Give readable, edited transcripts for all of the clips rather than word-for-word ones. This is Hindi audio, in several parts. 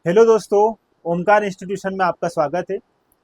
हेलो दोस्तों, ओमकार इंस्टीट्यूशन में आपका स्वागत है।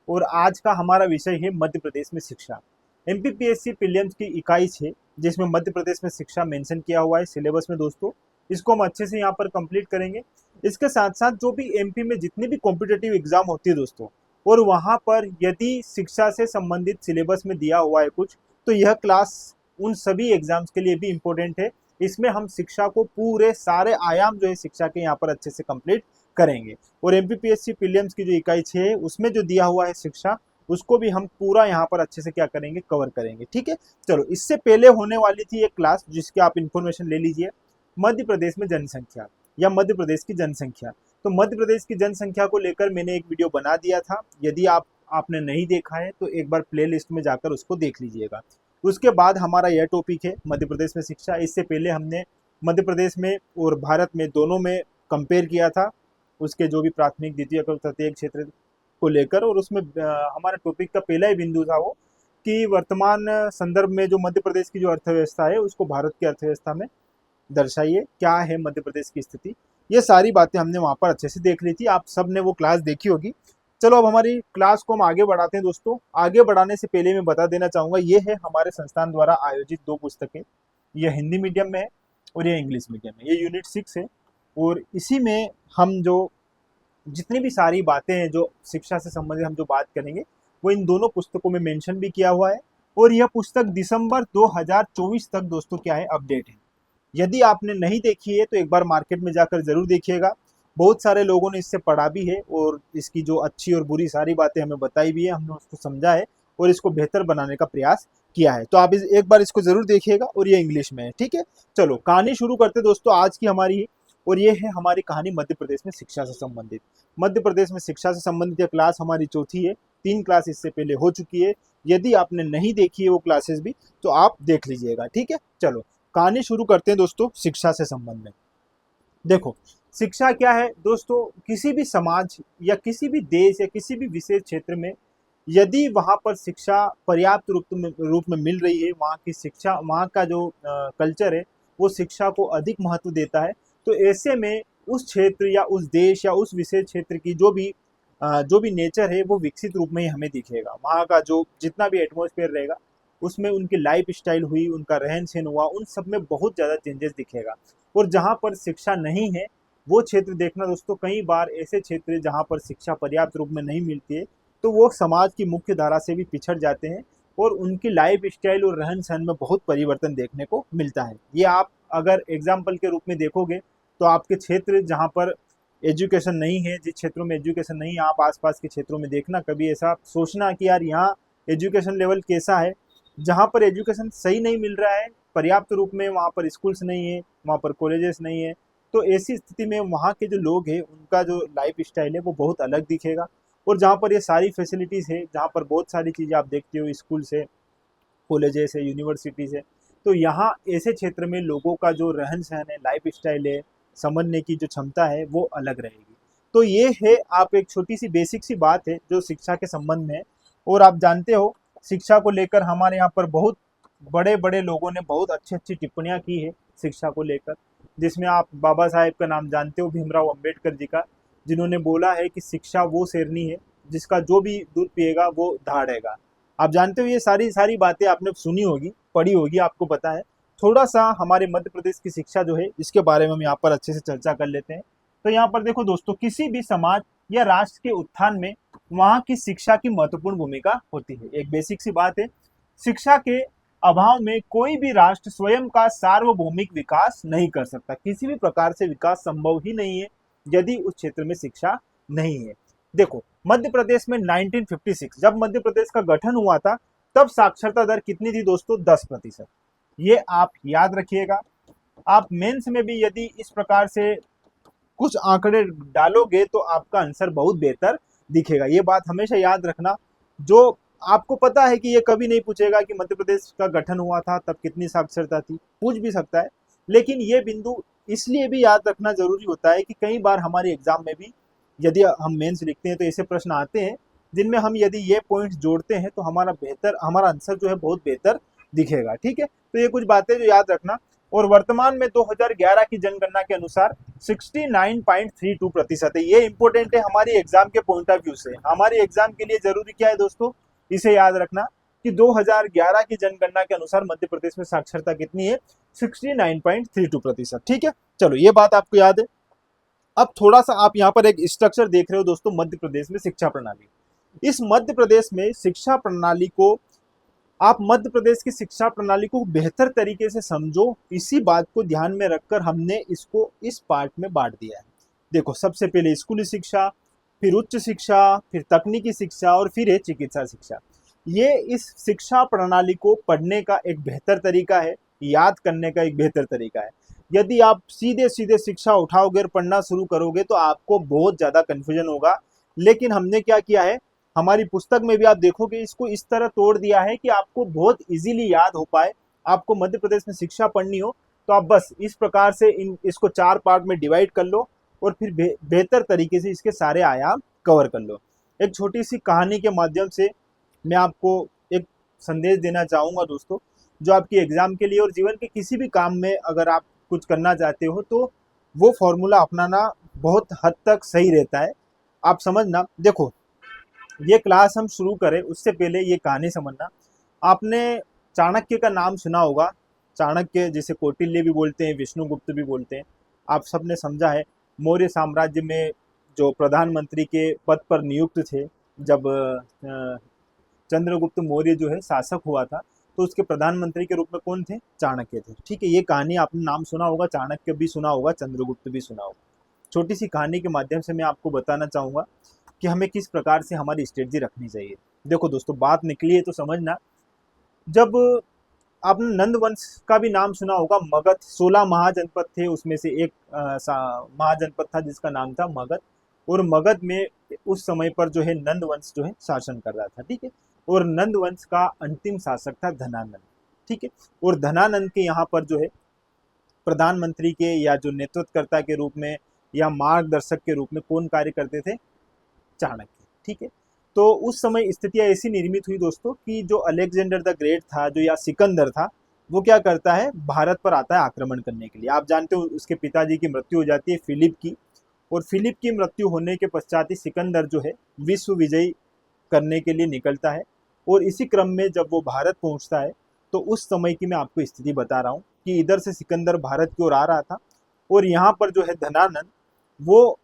और आज का हमारा विषय है मध्य प्रदेश में शिक्षा। एमपीपीएससी प्रीलिम्स की इकाई 6 जिसमें मध्य प्रदेश में शिक्षा मेंशन किया हुआ है सिलेबस में दोस्तों। इसको हम अच्छे से यहाँ पर कंप्लीट करेंगे। इसके साथ साथ जो भी एमपी में जितनी भी कॉम्पिटेटिव एग्जाम होती है दोस्तों, और वहाँ पर यदि शिक्षा से संबंधित सिलेबस में दिया हुआ है कुछ, तो यह क्लास उन सभी एग्जाम्स के लिए भी इम्पोर्टेंट है। इसमें हम शिक्षा को पूरे सारे आयाम जो है शिक्षा के यहाँ पर अच्छे से कंप्लीट करेंगे। और एमपीपीएससी प्रीलिम्स की जो इकाई 6 है उसमें जो दिया हुआ है शिक्षा, उसको भी हम पूरा यहाँ पर अच्छे से क्या करेंगे, कवर करेंगे। ठीक है, चलो इससे पहले होने वाली थी एक क्लास जिसकी आप इन्फॉर्मेशन ले लीजिए, मध्य प्रदेश में जनसंख्या या मध्य प्रदेश की जनसंख्या। तो मध्य प्रदेश की जनसंख्या को लेकर मैंने एक वीडियो बना दिया था। यदि आपने नहीं देखा है तो एक बार प्ले लिस्ट में जाकर उसको देख लीजिएगा। उसके बाद हमारा यह टॉपिक है मध्य प्रदेश में शिक्षा। इससे पहले हमने मध्य प्रदेश में और भारत में दोनों में कंपेयर किया था उसके जो भी प्राथमिक द्वितीय तृतीय क्षेत्र को लेकर। और उसमें हमारा टॉपिक का पहला ही बिंदु था वो कि वर्तमान संदर्भ में जो मध्य प्रदेश की जो अर्थव्यवस्था है उसको भारत की अर्थव्यवस्था में दर्शाइए, क्या है मध्य प्रदेश की स्थिति। ये सारी बातें हमने वहाँ पर अच्छे से देख ली थी, आप सब ने वो क्लास देखी होगी। चलो अब हमारी क्लास को हम आगे बढ़ाते हैं दोस्तों। आगे बढ़ाने से पहले मैं बता देना चाहूँगा, ये है हमारे संस्थान द्वारा आयोजित 2 पुस्तकें। ये हिंदी मीडियम में है और ये इंग्लिश मीडियम में। ये यूनिट 6 है और इसी में हम जो जितनी भी सारी बातें हैं जो शिक्षा से संबंधित हम जो बात करेंगे वो इन दोनों पुस्तकों में मेंशन भी किया हुआ है। और यह पुस्तक दिसंबर 2024 तक दोस्तों क्या है, अपडेट है। यदि आपने नहीं देखी है तो एक बार मार्केट में जाकर जरूर देखिएगा। बहुत सारे लोगों ने इससे पढ़ा भी है और इसकी जो अच्छी और बुरी सारी बातें हमें बताई भी है, हमने उसको समझा है और इसको बेहतर बनाने का प्रयास किया है। तो आप एक बार इसको जरूर देखिएगा। और ये इंग्लिश में है। ठीक है, चलो कहानी शुरू करते दोस्तों आज की हमारी। और ये है हमारी कहानी मध्य प्रदेश में शिक्षा से संबंधित। मध्य प्रदेश में शिक्षा से संबंधित यह क्लास हमारी चौथी है। 3 क्लास इससे पहले हो चुकी है। यदि आपने नहीं देखी है वो क्लासेस भी, तो आप देख लीजिएगा। ठीक है, चलो कहानी शुरू करते हैं दोस्तों शिक्षा से संबंध में। देखो, शिक्षा क्या है दोस्तों, किसी भी समाज या किसी भी देश या किसी भी विशेष क्षेत्र में यदि वहाँ पर शिक्षा पर्याप्त रूप में मिल रही है, वहाँ की शिक्षा, वहाँ का जो कल्चर है वो शिक्षा को अधिक महत्व देता है, तो ऐसे में उस क्षेत्र या उस देश या उस विशेष क्षेत्र की जो भी नेचर है वो विकसित रूप में ही हमें दिखेगा। वहाँ का जो जितना भी एटमॉस्फेयर रहेगा उसमें उनकी लाइफ स्टाइल हुई, उनका रहन सहन हुआ, उन सब में बहुत ज़्यादा चेंजेस दिखेगा। और जहाँ पर शिक्षा नहीं है वो क्षेत्र देखना दोस्तों, कई बार ऐसे क्षेत्र जहाँ पर शिक्षा पर्याप्त रूप में नहीं मिलती है तो वो समाज की मुख्य धारा से भी पिछड़ जाते हैं और उनकी लाइफ स्टाइल और रहन सहन में बहुत परिवर्तन देखने को मिलता है। ये आप अगर एग्जाम्पल के रूप में देखोगे तो आपके क्षेत्र जहाँ पर एजुकेशन नहीं है, जिस क्षेत्रों में एजुकेशन नहीं है, आप आसपास के क्षेत्रों में देखना, कभी ऐसा सोचना कि यार यहाँ एजुकेशन लेवल कैसा है। जहाँ पर एजुकेशन सही नहीं मिल रहा है पर्याप्त रूप में, वहाँ पर स्कूल्स नहीं है, वहाँ पर कॉलेजेस नहीं है, तो ऐसी स्थिति में वहाँ के जो लोग हैं उनका जो लाइफ स्टाइल है वो बहुत अलग दिखेगा। और जहाँ पर ये सारी फैसिलिटीज़ है, जहाँ पर बहुत सारी चीज़ें आप देखते हो, स्कूल से, कॉलेजेस है, यूनिवर्सिटीज़ है, तो यहाँ ऐसे क्षेत्र में लोगों का जो रहन सहन है, लाइफ स्टाइल है, समझने की जो क्षमता है वो अलग रहेगी। तो ये है आप एक छोटी सी बेसिक सी बात है जो शिक्षा के संबंध में है। और आप जानते हो शिक्षा को लेकर हमारे यहाँ पर बहुत बड़े बड़े लोगों ने बहुत अच्छी अच्छी टिप्पणियाँ की है शिक्षा को लेकर, जिसमें आप बाबा साहेब का नाम जानते हो, भीमराव अंबेडकर जी का, जिन्होंने बोला है कि शिक्षा वो शेरनी है जिसका जो भी दूध पिएगा वो दहाड़ेगा। आप जानते हो ये सारी सारी बातें आपने सुनी होगी, पढ़ी होगी, आपको पता है। थोड़ा सा हमारे मध्य प्रदेश की शिक्षा जो है इसके बारे में हम यहाँ पर अच्छे से चर्चा कर लेते हैं। तो यहाँ पर देखो दोस्तों, किसी भी समाज या राष्ट्र के उत्थान में वहाँ की शिक्षा की महत्वपूर्ण भूमिका होती है। एक बेसिक सी बात है, शिक्षा के अभाव में कोई भी राष्ट्र स्वयं का सार्वभौमिक विकास नहीं कर सकता। किसी भी प्रकार से विकास संभव ही नहीं है यदि उस क्षेत्र में शिक्षा नहीं है। देखो, मध्य प्रदेश में 1956 जब मध्य प्रदेश का गठन हुआ था तब साक्षरता दर कितनी थी दोस्तों, 10%। ये आप याद रखिएगा। आप मेंस में भी यदि इस प्रकार से कुछ आंकड़े डालोगे तो आपका आंसर बहुत बेहतर दिखेगा। ये बात हमेशा याद रखना। जो आपको पता है कि ये कभी नहीं पूछेगा कि मध्य प्रदेश का गठन हुआ था तब कितनी साक्षरता थी, पूछ भी सकता है, लेकिन ये बिंदु इसलिए भी याद रखना जरूरी होता है कि कई बार हमारे एग्जाम में भी यदि हम मेंस लिखते हैं तो ऐसे प्रश्न आते हैं जिनमें हम यदि ये पॉइंट्स जोड़ते हैं तो हमारा आंसर जो है बहुत बेहतर दिखेगा। ठीक है, तो ये कुछ बातें जो याद रखना। और वर्तमान में 2011 की जनगणना के अनुसार 69.32% है। ये इंपॉर्टेंट है हमारी एग्जाम के पॉइंट ऑफ व्यू से। हमारी एग्जाम के लिए जरूरी क्या है दोस्तों, इसे याद रखना कि 2011 की जनगणना के अनुसार मध्य प्रदेश में साक्षरता कितनी है, 69.32%। ठीक है, चलो ये बात आपको याद है। अब थोड़ा सा आप यहाँ पर एक स्ट्रक्चर देख रहे हो दोस्तों, मध्य प्रदेश में शिक्षा प्रणाली। इस मध्य प्रदेश में शिक्षा प्रणाली को, आप मध्य प्रदेश की शिक्षा प्रणाली को बेहतर तरीके से समझो, इसी बात को ध्यान में रखकर हमने इसको इस पार्ट में बांट दिया है। देखो, सबसे पहले स्कूली शिक्षा, फिर उच्च शिक्षा, फिर तकनीकी शिक्षा और फिर है चिकित्सा शिक्षा। ये इस शिक्षा प्रणाली को पढ़ने का एक बेहतर तरीका है, याद करने का एक बेहतर तरीका है। यदि आप सीधे सीधे शिक्षा उठाओगे और पढ़ना शुरू करोगे तो आपको बहुत ज़्यादा कन्फ्यूजन होगा। लेकिन हमने क्या किया है, हमारी पुस्तक में भी आप देखोगे इसको इस तरह तोड़ दिया है कि आपको बहुत इजीली याद हो पाए। आपको मध्य प्रदेश में शिक्षा पढ़नी हो तो आप बस इस प्रकार से इसको 4 पार्ट में डिवाइड कर लो और फिर बेहतर तरीके से इसके सारे आयाम कवर कर लो। एक छोटी सी कहानी के माध्यम से मैं आपको एक संदेश देना चाहूँगा दोस्तों, जो आपकी एग्जाम के लिए और जीवन के किसी भी काम में अगर आप कुछ करना चाहते हो तो वो फॉर्मूला अपनाना बहुत हद तक सही रहता है। आप समझना, देखो ये क्लास हम शुरू करें उससे पहले ये कहानी समझना। आपने चाणक्य का नाम सुना होगा। चाणक्य जिसे कौटिल्य भी बोलते हैं, विष्णुगुप्त भी बोलते हैं, आप सबने समझा है। मौर्य साम्राज्य में जो प्रधानमंत्री के पद पर नियुक्त थे, जब चंद्रगुप्त मौर्य जो है शासक हुआ था तो उसके प्रधानमंत्री के रूप में कौन थे, चाणक्य थे। ठीक है, ये कहानी आपने नाम सुना होगा, चाणक्य भी सुना होगा, चंद्रगुप्त भी सुना होगा। छोटी सी कहानी के माध्यम से मैं आपको बताना चाहूँगा कि हमें किस प्रकार से हमारी स्ट्रेटजी रखनी चाहिए। देखो दोस्तों, बात निकली है तो समझना। जब आपने नंद वंश का भी नाम सुना होगा, मगध 16 महाजनपद थे, उसमें से एक महाजनपद था जिसका नाम था मगध। और मगध में उस समय पर जो है नंद वंश जो है शासन कर रहा था। ठीक है, और नंद वंश का अंतिम शासक था धनानंद। ठीक है, और धनानंद के यहाँ पर जो है प्रधानमंत्री के या जो नेतृत्वकर्ता के रूप में या मार्गदर्शक के रूप में कौन कार्य करते थे, चाणक्य। ठीक है, तो उस समय स्थितियां ऐसी निर्मित हुई दोस्तों कि जो अलेक्जेंडर द ग्रेट था, जो या सिकंदर था, वो क्या करता है, भारत पर आता है आक्रमण करने के लिए। आप जानते हो उसके पिताजी की मृत्यु हो जाती है फिलिप की, और फिलिप की मृत्यु होने के पश्चात ही सिकंदर जो है विश्व विजयी करने के लिए निकलता है। और इसी क्रम में जब वो भारत पहुंचता है तो उस समय की मैं आपको स्थिति बता रहा हूँ कि इधर से सिकंदर भारत की ओर आ रहा था और यहाँ पर जो है धनानंद, वो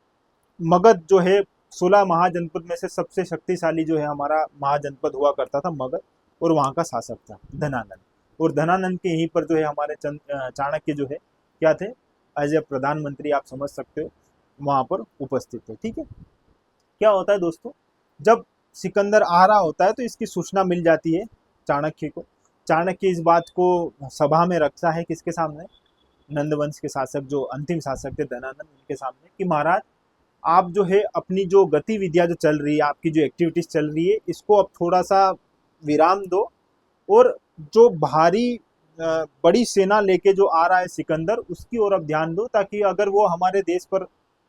मगध जो है 16 महाजनपद में से सबसे शक्तिशाली जो है हमारा महाजनपद हुआ करता था मगध, और वहाँ का शासक था धनानंद। और धनानंद के यहीं पर जो है हमारे चाणक्य जो है क्या थे, एज ए प्रधानमंत्री आप समझ सकते हो, वहाँ पर उपस्थित थे। ठीक है, क्या होता है दोस्तों, जब सिकंदर आ रहा होता है तो इसकी सूचना मिल जाती है चाणक्य को। चाणक्य इस बात को सभा में रखता है, किसके सामने, नंदवंश के शासक जो अंतिम शासक थे धनानंद, उनके सामने, कि महाराज आप जो है अपनी जो गतिविधियां जो चल रही है, आपकी जो एक्टिविटीज चल रही है, इसको अब थोड़ा सा विराम दो और जो भारी बड़ी सेना लेके जो आ रहा है सिकंदर, उसकी ओर अब ध्यान दो, ताकि अगर वो हमारे देश पर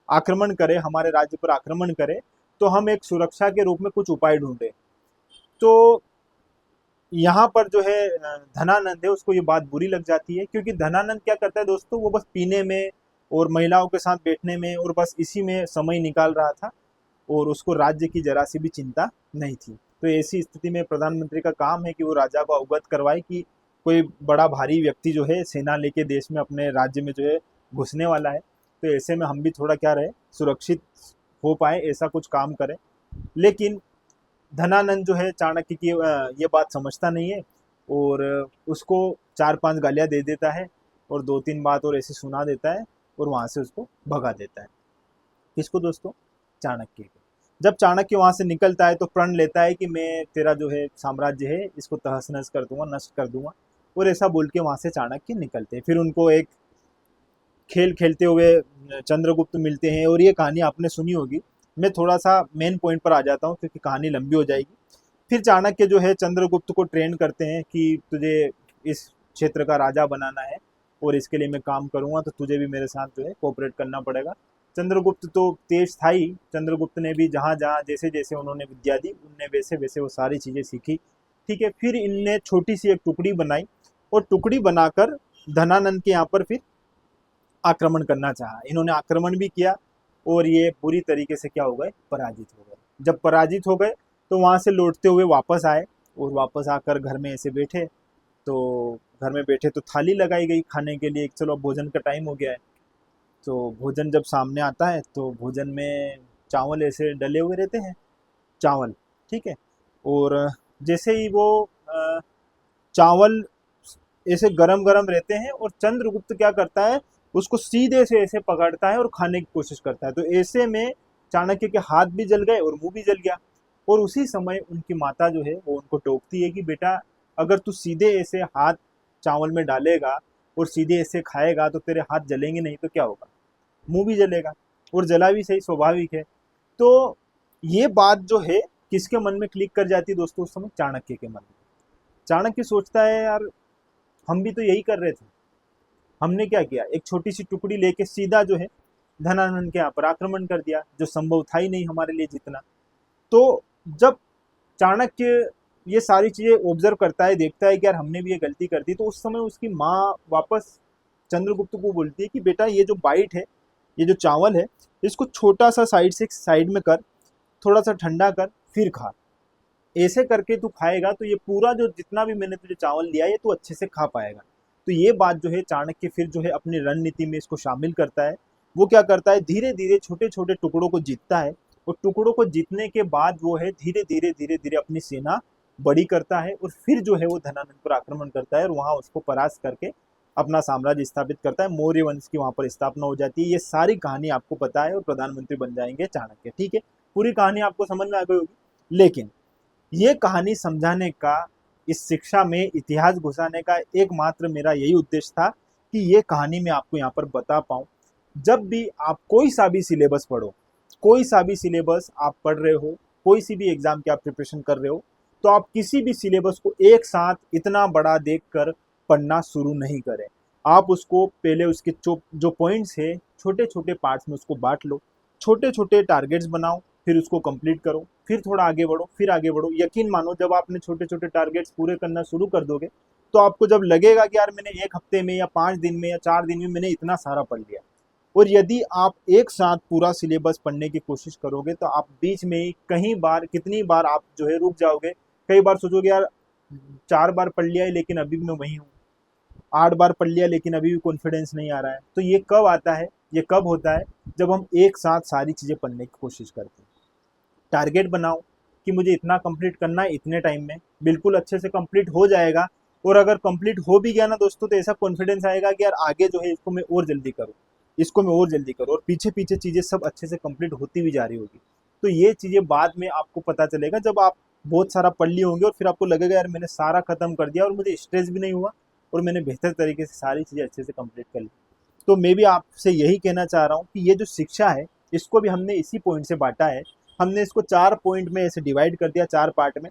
आक्रमण करे, हमारे राज्य पर आक्रमण करे, तो हम एक सुरक्षा के रूप में कुछ उपाय ढूंढे। तो यहाँ पर जो है धनानंद है, उसको ये बात बुरी लग जाती है, क्योंकि धनानंद क्या करता है दोस्तों, वो बस पीने में और महिलाओं के साथ बैठने में और बस इसी में समय निकाल रहा था, और उसको राज्य की जरा सी भी चिंता नहीं थी। तो ऐसी स्थिति में प्रधानमंत्री का काम है कि वो राजा को अवगत करवाए कि कोई बड़ा भारी व्यक्ति जो है सेना लेके देश में अपने राज्य में जो है घुसने वाला है, तो ऐसे में हम भी थोड़ा क्या रहे, सुरक्षित हो पाए, ऐसा कुछ काम करें। लेकिन धनानंद जो है चाणक्य की ये बात समझता नहीं है और उसको 4-5 गालियाँ दे देता है और 2-3 बात और ऐसे सुना देता है और वहाँ से उसको भगा देता है। किसको दोस्तों, चाणक्य को। जब चाणक्य वहाँ से निकलता है तो प्रण लेता है कि मैं तेरा जो है साम्राज्य है इसको तहस नहस कर दूंगा, नष्ट कर दूंगा, और ऐसा बोल के वहाँ से चाणक्य निकलते हैं। फिर उनको एक खेल खेलते हुए चंद्रगुप्त मिलते हैं, और ये कहानी आपने सुनी होगी। मैं थोड़ा सा मेन पॉइंट पर आ जाता हूँ क्योंकि कहानी लंबी हो जाएगी। फिर चाणक्य जो है चंद्रगुप्त को ट्रेन करते हैं कि तुझे इस क्षेत्र का राजा बनाना है और इसके लिए मैं काम करूँगा, तो तुझे भी मेरे साथ जो है कोऑपरेट करना पड़ेगा। चंद्रगुप्त तो तेज था ही, चंद्रगुप्त ने भी जहाँ जहाँ जैसे जैसे उन्होंने विद्या दी, उनने वैसे वैसे वो सारी चीज़ें सीखी। ठीक है, फिर इनने छोटी सी एक टुकड़ी बनाई और टुकड़ी बनाकर धनानंद के यहाँ पर फिर आक्रमण करना चाहा। इन्होंने आक्रमण भी किया और ये पूरी तरीके से क्या हो गए, पराजित हो गए। जब पराजित हो गए तो वहां से लौटते हुए वापस आए और वापस आकर घर में ऐसे बैठे, तो घर में बैठे तो थाली लगाई गई खाने के लिए, चलो अब भोजन का टाइम हो गया है। तो भोजन जब सामने आता है तो भोजन में चावल ऐसे डले हुए रहते हैं, चावल, ठीक है। और जैसे ही वो चावल ऐसे गरम गरम रहते हैं और चंद्रगुप्त क्या करता है, उसको सीधे से ऐसे पकड़ता है और खाने की कोशिश करता है। तो ऐसे में चाणक्य के हाथ भी जल गए और मुंह भी जल गया। और उसी समय उनकी माता जो है वो उनको टोकती है कि बेटा अगर तू सीधे ऐसे हाथ चावल में डालेगा और सीधे ऐसे खाएगा तो तेरे हाथ जलेंगे नहीं तो क्या होगा, मुंह भी जलेगा, और जला भी सही, स्वाभाविक है। तो ये बात जो है किसके मन में क्लिक कर जाती है दोस्तों उस समय, चाणक्य के मन में। चाणक्य सोचता है यार हम भी तो यही कर रहे थे, हमने क्या किया, एक छोटी सी टुकड़ी लेके सीधा जो है धनानंद के यहाँ पर आक्रमण कर दिया, जो संभव था ही नहीं हमारे लिए जितना। तो जब चाणक्य ये सारी चीजें ऑब्जर्व करता है, देखता है कि यार हमने भी ये गलती कर दी, तो उस समय उसकी माँ वापस चंद्रगुप्त को बोलती है कि बेटा ये जो बाइट है, ये जो चावल है, इसको छोटा सा साइड से साइड में कर, थोड़ा सा ठंडा कर, फिर खा। ऐसे करके तू खाएगा तो ये पूरा जो जितना भी मैंने तुझे चावल दिया है तू अच्छे से खा पाएगा। तो ये बात जो है चाणक्य फिर जो है अपनी रणनीति में इसको शामिल करता है। वो क्या करता है, धीरे धीरे छोटे छोटे टुकड़ों को जीतता है, और टुकड़ों को जीतने के बाद वो है धीरे धीरे अपनी सेना बड़ी करता है, और फिर जो है वो धनानंद पर आक्रमण करता है और वहां उसको परास्त करके अपना साम्राज्य स्थापित करता है। मौर्य वंश की वहां पर स्थापना हो जाती है। ये सारी कहानी आपको पता है और प्रधानमंत्री बन जाएंगे चाणक्य, ठीक है। पूरी कहानी आपको समझ में आ गई होगी। लेकिन ये कहानी समझाने का, इस शिक्षा में इतिहास घुसाने का एकमात्र मेरा यही उद्देश्य था कि ये कहानी मैं आपको यहाँ पर बता पाऊँ। जब भी आप कोई सा भी सिलेबस पढ़ो, कोई सा भी सिलेबस आप पढ़ रहे हो, कोई सी भी एग्जाम की आप प्रिपरेशन कर रहे हो, तो आप किसी भी सिलेबस को एक साथ इतना बड़ा देखकर पढ़ना शुरू नहीं करें। आप उसको पहले उसके जो पॉइंट्स है छोटे छोटे पार्ट्स में उसको बांट लो, छोटे छोटे टारगेट्स बनाओ, फिर उसको कंप्लीट करो, फिर थोड़ा आगे बढ़ो, फिर आगे बढ़ो। यकीन मानो जब आपने छोटे छोटे टारगेट्स पूरे करना शुरू कर दोगे तो आपको जब लगेगा कि यार मैंने एक हफ्ते में या 5 दिन में या 4 दिन में मैंने इतना सारा पढ़ लिया, और यदि आप एक साथ पूरा सिलेबस पढ़ने की कोशिश करोगे तो आप बीच में ही कहीं बार, कितनी बार आप जो है रुक जाओगे। कई बार सोचोगे यार 4 बार पढ़ लिया है लेकिन अभी भी मैं वही हूँ, 8 बार पढ़ लिया लेकिन अभी भी कॉन्फिडेंस नहीं आ रहा है। तो ये कब आता है, ये कब होता है, जब हम एक साथ सारी चीज़ें पढ़ने की कोशिश करते हैं। टारगेट बनाओ कि मुझे इतना कंप्लीट करना है इतने टाइम में, बिल्कुल अच्छे से कंप्लीट हो जाएगा। और अगर कंप्लीट हो भी गया ना दोस्तों तो ऐसा कॉन्फिडेंस आएगा कि यार आगे जो है इसको मैं और जल्दी करूँ, इसको मैं और जल्दी करूँ, और पीछे पीछे चीज़ें सब अच्छे से कंप्लीट होती भी जा रही होगी। तो ये चीज़ें बाद में आपको पता चलेगा जब आप बहुत सारा पढ़ लिए होंगे और फिर आपको लगेगा यार मैंने सारा खत्म कर दिया और मुझे स्ट्रेस भी नहीं हुआ और मैंने बेहतर तरीके से सारी चीज़ें अच्छे से कंप्लीट कर ली। तो मैं भी आपसे यही कहना चाह रहा हूँ कि ये जो शिक्षा है इसको भी हमने इसी पॉइंट से बांटा है। हमने इसको 4 पॉइंट में ऐसे डिवाइड कर दिया, 4 पार्ट में।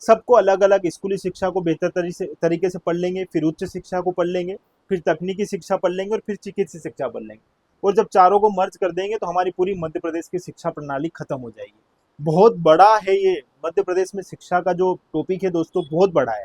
सबको अलग अलग, स्कूली शिक्षा को बेहतर तरीके से पढ़ लेंगे, फिर उच्च शिक्षा को पढ़ लेंगे, फिर तकनीकी शिक्षा पढ़ लेंगे और फिर चिकित्सा शिक्षा पढ़ लेंगे। और जब चारों को मर्ज कर देंगे तो हमारी पूरी मध्य प्रदेश की शिक्षा प्रणाली खत्म हो जाएगी। बहुत बड़ा है ये मध्य प्रदेश में शिक्षा का जो टॉपिक है दोस्तों, बहुत बड़ा है।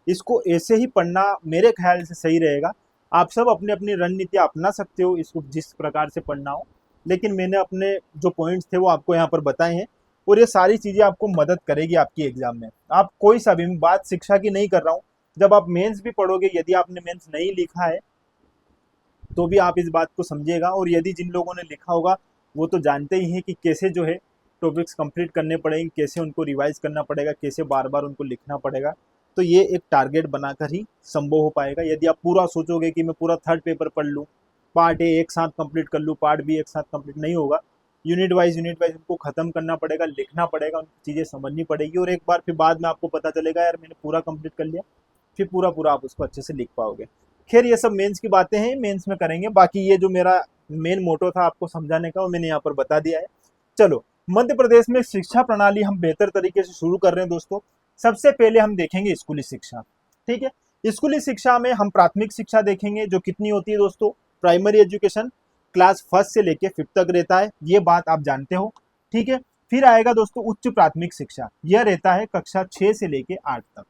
इसको ऐसे ही पढ़ना मेरे ख्याल से सही रहेगा। आप सब अपनी अपनी रणनीति अपना सकते हो इसको जिस प्रकार से पढ़ना हो, लेकिन मैंने अपने जो पॉइंट्स थे वो आपको यहाँ पर बताए हैं और ये सारी चीज़ें आपको मदद करेगी आपकी एग्जाम में। आप कोई सा भी, बात शिक्षा की नहीं कर रहा हूँ, जब आप मेंस भी पढ़ोगे, यदि आपने मेंस नहीं लिखा है तो भी आप इस बात को समझिएगा। और यदि जिन लोगों ने लिखा होगा वो तो जानते ही हैं कि कैसे जो है टॉपिक्स कंप्लीट करने पड़ेंगे, कैसे उनको रिवाइज करना पड़ेगा, कैसे बार बार उनको लिखना पड़ेगा। तो ये एक टारगेट बनाकर ही संभव हो पाएगा। यदि आप पूरा सोचोगे कि मैं पूरा 3rd पेपर पढ़ लूँ, पार्ट ए एक साथ कंप्लीट कर लूँ, पार्ट बी एक साथ कंप्लीट, नहीं होगा। यूनिट वाइज उनको खत्म करना पड़ेगा, लिखना पड़ेगा, उनकी चीज़ें समझनी पड़ेगी, और एक बार फिर बाद में आपको पता चलेगा यार मैंने पूरा कंप्लीट कर लिया, फिर पूरा पूरा आप उसको अच्छे से लिख पाओगे। खैर ये सब मेंस की बातें हैं, मेंस में करेंगे। बाकी ये जो मेरा मेन मोटो था आपको समझाने का वो मैंने यहाँ पर बता दिया है। चलो, मध्य प्रदेश में शिक्षा प्रणाली हम बेहतर तरीके से शुरू कर रहे हैं दोस्तों। सबसे पहले हम देखेंगे स्कूली शिक्षा, ठीक है। स्कूली शिक्षा में हम प्राथमिक शिक्षा देखेंगे जो कितनी होती है दोस्तों, प्राइमरी एजुकेशन क्लास 1 से लेके 5th तक रहता है, ये बात आप जानते हो, ठीक है। फिर आएगा दोस्तों उच्च प्राथमिक शिक्षा, यह रहता है कक्षा 6 से लेके 8 तक।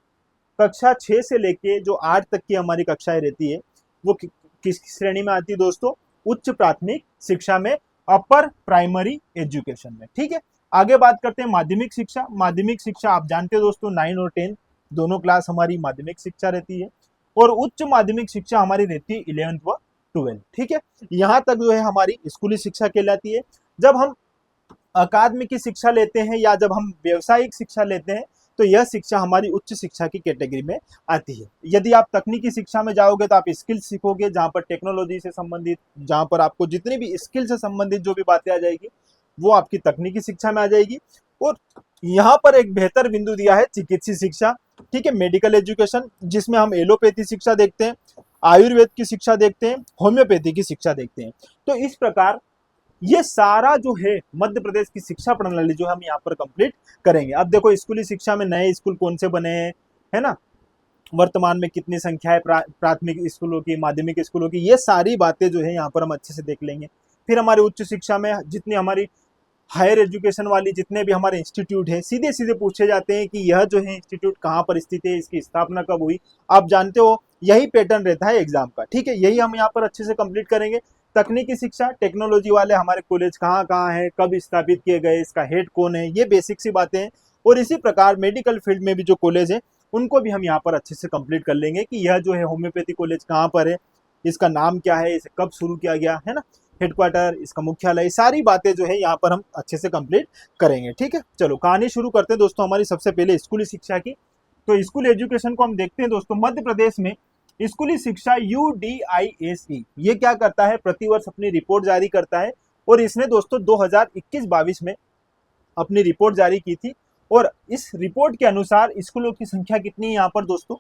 कक्षा 6 से लेके जो 8 तक की हमारी कक्षाएं रहती है, वो किस श्रेणी में आती है दोस्तों? उच्च प्राथमिक शिक्षा में, अपर प्राइमरी एजुकेशन में। ठीक है, आगे बात करते हैं माध्यमिक शिक्षा। माध्यमिक शिक्षा आप जानते हो दोस्तों 9 और 10 दोनों क्लास हमारी माध्यमिक शिक्षा रहती है, और उच्च माध्यमिक शिक्षा हमारी रहती है 11th व 12। ठीक है, यहाँ तक जो है हमारी स्कूली शिक्षा कहलाती है। जब हम अकादमिक शिक्षा लेते हैं या जब हम व्यवसायिक शिक्षा लेते हैं तो यह शिक्षा हमारी उच्च शिक्षा की कैटेगरी में आती है। यदि आप तकनीकी शिक्षा में जाओगे तो आप स्किल सीखोगे, जहाँ पर टेक्नोलॉजी से संबंधित, जहाँ पर आपको जितनी भी स्किल से संबंधित जो भी बातें आ जाएगी वो आपकी तकनीकी शिक्षा में आ जाएगी। और यहाँ पर एक बेहतर बिंदु दिया है चिकित्सीय शिक्षा। ठीक है, मेडिकल एजुकेशन, जिसमें हम एलोपैथी शिक्षा देखते हैं, आयुर्वेद की शिक्षा देखते हैं, होम्योपैथी की शिक्षा देखते हैं। तो इस प्रकार ये सारा जो है मध्य प्रदेश की शिक्षा प्रणाली जो हम यहाँ पर कंप्लीट करेंगे। अब देखो स्कूली शिक्षा में नए स्कूल कौन से बने हैं, है ना, वर्तमान में कितनी संख्या है प्राथमिक स्कूलों की, माध्यमिक स्कूलों की, ये सारी बातें जो है यहाँ पर हम अच्छे से देख लेंगे। फिर हमारी उच्च शिक्षा में जितनी हमारी हायर एजुकेशन वाली जितने भी हमारे इंस्टीट्यूट है, सीधे सीधे पूछे जाते हैं कि यह जो है इंस्टीट्यूट कहाँ पर स्थित है, इसकी स्थापना कब हुई। आप जानते हो यही पैटर्न रहता है एग्जाम का। ठीक है, यही हम यहाँ पर अच्छे से कंप्लीट करेंगे। तकनीकी शिक्षा, टेक्नोलॉजी वाले हमारे कॉलेज कहाँ कहाँ है, कब स्थापित किए गए, इसका हेड कौन है, ये बेसिक सी बातें हैं। और इसी प्रकार मेडिकल फील्ड में भी जो कॉलेज है उनको भी हम यहाँ पर अच्छे से कंप्लीट कर लेंगे कि यह जो है होम्योपैथी कॉलेज कहाँ पर है, इसका नाम क्या है, इसे कब शुरू किया गया है ना, हेडक्वार्टर, इसका मुख्यालय, सारी बातें जो है यहाँ पर हम अच्छे से कंप्लीट करेंगे। ठीक है, चलो कहानी शुरू करते हैं दोस्तों हमारी सबसे पहले स्कूली शिक्षा की। तो स्कूल एजुकेशन को हम देखते हैं दोस्तों। मध्य प्रदेश में स्कूली शिक्षा UDISE ये क्या करता है, प्रतिवर्ष अपनी रिपोर्ट जारी करता है, और इसने दोस्तों 2021-22 में अपनी रिपोर्ट जारी की थी। और इस रिपोर्ट के अनुसार स्कूलों की संख्या कितनी है यहाँ पर दोस्तों?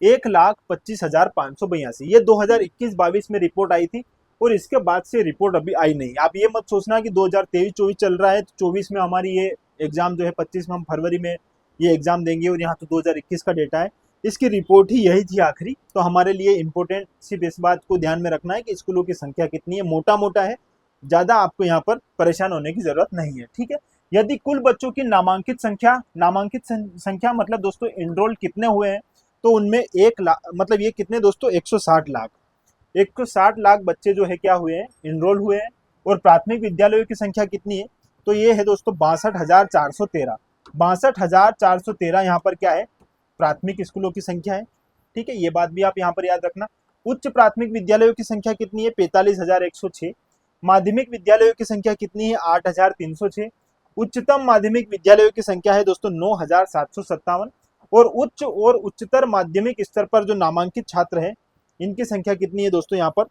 1,25,582। ये 2021-22 में रिपोर्ट आई थी, और इसके बाद से रिपोर्ट अभी आई नहीं। आप ये मत सोचना कि 2023-24 चल रहा है तो 24 में हमारी ये एग्जाम जो है 25 में हम फरवरी में ये एग्जाम देंगे, और यहाँ तो 2021 का डेटा है। इसकी रिपोर्ट ही यही थी आखिरी। तो हमारे लिए इंपॉर्टेंट सिर्फ इस बात को ध्यान में रखना है कि स्कूलों की संख्या कितनी है, मोटा मोटा है, ज्यादा आपको यहाँ पर परेशान होने की जरूरत नहीं है। ठीक है, यदि कुल बच्चों की नामांकित संख्या मतलब दोस्तों एनरोल कितने हुए हैं, तो उनमें 1 लाख, मतलब ये कितने दोस्तों, 160 लाख, 160 लाख बच्चे जो है क्या हुए हैं, एनरोल हुए हैं। और प्राथमिक विद्यालयों की संख्या कितनी है, तो ये है दोस्तों 62,413। 62,413 यहाँ पर क्या है, प्राथमिक स्कूलों की संख्या है। ठीक है, ये बात भी आप यहाँ पर याद रखना। उच्च प्राथमिक विद्यालयों की संख्या कितनी है, 45,106। माध्यमिक विद्यालयों की संख्या कितनी है, 8,306। उच्चतम माध्यमिक विद्यालयों की संख्या है दोस्तों 9,757। और उच्च और उच्चतर माध्यमिक स्तर पर जो नामांकित छात्र हैं इनकी संख्या कितनी है दोस्तों, यहाँ पर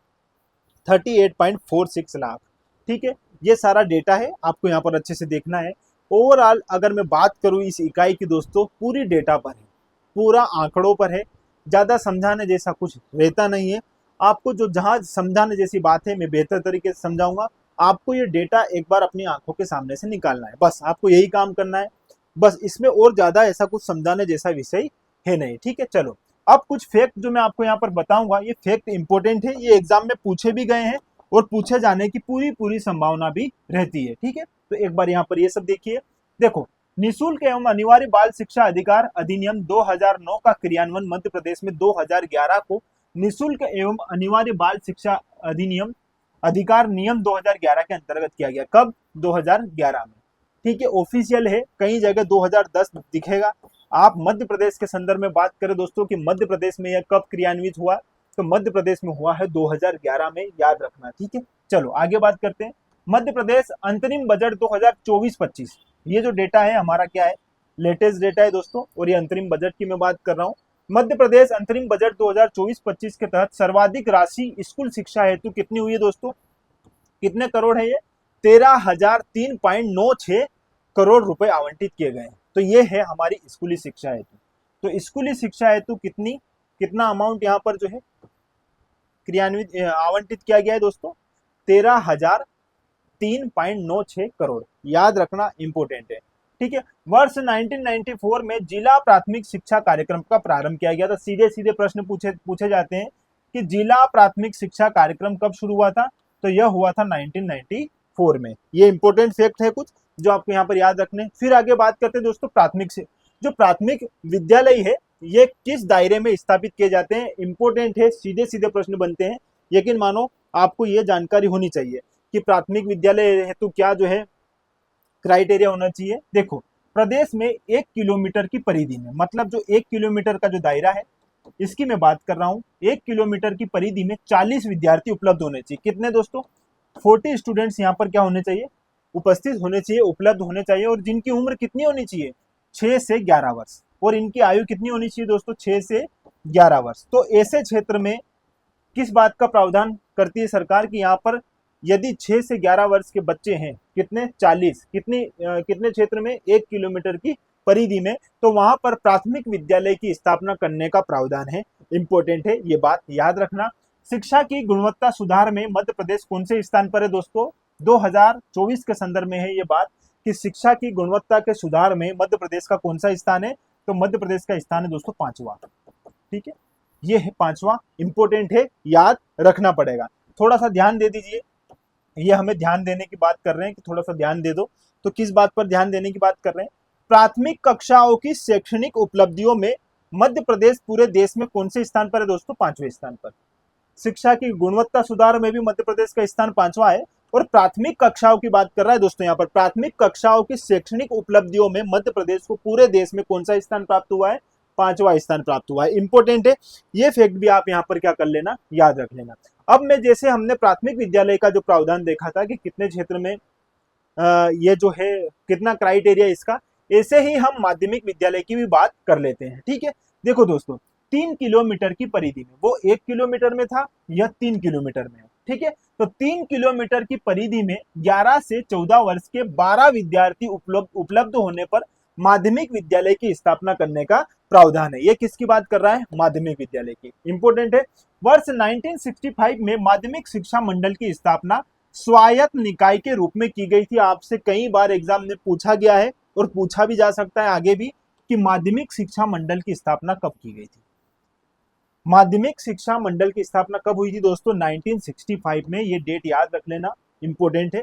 38.46 लाख। ठीक है, ये सारा डेटा है, आपको यहाँ पर अच्छे से देखना है। ओवरऑल अगर मैं बात करूँ इस इकाई की दोस्तों, पूरी डेटा पर है, पूरा आंकड़ों पर है, ज़्यादा समझाने जैसा कुछ रहता नहीं है। आपको जो जहाँ समझाने जैसी बात है मैं बेहतर तरीके से समझाऊंगा। आपको ये डेटा एक बार अपनी आंखों के सामने से निकालना है, बस आपको यही काम करना है। बस इसमें और ज़्यादा ऐसा कुछ समझाने जैसा विषय है नहीं। ठीक है, चलो अब कुछ फैक्ट जो मैं आपको यहाँ पर बताऊंगा, ये फैक्ट इंपॉर्टेंट है, ये एग्जाम में पूछे भी गए हैं और पूछे जाने की पूरी पूरी संभावना भी रहती है। ठीक है, तो एक बार यहाँ पर ये सब देखिए। देखो, निःशुल्क एवं अनिवार्य बाल शिक्षा अधिकार अधिनियम 2009 का क्रियान्वयन मध्य प्रदेश में 2011 को निःशुल्क एवं अनिवार्य बाल शिक्षा अधिनियम अधिकार नियम 2011 के अंतर्गत किया गया। कब? 2011 में। ठीक है, ऑफिशियल है, कई जगह 2010 दिखेगा। आप मध्य प्रदेश के संदर्भ में बात करें दोस्तों कि मध्य प्रदेश में यह कब क्रियान्वित हुआ, तो मध्य प्रदेश में हुआ है 2011 में, याद रखना। ठीक है, चलो आगे बात करते हैं। मध्य प्रदेश अंतरिम बजट 2024-25, ये जो डेटा है हमारा क्या है, लेटेस्ट डेटा है दोस्तों, और ये अंतरिम बजट की मैं बात कर रहा हूँ। मध्य प्रदेश अंतरिम बजट 2024-25 के तहत सर्वाधिक राशि स्कूल शिक्षा हेतु कितनी हुई है दोस्तों, कितने करोड़ है ये, 13,003.96 करोड़ रुपए आवंटित किए गए हैं। तो ये है हमारी स्कूली शिक्षा हेतु। तो स्कूली शिक्षा हेतु कितना अमाउंट यहाँ पर जो है क्रियान्वित आवंटित किया गया है दोस्तों, 13,003.96 करोड़, याद रखना इंपोर्टेंट है। ठीक है, वर्ष 1994 में जिला प्राथमिक शिक्षा कार्यक्रम का प्रारंभ किया गया था। सीधे सीधे प्रश्न पूछे जाते हैं कि जिला प्राथमिक शिक्षा कार्यक्रम कब शुरू हुआ था, तो यह हुआ था 1994 में। ये इंपॉर्टेंट फैक्ट है कुछ जो आपको यहाँ पर याद रखने। फिर आगे बात करते हैं दोस्तों प्राथमिक से, जो प्राथमिक विद्यालय है ये किस दायरे में स्थापित किए जाते हैं, इंपॉर्टेंट है, सीधे सीधे प्रश्न बनते हैं। यकीन मानो आपको ये जानकारी होनी चाहिए कि प्राथमिक विद्यालय हेतु क्या जो है क्राइटेरिया होना चाहिए। देखो, प्रदेश में 1 किलोमीटर की परिधि में, मतलब जो 1 किलोमीटर का जो दायरा है इसकी मैं बात कर रहा हूँ, 1 किलोमीटर की परिधि में 40 विद्यार्थी उपलब्ध होने चाहिए। कितने दोस्तों? 40 स्टूडेंट्स यहाँ पर क्या होने चाहिए? उपस्थित होने चाहिए, उपलब्ध होने चाहिए। और जिनकी उम्र कितनी होनी चाहिए? 6 से 11 वर्ष। और इनकी आयु कितनी होनी चाहिए दोस्तों? 6 से 11 वर्ष। तो ऐसे क्षेत्र में किस बात का प्रावधान करती है सरकार कि यहाँ पर यदि 6 से 11 वर्ष के बच्चे हैं, कितने? 40, कितने क्षेत्र में? 1 किलोमीटर की परिधि में, तो वहां पर प्राथमिक विद्यालय की स्थापना करने का प्रावधान है। इंपॉर्टेंट है, ये बात याद रखना। शिक्षा की गुणवत्ता सुधार में मध्य प्रदेश कौन से स्थान पर है दोस्तों? 2024 के संदर्भ में है ये बात कि शिक्षा की गुणवत्ता के सुधार में मध्य प्रदेश का कौन सा स्थान है? तो मध्य प्रदेश का स्थान है दोस्तों 5वां। ठीक है, ये है 5वां, इंपॉर्टेंट है, याद रखना पड़ेगा। थोड़ा सा ध्यान दे दीजिए, ये हमें ध्यान देने की बात कर रहे हैं कि थोड़ा सा ध्यान दे दो। तो किस बात पर ध्यान देने की बात कर रहे हैं? प्राथमिक कक्षाओं की शैक्षणिक उपलब्धियों में मध्य प्रदेश पूरे देश में कौन से स्थान पर है दोस्तों? 5वें स्थान पर। शिक्षा की गुणवत्ता सुधार में भी मध्य प्रदेश का स्थान 5वां है। और प्राथमिक कक्षाओं की बात कर रहा है दोस्तों, यहाँ पर प्राथमिक कक्षाओं की शैक्षणिक उपलब्धियों में मध्य प्रदेश को पूरे देश में कौन सा स्थान प्राप्त हुआ है? 5वां स्थान प्राप्त हुआ है। इंपॉर्टेंट है, ये फैक्ट भी आप यहाँ पर क्या कर लेना, याद रख लेना। अब मैं, जैसे हमने प्राथमिक विद्यालय का जो प्रावधान देखा था कि कितने क्षेत्र में ये जो है कितना क्राइटेरिया इसका, ऐसे ही हम माध्यमिक विद्यालय की भी बात कर लेते हैं। ठीक है, देखो दोस्तों, 3 किलोमीटर की परिधि में, वो 1 किलोमीटर में था, यह 3 किलोमीटर में है। ठीक है, तो 3 किलोमीटर की परिधि में 11 से 14 वर्ष के 12 विद्यार्थी उपलब्ध होने पर माध्यमिक विद्यालय की स्थापना करने का प्रावधान है। ये किसकी बात कर रहा है? माध्यमिक विद्यालय की। इंपोर्टेंट है, वर्ष 1965 में माध्यमिक शिक्षा मंडल की स्थापना स्वायत्त निकाय के रूप में की गई थी। आपसे कई बार एग्जाम में पूछा गया है और पूछा भी जा सकता है आगे भी कि माध्यमिक शिक्षा मंडल की स्थापना कब की गई थी। माध्यमिक शिक्षा मंडल की स्थापना कब हुई थी दोस्तों? 1965 में। ये डेट याद रख लेना, इंपॉर्टेंट है।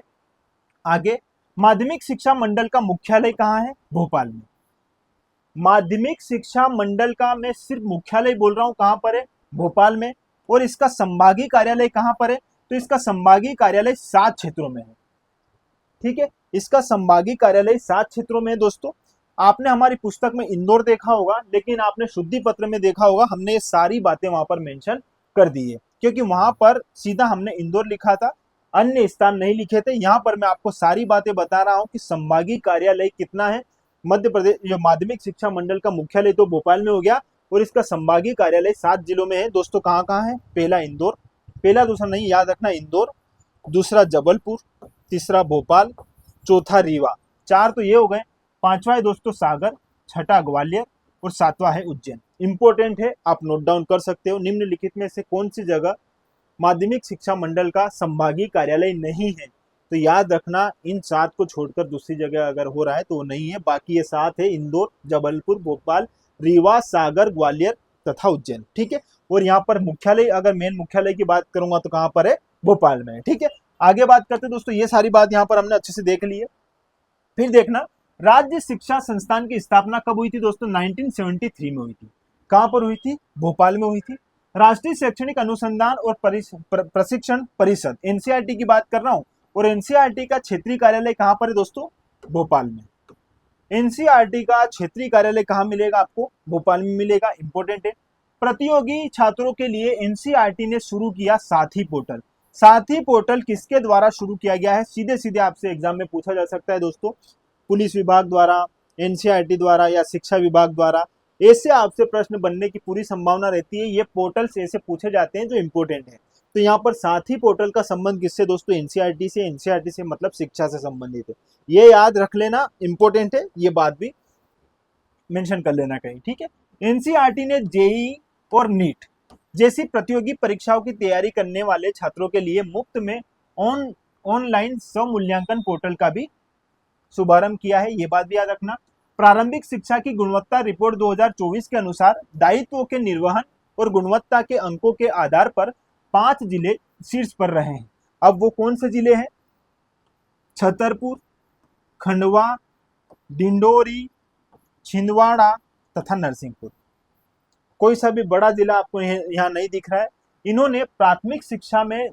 आगे, माध्यमिक शिक्षा मंडल का मुख्यालय कहाँ है? भोपाल में। माध्यमिक शिक्षा मंडल का मैं सिर्फ मुख्यालय बोल रहा हूं, कहां पर है? भोपाल में। और इसका संभागीय कार्यालय कहां पर है? तो इसका संभागीय कार्यालय 7 क्षेत्रों में है। ठीक है, इसका संभागीय कार्यालय 7 क्षेत्रों में है दोस्तों। आपने हमारी पुस्तक में इंदौर देखा होगा, लेकिन आपने शुद्धि पत्र में देखा होगा हमने ये सारी बातें वहां पर मेंशन कर दी है, क्योंकि वहां पर सीधा हमने इंदौर लिखा था, अन्य स्थान नहीं लिखे थे। यहाँ पर मैं आपको सारी बातें बता रहा हूँ कि संभागीय कार्यालय कितना है। मध्य प्रदेश जो माध्यमिक शिक्षा मंडल का मुख्यालय तो भोपाल में हो गया, और इसका संभागीय कार्यालय 7 जिलों में है दोस्तों। कहाँ कहाँ है? पहला इंदौर, पहला दूसरा नहीं, याद रखना, इंदौर, दूसरा जबलपुर, तीसरा भोपाल, चौथा रीवा। 4 तो ये हो गए। 5वां है दोस्तों सागर, छठा ग्वालियर और 7वां है उज्जैन। इंपॉर्टेंट है, आप नोट डाउन कर सकते हो। निम्नलिखित में से कौन सी जगह माध्यमिक शिक्षा मंडल का संभागीय कार्यालय नहीं है? तो याद रखना, इन 7 को छोड़कर दूसरी जगह अगर हो रहा है तो वो नहीं है। बाकी ये 7 है, इंदौर, जबलपुर, भोपाल, रीवा, सागर, ग्वालियर तथा उज्जैन। ठीक है, और यहाँ पर मुख्यालय, अगर मेन मुख्यालय की बात करूंगा तो कहाँ पर है? भोपाल में है। ठीक है, आगे बात करते हैं दोस्तों। ये सारी बात यहाँ पर हमने अच्छे से देख ली है। फिर देखना, राज्य शिक्षा संस्थान की स्थापना कब हुई थी दोस्तों? 1973 में हुई थी। कहां पर हुई थी? भोपाल में हुई थी। राष्ट्रीय शैक्षणिक अनुसंधान और प्रशिक्षण परिषद, एनसीईआरटी की बात कर रहा हूं, और एनसीईआरटी का क्षेत्रीय कार्यालय कहां पर है दोस्तों? भोपाल में। एनसीईआरटी का क्षेत्रीय कार्यालय कहां मिलेगा आपको? भोपाल में मिलेगा। इंपॉर्टेंट है। प्रतियोगी छात्रों के लिए एनसीईआरटी ने शुरू किया साथी पोर्टल। साथी पोर्टल किसके द्वारा शुरू किया गया है? सीधे सीधे आपसे एग्जाम में पूछा जा सकता है दोस्तों, पुलिस विभाग द्वारा, एनसीईआरटी द्वारा या शिक्षा विभाग द्वारा। ऐसे आपसे प्रश्न बनने की पूरी संभावना रहती है। ये पोर्टल्स ऐसे पूछे जाते हैं जो इंपॉर्टेंट है। तो यहाँ पर साथी पोर्टल का संबंध किससे दोस्तों? एनसीईआरटी से। एनसीईआरटी से मतलब शिक्षा से संबंधित है, ये याद रख लेना, इंपॉर्टेंट है, ये बात भी मेंशन कर लेना कहीं। ठीक है, एनसीईआरटी ने जेईई और नीट जैसी प्रतियोगी परीक्षाओं की तैयारी करने वाले छात्रों के लिए मुफ्त में ऑनलाइन स्वमूल्यांकन पोर्टल का भी शुभारंभ किया है। ये बात भी याद रखना। प्रारंभिक शिक्षा की गुणवत्ता रिपोर्ट 2024 के अनुसार दायित्वों के निर्वहन और गुणवत्ता के अंकों के आधार पर 5 जिले शीर्ष पर रहे हैं। अब वो कौन से जिले हैं? छतरपुर, खंडवा, डिंडोरी, छिंदवाड़ा तथा नरसिंहपुर। कोई सा भी बड़ा जिला आपको यहाँ नहीं दिख रहा है। इन्होंने प्राथमिक शिक्षा में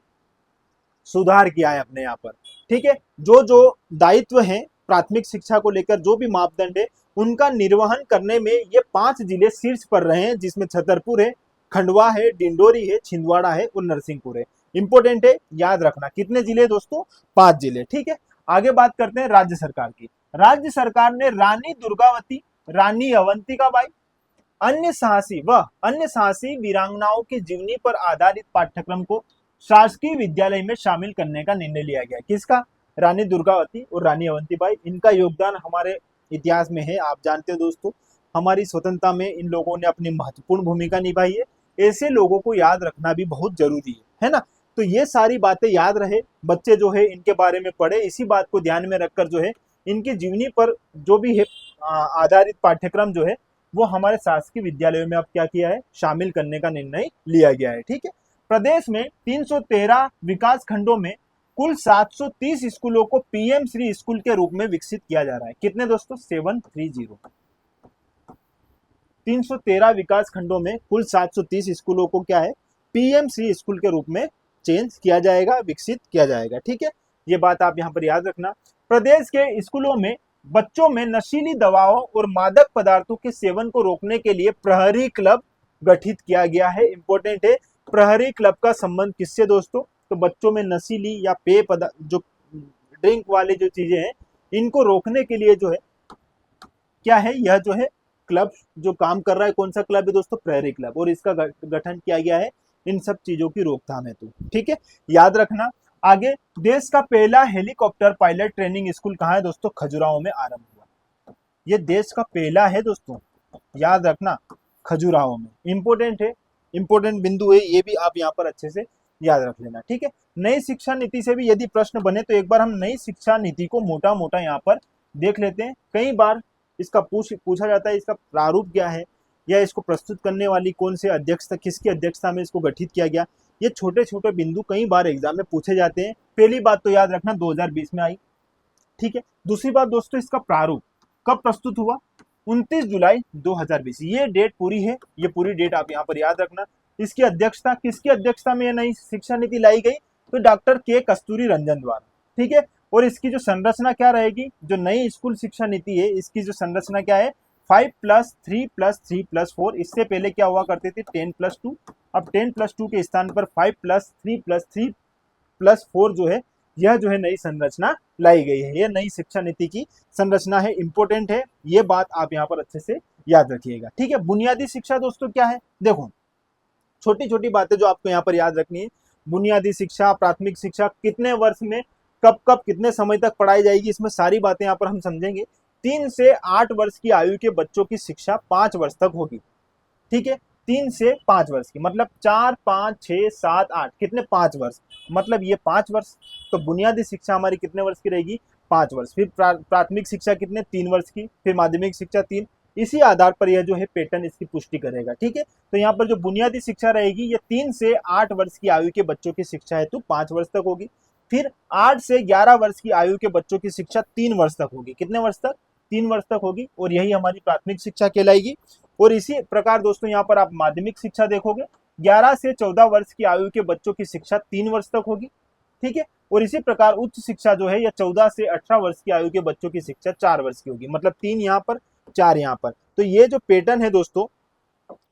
सुधार किया है अपने यहाँ पर। ठीक है, जो जो दायित्व है प्राथमिक शिक्षा को लेकर, जो भी मापदंड है उनका निर्वहन करने में ये 5 जिले शीर्ष पर रहे हैं, जिसमें छतरपुर है, खंडवा है, डिंडोरी है, छिंदवाड़ा है और नरसिंहपुर है। इंपॉर्टेंट है, याद रखना। कितने जिले दोस्तों? 5 जिले। ठीक है, आगे बात करते हैं राज्य सरकार की। राज्य सरकार ने रानी दुर्गावती, रानी अवंतिकाबाई, अन्य साहसी वीरांगनाओं की जीवनी पर आधारित पाठ्यक्रम को शासकीय विद्यालय में शामिल करने का निर्णय लिया गया। किसका? रानी दुर्गावती और रानी अवंतीबाई। इनका योगदान हमारे इतिहास में है, आप जानते हो दोस्तों। हमारी स्वतंत्रता में इन लोगों ने अपनी महत्वपूर्ण भूमिका निभाई है। ऐसे लोगों को याद रखना भी बहुत जरूरी है ना। तो ये सारी बातें याद रहे, बच्चे जो है इनके बारे में पढ़े, इसी बात को ध्यान में रखकर जो है इनकी जीवनी पर जो भी है आधारित पाठ्यक्रम जो है वो हमारे शासकीय विद्यालयों में अब क्या किया है? शामिल करने का निर्णय लिया गया है। ठीक है, प्रदेश में 313 विकास खंडों में कुल 730 स्कूलों को पीएम श्री स्कूल के रूप में विकसित किया जा रहा है। कितने दोस्तों? 730। 313 विकास खंडों में कुल 730 स्कूलों को क्या है? पीएम श्री स्कूल के रूप में चेंज किया जाएगा, विकसित किया जाएगा। ठीक है, ये बात आप यहाँ पर याद रखना। प्रदेश के स्कूलों में बच्चों में नशीली दवाओं और मादक पदार्थों के सेवन को रोकने के लिए प्रहरी क्लब गठित किया गया है। इंपॉर्टेंट है, प्रहरी क्लब का संबंध किससे दोस्तों? तो बच्चों में नशीली या पेय पदार्थ, जो ड्रिंक वाली जो चीजें हैं, इनको रोकने के लिए जो है क्या है, यह जो है क्लब जो काम कर रहा है। कौन सा क्लब है दोस्तों? प्रहरी क्लब। और इसका गठन किया गया है इन सब चीजों की रोकथाम हेतु। ठीक है, याद रखना। आगे, देश का पहला हेलीकॉप्टर पायलट ट्रेनिंग स्कूल कहाँ है दोस्तों? खजुराहो में आरंभ हुआ। ये देश का पहला है दोस्तों, याद रखना, खजुराहो में। इंपॉर्टेंट है, इंपॉर्टेंट बिंदु है, ये भी आप यहाँ पर अच्छे से याद रख लेना। ठीक है, नई शिक्षा नीति से भी यदि प्रश्न बने तो एक बार हम नई शिक्षा नीति को मोटा मोटा यहाँ पर देख लेते हैं। कई बार इसका पूछा जाता है, इसका प्रारूप क्या है या इसको प्रस्तुत करने वाली कौन से अध्यक्षता, किसकी अध्यक्षता में इसको गठित किया गया। ये छोटे छोटे बिंदु कई बार एग्जाम में पूछे जाते हैं। पहली बात तो याद रखना 2020 में आई। ठीक है, दूसरी बात दोस्तों, इसका प्रारूप कब प्रस्तुत हुआ? 29 जुलाई 2020। ये डेट पूरी है, ये पूरी डेट आप यहाँ पर याद रखना। इसकी अध्यक्षता, किसकी अध्यक्षता में ये नई शिक्षा नीति लाई गई? तो डॉक्टर के कस्तूरी रंजन द्वारा। ठीक है, और इसकी जो संरचना क्या रहेगी, जो नई स्कूल शिक्षा नीति है, इसकी जो संरचना क्या है? 5+3+3+4। इससे पहले क्या हुआ करते थे? 10+2। अब 10+2 के स्थान पर 5+3+3+4 जो है, यह जो है नई संरचना लाई गई है। यह नई शिक्षा नीति की संरचना है। इंपॉर्टेंट है, ये बात आप यहाँ पर अच्छे से याद रखिएगा। ठीक है, बुनियादी शिक्षा दोस्तों क्या है? देखो, छोटी छोटी बातें जो आपको यहाँ पर याद रखनी है। बुनियादी शिक्षा, प्राथमिक शिक्षा कितने वर्ष में, कब कब, कितने समय तक पढ़ाई जाएगी, इसमें सारी बातें यहाँ पर हम समझेंगे। 3 से 8 वर्ष की आयु के बच्चों की शिक्षा 5 वर्ष तक होगी। ठीक है, 3 से 5 वर्ष की, मतलब 4, 5, 6, 7, 8, कितने? 5 वर्ष, मतलब ये 5 वर्ष। तो बुनियादी शिक्षा हमारी कितने वर्ष की रहेगी? 5 वर्ष। फिर प्राथमिक शिक्षा कितने? 3 वर्ष की। फिर माध्यमिक शिक्षा 3। इसी आधार पर यह जो है पैटर्न इसकी पुष्टि करेगा। ठीक है, तो यहाँ पर जो बुनियादी शिक्षा रहेगी ये 3 से 8 वर्ष की आयु के बच्चों की शिक्षा हेतु 5 वर्ष तक होगी। फिर 8 से 11 वर्ष की आयु के बच्चों की शिक्षा 3 वर्ष तक होगी। कितने वर्ष तक? 3 वर्ष तक होगी, और यही हमारी प्राथमिक शिक्षा कहलाएगी। और इसी प्रकार दोस्तों यहाँ पर आप माध्यमिक शिक्षा देखोगे, 11 से 14 वर्ष की आयु के बच्चों की शिक्षा 3 वर्ष तक होगी। ठीक है, और इसी प्रकार उच्च शिक्षा जो है, यह 14 से 18 वर्ष की आयु के बच्चों की शिक्षा 4 वर्ष की होगी। मतलब 3 यहाँ पर, 4 यहाँ पर। तो ये जो पैटर्न है दोस्तों,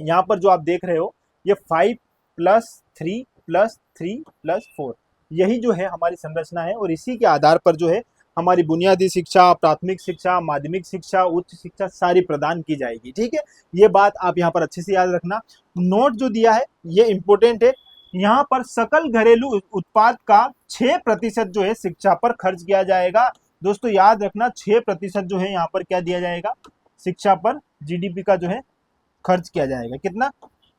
यहाँ पर जो आप देख रहे हो, ये 5+3+3+4, यही जो है हमारी संरचना है। और इसी के आधार पर जो है हमारी बुनियादी शिक्षा, प्राथमिक शिक्षा, माध्यमिक शिक्षा, उच्च शिक्षा सारी प्रदान की जाएगी। ठीक है, ये बात आप यहाँ पर अच्छे से याद रखना। नोट जो दिया है ये इंपॉर्टेंट है। यहाँ पर सकल घरेलू उत्पाद का 6% जो है शिक्षा पर खर्च किया जाएगा। दोस्तों याद रखना, 6% जो है यहाँ पर क्या दिया जाएगा? शिक्षा पर जीडीपी का जो है खर्च किया जाएगा। कितना?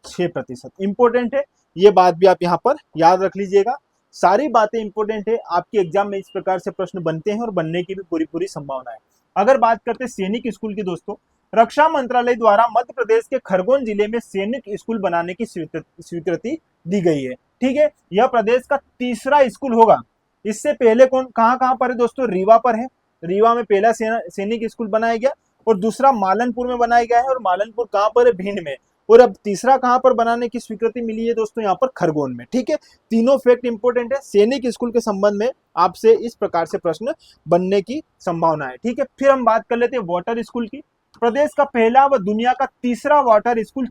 6%। इंपॉर्टेंट है, ये बात भी आप यहाँ पर याद रख लीजिएगा। सारी बातें इंपॉर्टेंट है, आपके एग्जाम में इस प्रकार से प्रश्न बनते हैं और बनने की भी पूरी पूरी संभावना है। अगर बात करते हैं सैनिक स्कूल की दोस्तों, रक्षा मंत्रालय द्वारा मध्य प्रदेश के खरगोन जिले में सैनिक स्कूल बनाने की स्वीकृति दी गई है। ठीक है, यह प्रदेश का तीसरा स्कूल होगा। इससे पहले कहाँ पर है दोस्तों? रीवा पर है। रीवा में पहला सैनिक स्कूल बनाया गया, और दूसरा मालनपुर में बनाया गया है। और मालनपुर कहाँ पर है? भिंड में। और अब तीसरा कहां पर बनाने की स्वीकृति मिली है दोस्तों, यहाँ पर खरगोन में। ठीक है, तीनों फैक्ट इंपोर्टेंट है। सैनिक स्कूल के संबंध में आपसे इस प्रकार से प्रश्न बनने की संभावना है। ठीक है, फिर हम बात कर लेते हैं वाटर स्कूल की। प्रदेश का पहला व दुनिया का तीसरा वाटर स्कूल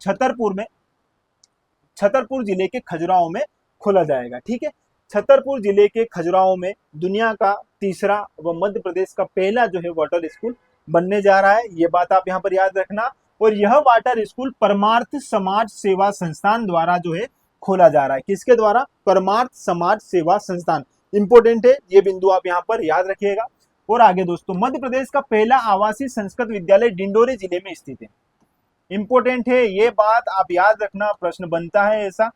छतरपुर जिले के खजुराहो में खोला जाएगा। ठीक है, छतरपुर जिले के खजुराहो में दुनिया का तीसरा व मध्य प्रदेश का पहला जो है वाटर स्कूल बनने जा रहा है, ये बात आप यहाँ पर याद रखना। और यह वाटर स्कूल परमार्थ समाज सेवा संस्थान द्वारा जो है खोला जा रहा है। किसके द्वारा? परमार्थ समाज सेवा संस्थान। इंपोर्टेंट है, ये बिंदु आप यहाँ पर याद रखिएगा। और आगे दोस्तों, मध्य प्रदेश का पहला आवासीय संस्कृत विद्यालय डिंडोरी जिले में स्थित है। इंपोर्टेंट है, ये बात आप याद रखना, प्रश्न बनता है ऐसा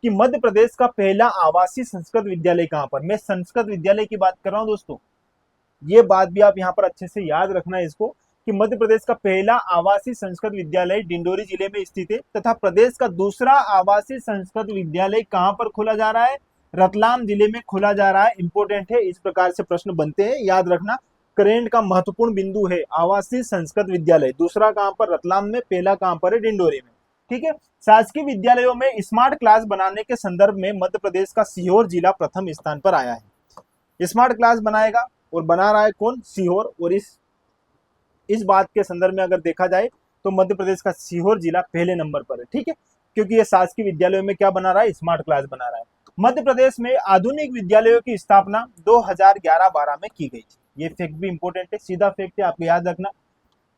कि मध्य प्रदेश का पहला आवासीय संस्कृत विद्यालय कहां पर। मैं संस्कृत विद्यालय की बात कर रहा हूं दोस्तों, ये बात भी आप यहां पर अच्छे से याद रखना इसको कि मध्य प्रदेश का पहला आवासीय संस्कृत विद्यालय डिंडोरी जिले में स्थित है तथा प्रदेश का दूसरा आवासीय संस्कृत विद्यालय कहां पर खोला जा रहा है? रतलाम जिले में खोला जा रहा है। इंपोर्टेंट है, इस प्रकार से प्रश्न बनते हैं, याद रखना। करेंट का महत्वपूर्ण बिंदु है आवासीय संस्कृत विद्यालय, दूसरा कहां पर? रतलाम में, पहला कहां पर है? डिंडोरी में। ठीक है, शासकीय विद्यालयों में स्मार्ट क्लास बनाने के संदर्भ में मध्य प्रदेश का सीहोर जिला प्रथम स्थान पर आया है। स्मार्ट क्लास बनाएगा और बना रहा है कौन? सीहोर। और इस बात के संदर्भ में अगर देखा जाए तो मध्य प्रदेश का सीहोर जिला पहले नंबर पर है। ठीक है, क्योंकि ये शासकीय विद्यालयों में क्या बना रहा है? स्मार्ट क्लास बना रहा है। मध्य प्रदेश में आधुनिक विद्यालयों की स्थापना 2011-12 में की गई थी। ये फैक्ट भी इंपोर्टेंट है, सीधा फैक्ट है, आपको याद रखना।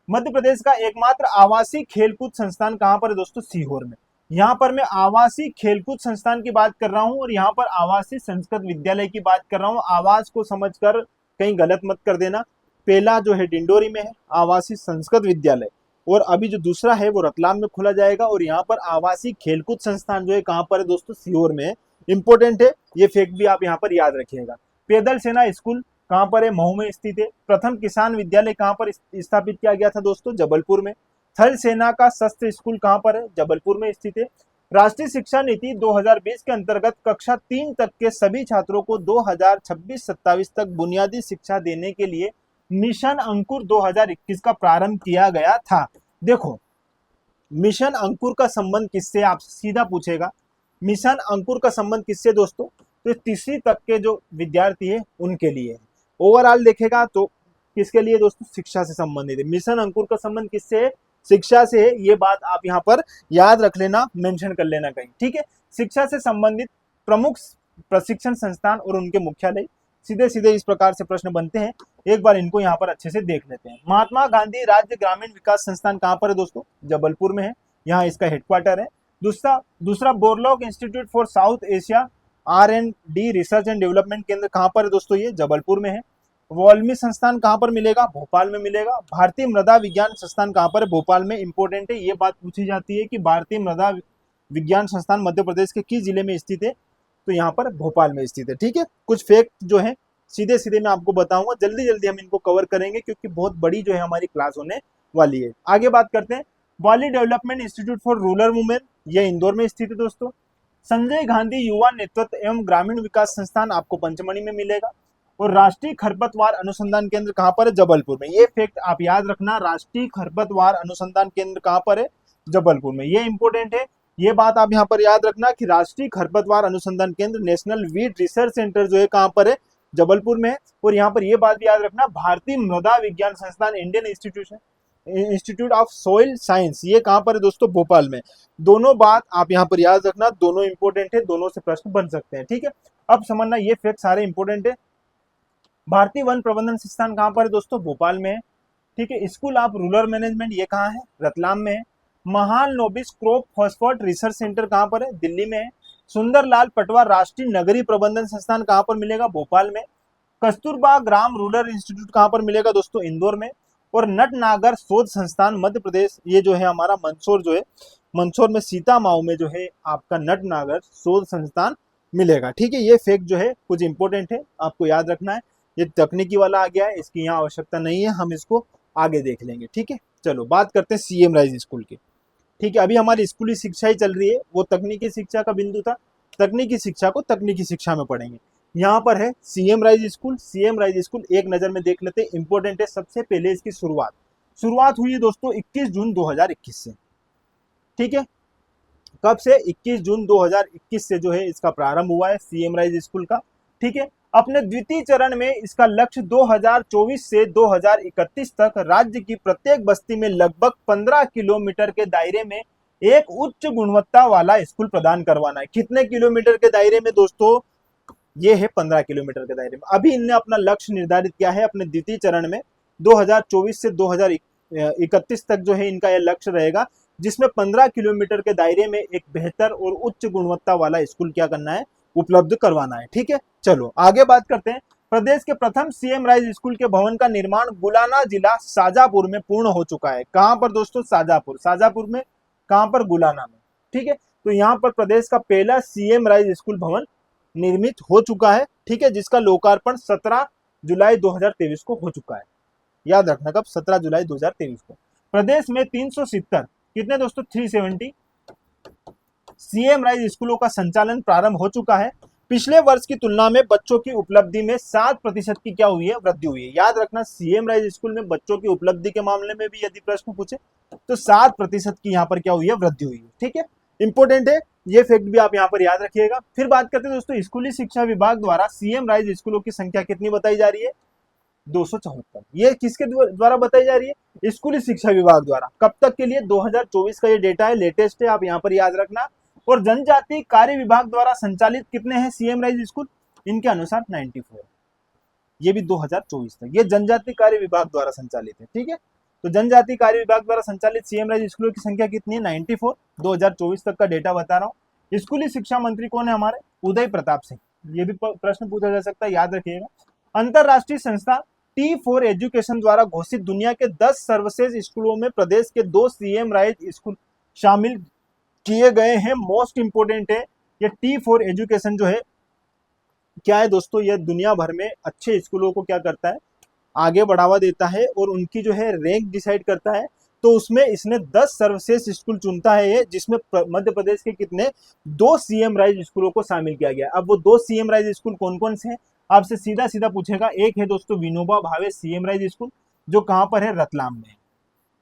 मध्य प्रदेश का एकमात्र आवासीय खेलकूद संस्थान कहां पर है दोस्तों? सीहोर में। यहाँ पर मैं आवासीय खेलकूद संस्थान की बात कर रहा हूं और यहाँ पर आवासीय संस्कृत विद्यालय की बात कर रहा हूं। आवाज को समझकर कहीं गलत मत कर देना। पहला जो है डिंडोरी में है आवासीय संस्कृत विद्यालय, और अभी जो दूसरा है वो रतलाम में खोला जाएगा। और यहाँ पर आवासीय खेलकूद संस्थान जो है कहां पर है दोस्तों? सीहोर में है। इंपोर्टेंट है, ये फैक्ट भी आप यहाँ पर याद रखिएगा। पैदल सेना स्कूल कहां पर है? महू में स्थित है। प्रथम किसान विद्यालय कहां पर स्थापित किया गया था दोस्तों? जबलपुर में। थल सेना का शस्त्र स्कूल कहां पर है? जबलपुर में स्थित है। राष्ट्रीय शिक्षा नीति 2020 के अंतर्गत कक्षा 3 तक के सभी छात्रों को 2026-27 तक बुनियादी शिक्षा देने के लिए मिशन अंकुर 2021 का प्रारंभ किया गया था। देखो, मिशन अंकुर का संबंध किससे? आपसे सीधा पूछेगा, मिशन अंकुर का संबंध किससे दोस्तों? तो तीसरी तक के जो विद्यार्थी है उनके लिए। ओवरऑल देखेगा तो किसके लिए दोस्तों? शिक्षा से संबंधित है। मिशन अंकुर का संबंध किससे है? शिक्षा से है। ये बात आप यहाँ पर याद रख लेना, मेंशन कर लेना कहीं। ठीक है, शिक्षा से संबंधित प्रमुख प्रशिक्षण संस्थान और उनके मुख्यालय। सीधे सीधे इस प्रकार से प्रश्न बनते हैं, एक बार इनको यहाँ पर अच्छे से देख लेते हैं। महात्मा गांधी राज्य ग्रामीण विकास संस्थान कहाँ पर है दोस्तों? जबलपुर में है, यहाँ इसका हेडक्वार्टर है। दूसरा Borlaug institute for south Asia R&D research and development केंद्र कहां पर है दोस्तों? ये जबलपुर में है। वॉल्मी संस्थान कहां पर मिलेगा? भोपाल में मिलेगा। भारतीय मृदा विज्ञान संस्थान कहां पर है? भोपाल में। इंपोर्टेंट है, ये बात पूछी जाती है कि भारतीय मृदा विज्ञान संस्थान मध्य प्रदेश के किस जिले में स्थित है? तो यहाँ पर भोपाल में स्थित है। ठीक है, कुछ फैक्ट जो है सीधे सीधे मैं आपको बताऊंगा, जल्दी जल्दी हम इनको कवर करेंगे क्योंकि बहुत बड़ी जो है हमारी क्लास होने वाली है। आगे बात करते हैं, वाली development institute for rural women, ये इंदौर में स्थित है दोस्तों। संजय गांधी युवा नेतृत्व एवं ग्रामीण विकास संस्थान आपको पंचमढ़ी में मिलेगा। और राष्ट्रीय खरपतवार अनुसंधान केंद्र कहां पर है? जबलपुर में। ये फैक्ट आप याद रखना, राष्ट्रीय खरपतवार अनुसंधान केंद्र कहां पर है? जबलपुर में। ये इंपोर्टेंट है, ये बात आप यहाँ पर याद रखना कि राष्ट्रीय खरपतवार अनुसंधान केंद्र नेशनल वीड रिसर्च सेंटर जो है कहां पर है? जबलपुर में। और यहाँ पर यह बात भी याद रखना, भारतीय मृदा विज्ञान संस्थान Indian institute of soil science, ये कहां पर है दोस्तों? भोपाल में। दोनों बात आप यहाँ पर याद रखना, दोनों इंपोर्टेंट है, दोनों से प्रश्न बन सकते हैं। ठीक है, अब समझना, ये फैक्ट सारे इंपोर्टेंट है। भारतीय वन प्रबंधन संस्थान कहां पर है दोस्तों? भोपाल में है। ठीक है, स्कूल ऑफ रूरल मैनेजमेंट ये कहां है? रतलाम में है। महान नोबिस क्रॉप फॉस्फेट रिसर्च सेंटर कहां पर है? दिल्ली में है। सुंदरलाल पटवा राष्ट्रीय नगरीय प्रबंधन संस्थान कहां पर मिलेगा? भोपाल में। कस्तूरबा ग्राम रूरल इंस्टीट्यूट कहां पर मिलेगा दोस्तों? इंदौर में। और नटनागर शोध संस्थान मध्य प्रदेश, ये जो है हमारा मंदसौर जो है, मंदसौर में सीतामाऊ में जो है आपका नटनागर शोध संस्थान मिलेगा। ठीक है, ये फैक्ट जो है कुछ इंपोर्टेंट है, आपको याद रखना है। ये तकनीकी वाला आ गया है, इसकी यहाँ आवश्यकता नहीं है, हम इसको आगे देख लेंगे। ठीक है, चलो बात करते हैं सीएम राइज स्कूल की। ठीक है, अभी हमारी स्कूली शिक्षा ही चल रही है, वो तकनीकी शिक्षा का बिंदु था, तकनीकी शिक्षा को तकनीकी शिक्षा में पढ़ेंगे। यहाँ पर है CM rise school. CM rise school एक नजर में देख लेते हैं, इंपोर्टेंट है। सबसे पहले इसकी शुरुआत हुई है दोस्तों 21 जून 2021 से। ठीक है, कब से? 21 जून 2021 से जो है इसका प्रारंभ हुआ है सीएम राइज स्कूल का। ठीक है, अपने द्वितीय चरण में इसका लक्ष्य 2024 से 2031 तक राज्य की प्रत्येक बस्ती में लगभग 15 किलोमीटर के दायरे में एक उच्च गुणवत्ता वाला स्कूल प्रदान करवाना है। कितने किलोमीटर के दायरे में दोस्तों? ये है 15 किलोमीटर के दायरे में। अभी इनने अपना लक्ष्य निर्धारित किया है अपने द्वितीय चरण में 2024 से 2031 तक जो है इनका यह लक्ष्य रहेगा, जिसमें 15 किलोमीटर के दायरे में एक बेहतर और उच्च गुणवत्ता वाला स्कूल क्या करना है? उपलब्ध करवाना है। ठीक है, चलो आगे बात करते हैं। प्रदेश के प्रथम सीएम राइज स्कूल के भवन का निर्माण गुलाना जिला शाजापुर में पूर्ण हो चुका है। कहां पर दोस्तों? शाजापुर। शाजापुर में कहां पर? गुलाना में। ठीक है, तो यहाँ पर प्रदेश का पहला सीएम राइज स्कूल भवन निर्मित हो चुका है। ठीक है, जिसका लोकार्पण 17 जुलाई 2023 को हो चुका है। याद रखना कब? 17 जुलाई 2023 को। प्रदेश में 370 कितने दोस्तों? 370 सीएम राइज स्कूलों का संचालन प्रारंभ हो चुका है। पिछले वर्ष की तुलना में बच्चों की उपलब्धि में 7% की क्या हुई है? वृद्धि हुई है। याद रखना सीएम राइज स्कूल में बच्चों की उपलब्धि के मामले में भी यदि प्रश्न पूछे तो 7% की यहाँ पर क्या हुई है? वृद्धि हुई है। ठीक है, इंपोर्टेंट है, ये फैक्ट भी आप यहाँ पर याद रखिएगा। फिर बात करते हैं दोस्तों, स्कूली शिक्षा विभाग द्वारा सीएम राइज स्कूलों की संख्या कितनी बताई जा रही है? 274। ये किसके द्वारा बताई जा रही है? स्कूली शिक्षा विभाग द्वारा। कब तक के लिए? 2024 का ये डेटा है, लेटेस्ट है, आप यहाँ पर याद रखना। और जनजाति कार्य विभाग द्वारा संचालित कितने हैं सीएम राइज स्कूल? इनके अनुसार 94। ये भी 2024 तक, ये जनजाति कार्य विभाग द्वारा संचालित है। ठीक है, तो जनजाति कार्य विभाग द्वारा संचालित सीएम राइज स्कूलों की संख्या कितनी है? 94। 2024 तक का डेटा बता रहा हूँ। स्कूली शिक्षा मंत्री कौन है हमारे? उदय प्रताप सिंह। ये भी प्रश्न पूछा जा सकता है, याद रखिएगा। अंतरराष्ट्रीय संस्था T4 एजुकेशन द्वारा घोषित दुनिया के 10 सर्वश्रेष्ठ स्कूलों में प्रदेश के 2 सीएम राइज स्कूल शामिल किए गए हैं। मोस्ट इंपोर्टेंट है ये T4 एजुकेशन जो है क्या है दोस्तों? ये दुनिया भर में अच्छे स्कूलों को क्या करता है? आगे बढ़ावा देता है और उनकी जो है रैंक डिसाइड करता है। तो उसमें इसने 10 सर्वश्रेष्ठ स्कूल चुनता है ये, जिसमें मध्य प्रदेश के कितने? 2 सीएम राइज स्कूलों को शामिल किया गया। अब वो 2 सीएम राइज स्कूल कौन कौन से हैं? आपसे सीधा सीधा पूछेगा। एक है दोस्तों Vinoba Bhave CM rise school, जो कहां पर है? रतलाम में।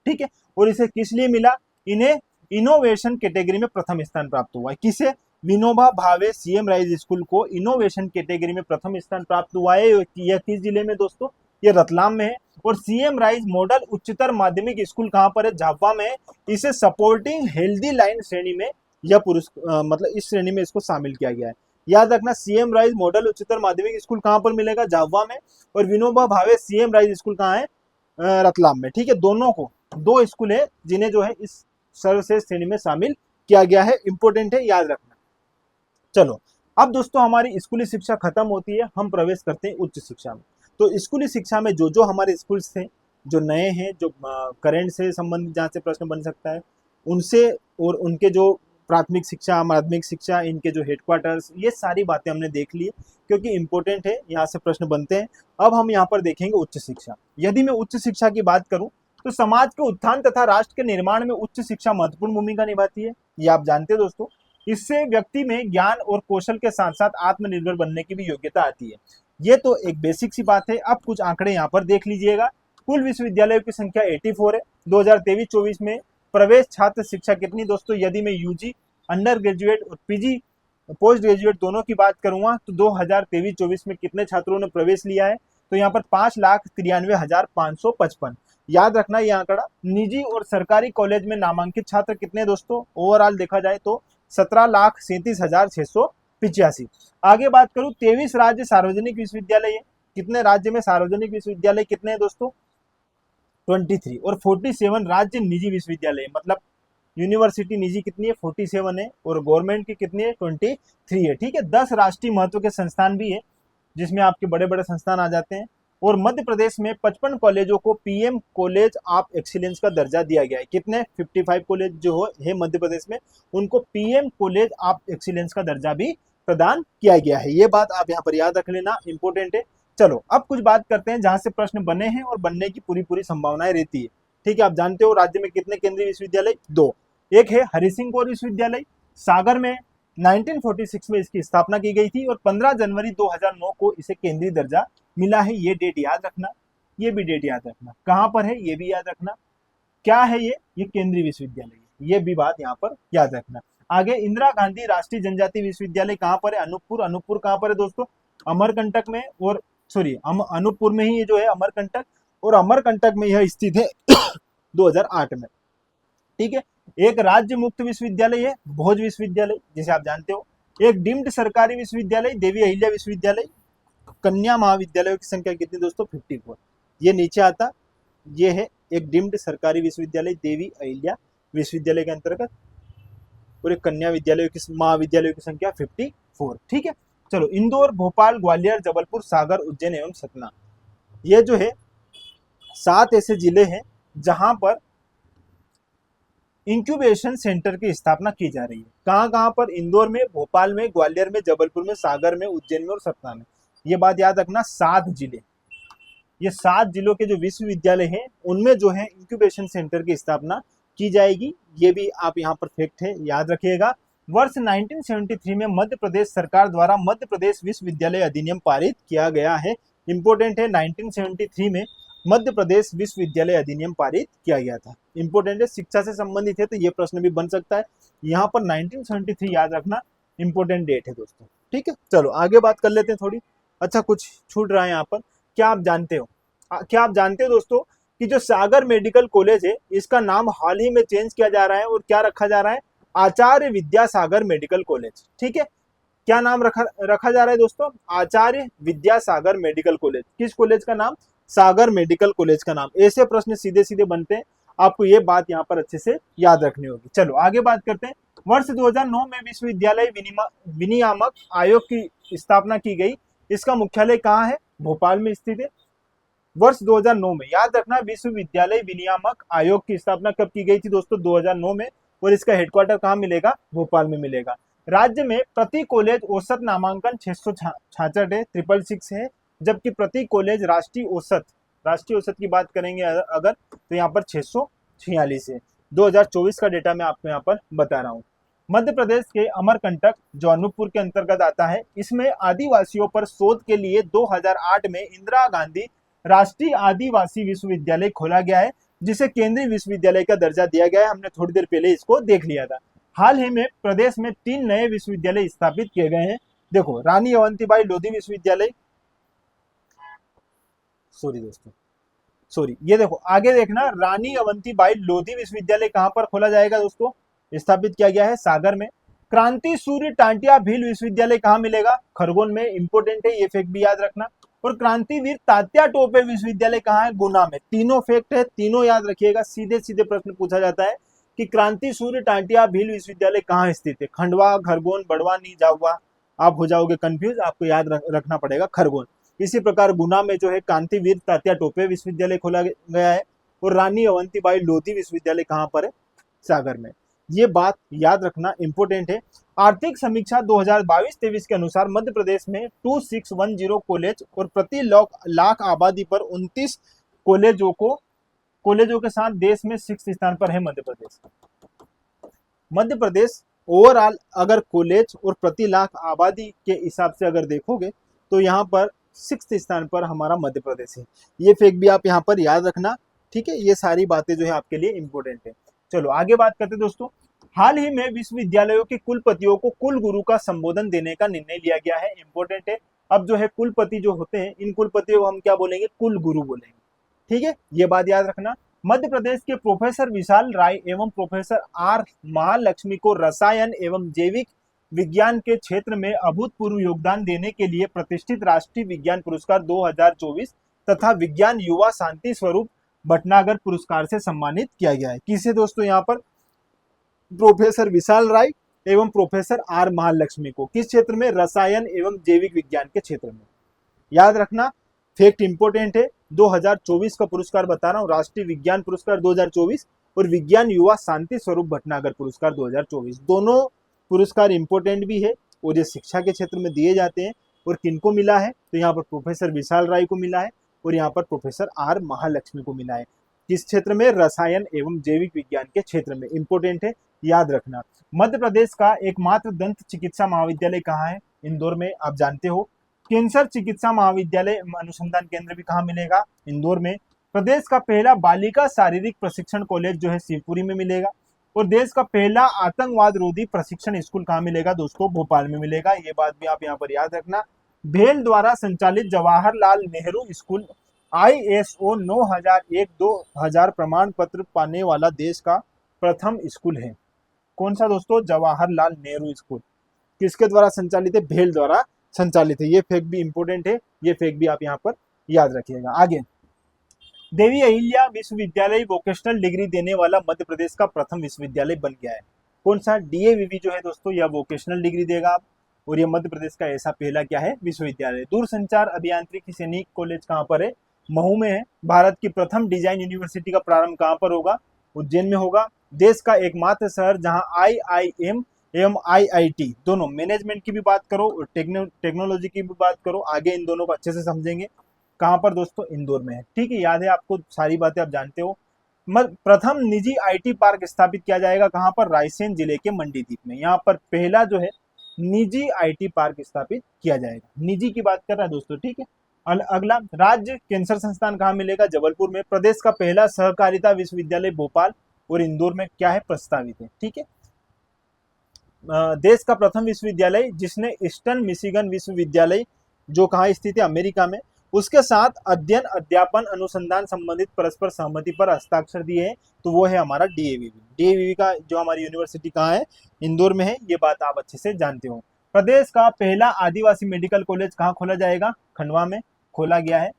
ठीक है, और इसे किस लिए मिला? इन्हें इनोवेशन कैटेगरी में प्रथम स्थान प्राप्त हुआ है। किसे? Vinoba Bhave CM rise school को इनोवेशन कैटेगरी में प्रथम स्थान प्राप्त हुआ है। यह किस जिले में दोस्तों? ये रतलाम में है। और सीएम राइज मॉडल उच्चतर माध्यमिक स्कूल कहां पर है? झाबुआ में है। इसे सपोर्टिंग हेल्दी लाइन श्रेणी में यह मतलब इस श्रेणी में इसको शामिल किया गया है। याद रखना सीएम राइज मॉडल उच्चतर माध्यमिक स्कूल कहां पर मिलेगा? झाबुआ में। और Vinoba Bhave CM rise school कहां है? रतलाम में। ठीक है, दोनों को 2 स्कूल है जिन्हें जो है इस सर्वश्रेष्ठ श्रेणी में शामिल किया गया है। इंपोर्टेंट है, याद रखना। चलो अब दोस्तों हमारी स्कूली शिक्षा खत्म होती है, हम प्रवेश करते हैं उच्च शिक्षा में। तो स्कूली शिक्षा में जो जो हमारे स्कूल्स थे, जो नए हैं, जो करंट से संबंधित जहाँ से प्रश्न बन सकता है उनसे, और उनके जो प्राथमिक शिक्षा, माध्यमिक शिक्षा, इनके जो हेडक्वार्टर्स, ये सारी बातें हमने देख ली क्योंकि इंपॉर्टेंट है, यहाँ से प्रश्न बनते हैं। अब हम यहाँ पर देखेंगे उच्च शिक्षा। यदि मैं उच्च शिक्षा की बात करूँ तो समाज के उत्थान तथा राष्ट्र के निर्माण में उच्च शिक्षा महत्वपूर्ण भूमिका निभाती है। ये आप जानते हैं दोस्तों। इससे व्यक्ति में ज्ञान और कौशल के साथ साथ आत्मनिर्भर बनने की भी योग्यता आती है। ये तो एक बेसिक सी बात है। अब कुछ आंकड़े यहाँ पर देख लीजिएगा। कुल विश्वविद्यालयों की संख्या 84 है। 2023-24 में प्रवेश छात्र शिक्षा कितनी दोस्तों? यदि मैं यूजी, अंडर ग्रेजुएट और पीजी पोस्ट ग्रेजुएट दोनों की बात करूंगा तो 2023-24 में कितने छात्रों ने प्रवेश लिया है? तो यहाँ पर 5,93,555। याद रखना ये आंकड़ा। निजी और सरकारी कॉलेज में नामांकित छात्र कितने दोस्तों? ओवरऑल देखा जाए तो 17,37,685। आगे बात करूं 23 राज्य सार्वजनिक विश्वविद्यालय है। कितने राज्य में सार्वजनिक विश्वविद्यालय कितने हैं दोस्तों? 23। और 47 राज्य निजी विश्वविद्यालय, मतलब यूनिवर्सिटी निजी कितनी है? 47 है। और गवर्नमेंट की कितनी है? 23 है। ठीक है, 10 राष्ट्रीय महत्व के संस्थान भी है जिसमें आपके बड़े बड़े संस्थान आ जाते हैं। और मध्य प्रदेश में 55 कॉलेजों को पीएम कॉलेज ऑफ एक्सीलेंस का दर्जा दिया गया है। कितने? 55 कॉलेज जो है मध्य प्रदेश में, उनको पीएम कॉलेज ऑफ एक्सीलेंस का दर्जा भी प्रदान किया गया है। ये बात आप यहाँ पर याद रख लेना, इंपॉर्टेंट है। चलो अब कुछ बात करते हैं जहां से प्रश्न बने हैं और बनने की पूरी पूरी संभावनाएं रहती है। ठीक है, आप जानते हो राज्य में कितने केंद्रीय विश्वविद्यालय? 2। एक है हरि सिंह गौर विश्वविद्यालय सागर में, 1946 में इसकी स्थापना की गई थी और 15 जनवरी 2009 को इसे केंद्रीय दर्जा मिला है। ये डेट याद रखना, ये भी डेट याद रखना। कहां पर है ये भी याद रखना। क्या है ये केंद्रीय विश्वविद्यालय है, ये भी बात यहाँ पर याद रखना। आगे इंदिरा गांधी राष्ट्रीय जनजाति विश्वविद्यालय कहाँ पर है? अनूपपुर। अनूपपुर कहाँ पर है दोस्तों? अमरकंटक में। और सॉरी, अनूपपुर में ही ये जो है अमरकंटक, और अमरकंटक में यह स्थित है 2008 में। ठीक है। एक राज्य मुक्त विश्वविद्यालय है भोज विश्वविद्यालय, जिसे आप जानते हो। एक डीम्ड सरकारी विश्वविद्यालय देवी अहिल्या विश्वविद्यालय। कन्या महाविद्यालयों की संख्या कितनी दोस्तों? 54। ये नीचे आता, ये है एक डीम्ड सरकारी विश्वविद्यालय देवी अहिल्या विश्वविद्यालय के अंतर्गत, और एक कन्या विद्यालयों की महाविद्यालयों की संख्या 54। ठीक है। चलो, इंदौर, भोपाल, ग्वालियर, जबलपुर, सागर, उज्जैन एवं सतना, ये जो है 7 ऐसे जिले हैं जहां पर इंक्यूबेशन सेंटर की स्थापना की जा रही है। कहां कहां पर? इंदौर में, भोपाल में, ग्वालियर में, जबलपुर में, सागर में, उज्जैन में और सतना में। ये बात याद रखना, 7 जिले, ये 7 जिलों के जो विश्वविद्यालय हैं उनमें जो है इंक्यूबेशन सेंटर की स्थापना की जाएगी। ये भी आप यहाँ पर फैक्ट है, याद रखिएगा। वर्ष 1973 में मध्य प्रदेश सरकार द्वारा मध्य प्रदेश विश्वविद्यालय अधिनियम पारित किया गया है। इंपोर्टेंट है, 1973 में मध्य प्रदेश विश्वविद्यालय अधिनियम पारित किया गया था। इंपोर्टेंट है, शिक्षा से संबंधित है तो ये प्रश्न भी बन सकता है। यहाँ पर 1973 याद रखना, इंपोर्टेंट डेट है दोस्तों। ठीक है, चलो आगे बात कर लेते हैं थोड़ी। अच्छा, कुछ छूट रहा है यहाँ पर। क्या आप जानते हो, दोस्तों कि जो सागर मेडिकल कॉलेज है इसका नाम हाल ही में चेंज किया जा रहा है, और क्या रखा जा रहा है? Acharya Vidyasagar medical college. ठीक है, क्या नाम रखा जा रहा है दोस्तों? Acharya Vidyasagar medical college. किस कॉलेज का नाम? सागर मेडिकल कॉलेज का नाम। ऐसे प्रश्न सीधे सीधे बनते हैं, आपको ये बात यहाँ पर अच्छे से याद रखनी होगी। चलो आगे बात करते हैं। वर्ष 2009 में विश्वविद्यालय विनियामक आयोग की स्थापना की गई। इसका मुख्यालय कहाँ है? भोपाल में स्थित है। वर्ष 2009 में, याद रखना, विश्वविद्यालय विनियामक आयोग की स्थापना कब की गई थी दोस्तों? 2009 में। और इसका हेडक्वार्टर कहाँ मिलेगा? भोपाल में मिलेगा। राज्य में प्रति कॉलेज औसत नामांकन 666 है, 666 है, जबकि प्रति कॉलेज राष्ट्रीय औसत की बात करेंगे अगर, तो यहाँ पर 646 है। 2024 का डेटा मैं आपको यहाँ पर बता रहा हूँ। मध्य प्रदेश के अमरकंटक, जो अनूपपुर के अंतर्गत आता है, इसमें आदिवासियों पर शोध के लिए 2008 में इंदिरा गांधी राष्ट्रीय आदिवासी विश्वविद्यालय खोला गया है, जिसे केंद्रीय विश्वविद्यालय का दर्जा दिया गया है। हमने थोड़ी देर पहले इसको देख लिया था। हाल ही में प्रदेश में 3 नए विश्वविद्यालय स्थापित किए गए हैं। देखो, रानी अवंतीबाई लोधी विश्वविद्यालय, ये देखो आगे देखना, रानी अवंतीबाई लोधी विश्वविद्यालय कहां पर खोला जाएगा दोस्तों? स्थापित किया गया है सागर में। क्रांति सूर्य टांटिया भील विश्वविद्यालय कहां मिलेगा? खरगोन में। इंपोर्टेंट है, ये फैक्ट भी याद रखना। और क्रांतिवीर तात्या टोपे विश्वविद्यालय कहाँ है? गुना में। तीनों फैक्ट है, तीनों याद रखिएगा। सीधे सीधे प्रश्न पूछा जाता है कि क्रांति सूर्य टांटिया भील विश्वविद्यालय कहाँ स्थित है? खंडवा, खरगोन, बड़वानी, झाबुआ। आप हो जाओगे कंफ्यूज, आपको याद रखना पड़ेगा खरगोन। इसी प्रकार गुना में जो है क्रांतिवीर तात्या टोपे विश्वविद्यालय खोला गया है, और रानी अवंतीबाई लोधी विश्वविद्यालय कहाँ पर है? सागर में। ये बात याद रखना, इंपोर्टेंट है। आर्थिक समीक्षा 2022-23 के अनुसार मध्य प्रदेश में 2610 कॉलेज और प्रति लाख आबादी पर 29 कॉलेजों के साथ देश में 6th स्थान पर है मध्य प्रदेश। मध्य प्रदेश ओवरऑल अगर कॉलेज और प्रति लाख आबादी के हिसाब से अगर देखोगे तो यहाँ पर 6th स्थान पर हमारा मध्य प्रदेश है। ये फैक्ट भी आप यहाँ पर याद रखना। ठीक है, ये सारी बातें जो है आपके लिए इंपॉर्टेंट है। चलो आगे बात करते हैं दोस्तों। हाल ही में विश्वविद्यालयों के कुलपतियों को कुल गुरु का संबोधन देने का निर्णय लिया गया है। इंपॉर्टेंट है, अब जो है कुलपति जो होते हैं, इन कुलपतियों को हम क्या बोलेंगे? कुल गुरु बोलेंगे। ठीक है, ये बात याद रखना। मध्य प्रदेश के प्रोफेसर विशाल राय एवं प्रोफेसर आर महालक्ष्मी को रसायन एवं जैविक विज्ञान के क्षेत्र में अभूतपूर्व योगदान देने के लिए प्रतिष्ठित राष्ट्रीय विज्ञान पुरस्कार 2024 तथा विज्ञान युवा शांति स्वरूप भटनागर पुरस्कार से सम्मानित किया गया है। किसे दोस्तों? यहाँ पर प्रोफेसर विशाल राय एवं प्रोफेसर आर महालक्ष्मी को। किस क्षेत्र में? रसायन एवं जैविक विज्ञान के क्षेत्र में। याद रखना, फैक्ट इंपोर्टेंट है। 2024 का पुरस्कार बता रहा हूँ, राष्ट्रीय विज्ञान पुरस्कार 2024 और विज्ञान युवा शांति स्वरूप भटनागर पुरस्कार 2024। दोनों पुरस्कार इंपोर्टेंट भी है और ये शिक्षा के क्षेत्र में दिए जाते हैं। और किनको मिला है? तो यहाँ पर प्रोफेसर विशाल राय को मिला है और यहाँ पर प्रोफेसर आर महालक्ष्मी को मिला है। किस क्षेत्र में? रसायन एवं जैविक विज्ञान के क्षेत्र में। इंपोर्टेंट है, याद रखना। मध्य प्रदेश का एकमात्र दंत चिकित्सा महाविद्यालय कहाँ है? इंदौर में, आप जानते हो। कैंसर चिकित्सा महाविद्यालय अनुसंधान केंद्र भी कहाँ मिलेगा? इंदौर में। प्रदेश का पहला बालिका शारीरिक प्रशिक्षण कॉलेज जो है शिवपुरी में मिलेगा। और देश का पहला आतंकवाद रोधी प्रशिक्षण स्कूल कहाँ मिलेगा दोस्तों? भोपाल में मिलेगा। ये बात भी आप यहाँ पर याद रखना। भेल द्वारा संचालित जवाहरलाल नेहरू स्कूल ISO 9001-2000 प्रमाण पत्र पाने वाला देश का प्रथम स्कूल है। कौन सा दोस्तों? जवाहरलाल नेहरू स्कूल। किसके द्वारा संचालित है? भेल द्वारा संचालित है। ये फैक्ट भी इंपॉर्टेंट है, ये फैक्ट भी आप यहाँ पर याद रखिएगा। आगे, देवी अहिल्या विश्वविद्यालय वोकेशनल डिग्री देने वाला मध्य प्रदेश का प्रथम विश्वविद्यालय बन गया है। कौन सा? DAVV जो है दोस्तों, यह वोकेशनल डिग्री देगा आप, और यह मध्य प्रदेश का ऐसा पहला क्या है? विश्वविद्यालय। दूरसंचार अभियांत्रिकी सैनिक कॉलेज कहाँ पर है? महू में है। भारत की प्रथम डिजाइन यूनिवर्सिटी का प्रारंभ कहाँ पर होगा? उज्जैन में होगा। देश का एकमात्र शहर जहां IIM एवं IIT दोनों, मैनेजमेंट की भी बात करो और टेक्नोलॉजी की भी बात करो, आगे इन दोनों को अच्छे से समझेंगे। कहाँ पर दोस्तों? इंदौर में है। ठीक है, याद है आपको, सारी बातें आप जानते हो। प्रथम निजी IT पार्क स्थापित किया जाएगा कहाँ पर? रायसेन जिले के मंडीदीप में। यहाँ पर पहला जो है निजी IT पार्क स्थापित किया जाएगा। निजी की बात कर रहा है दोस्तों, ठीक है। अगला, राज्य कैंसर संस्थान कहाँ मिलेगा? जबलपुर में। प्रदेश का पहला सहकारिता विश्वविद्यालय भोपाल और इंदौर में क्या है? प्रस्तावित है। ठीक है। देश का प्रथम विश्वविद्यालय जिसने ईस्टर्न मिशिगन विश्वविद्यालय, जो कहाँ स्थित है? अमेरिका में, उसके साथ अध्ययन, अध्यापन, अनुसंधान संबंधित परस्पर सहमति पर हस्ताक्षर दिए हैं, तो वो है हमारा DAVV। DAVV का जो हमारी यूनिवर्सिटी कहाँ है? इंदौर में है। ये बात आप अच्छे से जानते हो। प्रदेश का पहला आदिवासी मेडिकल कॉलेज कहाँ खोला जाएगा? खंडवा में खोला गया है।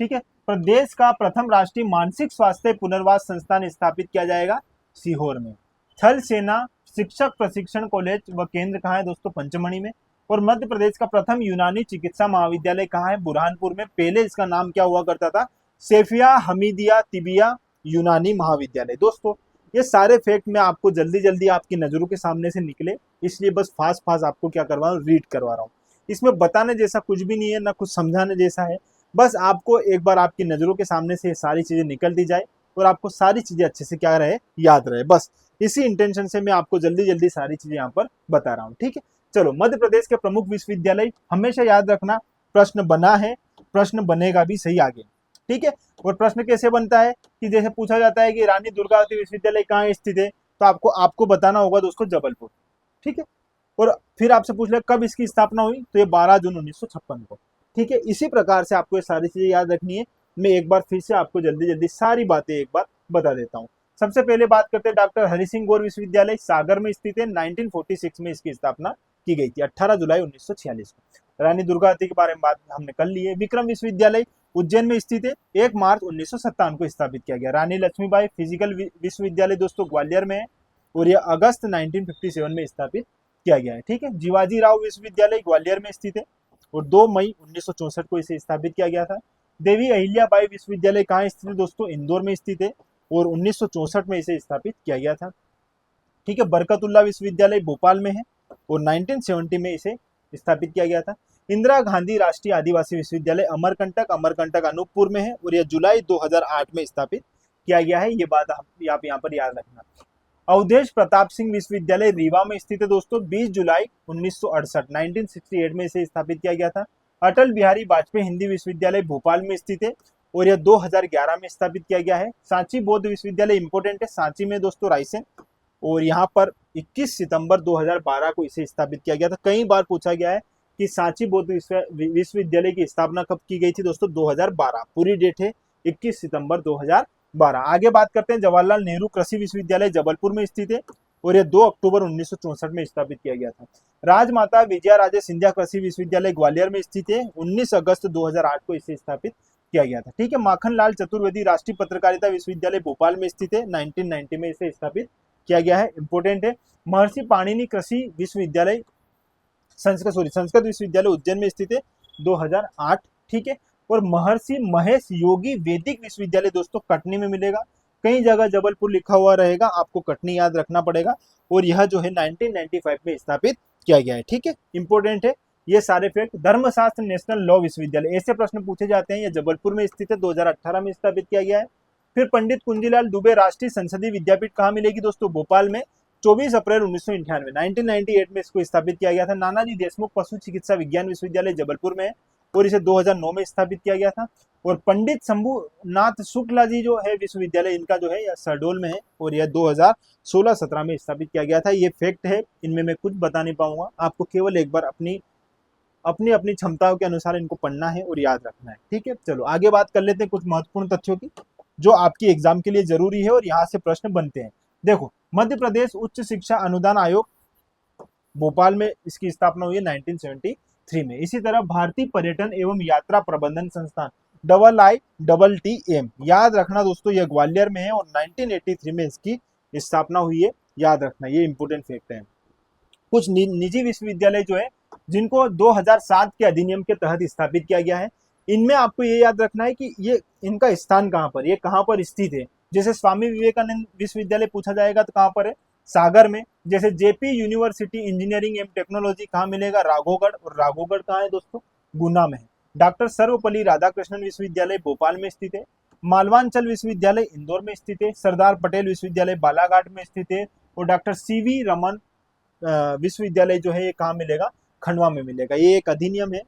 ठीक है। प्रदेश का प्रथम राष्ट्रीय मानसिक स्वास्थ्य पुनर्वास संस्थान स्थापित किया जाएगा सीहोर में। थल सेना शिक्षक प्रशिक्षण कॉलेज व केंद्र कहाँ है दोस्तों? पंचमढ़ी में। और मध्य प्रदेश का प्रथम यूनानी चिकित्सा महाविद्यालय कहाँ है? बुरहानपुर में। पहले इसका नाम क्या हुआ करता था? सेफिया हमीदिया तिबिया यूनानी महाविद्यालय। दोस्तों, ये सारे फैक्ट मैं आपको जल्दी जल्दी आपकी नजरों के सामने से निकले, इसलिए बस फास्ट फास्ट आपको क्या करवा रहा हूँ? रीड करवा रहा हूँ। इसमें बताने जैसा कुछ भी नहीं है, ना कुछ समझाने जैसा है। बस आपको एक बार आपकी नजरों के सामने से सारी चीजें निकल दी जाए और आपको सारी चीजें अच्छे से क्या रहे? याद रहे। बस इसी इंटेंशन से मैं आपको जल्दी जल्दी सारी चीजें यहाँ पर बता रहा हूँ। ठीक है। चलो, मध्य प्रदेश के प्रमुख विश्वविद्यालय हमेशा याद रखना, प्रश्न बना है, प्रश्न बनेगा भी सही आगे। ठीक है। और प्रश्न कैसे बनता है कि जैसे पूछा जाता है कि रानी दुर्गावती विश्वविद्यालय कहाँ स्थित है, तो आपको बताना होगा दोस्तों जबलपुर। ठीक है। और फिर आपसे पूछ ले कब इसकी स्थापना हुई, तो ये 12 जून 1956 को। ठीक है। इसी प्रकार से आपको ये सारी चीजें याद रखनी है। मैं एक बार फिर से आपको जल्दी जल्दी सारी बातें एक बार बता देता हूँ। सबसे पहले बात करते हैं डॉक्टर हरि सिंह गौर विश्वविद्यालय, सागर में स्थित है। 1946 में इसकी स्थापना की गई थी, 18 जुलाई 1946 को। रानी दुर्गावती के बारे में बात हमने कर ली है। विक्रम विश्वविद्यालय उज्जैन में स्थित है, 1 मार्च 1957 को स्थापित किया गया। रानी लक्ष्मीबाई फिजिकल विश्वविद्यालय दोस्तों ग्वालियर में है, और यह अगस्त 1957 में स्थापित किया गया है। ठीक है। जीवाजी राव विश्वविद्यालय ग्वालियर में स्थित है, और 2 मई 1964 को इसे स्थापित किया गया था। देवी अहिल्याबाई विश्वविद्यालय कहाँ स्थित है दोस्तों? इंदौर में स्थित है, और 1964 में इसे स्थापित किया गया था। ठीक है। बरकतुल्ला विश्वविद्यालय भोपाल में है, और 1970 में इसे स्थापित किया गया था। इंदिरा गांधी राष्ट्रीय आदिवासी विश्वविद्यालय अमरकंटक अनूपपुर में है, और यह जुलाई 2008 में स्थापित किया गया है। ये बात आप यहाँ पर याद रखना। अवधेश प्रताप सिंह विश्वविद्यालय रीवा में स्थित है दोस्तों, 20 जुलाई 1968 में इसे स्थापित किया गया था। अटल बिहारी वाजपेयी हिंदी विश्वविद्यालय भोपाल में स्थित है, और यह 2011 में स्थापित किया गया है। सांची बौद्ध विश्वविद्यालय इंपोर्टेंट है, सांची में दोस्तों रायसेन, और यहाँ पर 21 सितंबर 2012 को इसे स्थापित किया गया था। कई बार पूछा गया है कि सांची बौद्ध विश्वविद्यालय की स्थापना कब की गई थी दोस्तों? 2012, पूरी डेट है 21 सितंबर 2012। आगे बात करते हैं, जवाहरलाल नेहरू कृषि विश्वविद्यालय जबलपुर में स्थित है, और यह 2 अक्टूबर 1964 में स्थापित किया गया था। राजमाता विजया राजे सिंधिया कृषि विश्वविद्यालय ग्वालियर में स्थित है, 19 अगस्त 2008 को इसे स्थापित किया गया था। ठीक है। माखनलाल चतुर्वेदी राष्ट्रीय पत्रकारिता विश्वविद्यालय भोपाल में स्थित है, 1990 में इसे स्थापित किया गया है, इंपोर्टेंट है। महर्षि पाणिनि कृषि विश्वविद्यालय संस्कृत विश्वविद्यालय उज्जैन में स्थित है, 2008। ठीक है। और महर्षि महेश योगी वैदिक विश्वविद्यालय दोस्तों कटनी में मिलेगा। कई जगह जबलपुर लिखा हुआ रहेगा, आपको कटनी याद रखना पड़ेगा, और यह जो है 1995 में स्थापित किया गया है। ठीक है। इंपोर्टेंट है ये सारे फैक्ट। धर्मशास्त्र नेशनल लॉ विश्वविद्यालय, ऐसे प्रश्न पूछे जाते हैं। यह जबलपुर में स्थित है, 2018 में स्थापित किया गया है। फिर पंडित कुंजीलाल दुबे राष्ट्रीय संसदीय विद्यापीठ कहाँ मिलेगी दोस्तों? भोपाल में, 24 अप्रैल 1998 1998 में इसको स्थापित किया गया था। नानाजी देशमुख पशु चिकित्सा विज्ञान विश्वविद्यालय जबलपुर में, और इसे 2009 में स्थापित किया गया था। और पंडित शंभुनाथ शुक्ला जी जो है विश्वविद्यालय, इनका जो है यह शहडोल में है और यह 2016-17 में स्थापित किया गया था। ये फैक्ट है, इनमें मैं कुछ बता नहीं पाऊंगा, आपको केवल एक बार अपनी अपनी अपनी क्षमताओं के अनुसार इनको पढ़ना है और याद रखना है। ठीक है, चलो आगे बात कर लेते हैं कुछ महत्वपूर्ण तथ्यों की जो आपकी एग्जाम के लिए जरूरी है और यहाँ से प्रश्न बनते हैं। देखो, मध्य प्रदेश उच्च शिक्षा अनुदान आयोग भोपाल में इसकी स्थापना हुई है 1973 में। इसी तरह भारतीय पर्यटन एवं यात्रा प्रबंधन संस्थान IITM, याद रखना दोस्तों, यह ग्वालियर में है और 1983 में इसकी स्थापना हुई है, याद रखना, ये इंपोर्टेंट फैक्ट है। कुछ निजी विश्वविद्यालय जो है जिनको 2007 के अधिनियम के तहत स्थापित किया गया है, इनमें आपको ये याद रखना है कि ये इनका स्थान कहाँ पर, ये कहाँ पर स्थित है। जैसे स्वामी विवेकानंद विश्वविद्यालय पूछा जाएगा तो कहाँ पर है, सागर में। जैसे जेपी यूनिवर्सिटी इंजीनियरिंग एवं टेक्नोलॉजी कहाँ मिलेगा, राघोगढ़, और राघोगढ़ कहाँ है दोस्तों, गुना में है। डॉक्टर सर्वपल्ली राधाकृष्णन विश्वविद्यालय भोपाल में स्थित है। मालवांचल विश्वविद्यालय इंदौर में स्थित है। सरदार पटेल विश्वविद्यालय बालाघाट में स्थित है। और डॉक्टर सीवी रमन विश्वविद्यालय जो है ये कहाँ मिलेगा, खंडवा में मिलेगा। ये एक अधिनियम है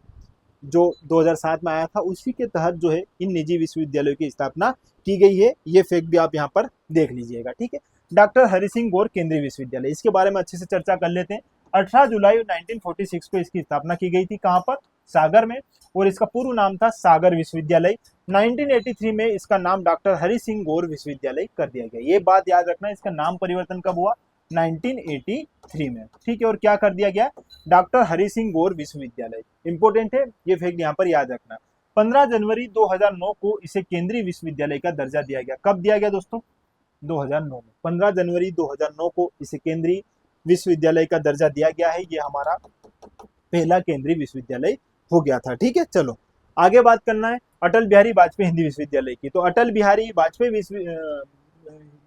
जो 2007 में आया था, उसी के तहत जो है इन निजी विश्वविद्यालयों की स्थापना की गई है। ये फैक्ट भी आप यहाँ पर देख लीजिएगा। ठीक है, डॉक्टर हरि सिंह गौर केंद्रीय विश्वविद्यालय, इसके बारे में अच्छे से चर्चा कर लेते हैं। 18 जुलाई 1946 को इसकी स्थापना की गई थी, कहाँ पर, सागर में, और इसका पूर्व नाम था सागर विश्वविद्यालय। 1983 में इसका नाम डॉक्टर हरि सिंह गौर विश्वविद्यालय कर दिया गया। ये बात याद रखना, इसका नाम परिवर्तन कब हुआ, 1983 में। ठीक है, और क्या कर दिया गया, डॉक्टर हरि सिंह गौर विश्वविद्यालय, इंपोर्टेंट है, ये फैक्ट यहाँ पर याद रखना। 15 जनवरी 2009 को इसे केंद्रीय विश्वविद्यालय का दर्जा दिया गया। कब दिया गया दोस्तों, 2009 में, 15 जनवरी 2009 को इसे केंद्रीय विश्वविद्यालय का दर्जा दिया गया है। ये हमारा पहला केंद्रीय विश्वविद्यालय हो गया था। ठीक है, चलो आगे बात करना है अटल बिहारी वाजपेयी हिंदी विश्वविद्यालय की। तो अटल बिहारी वाजपेयी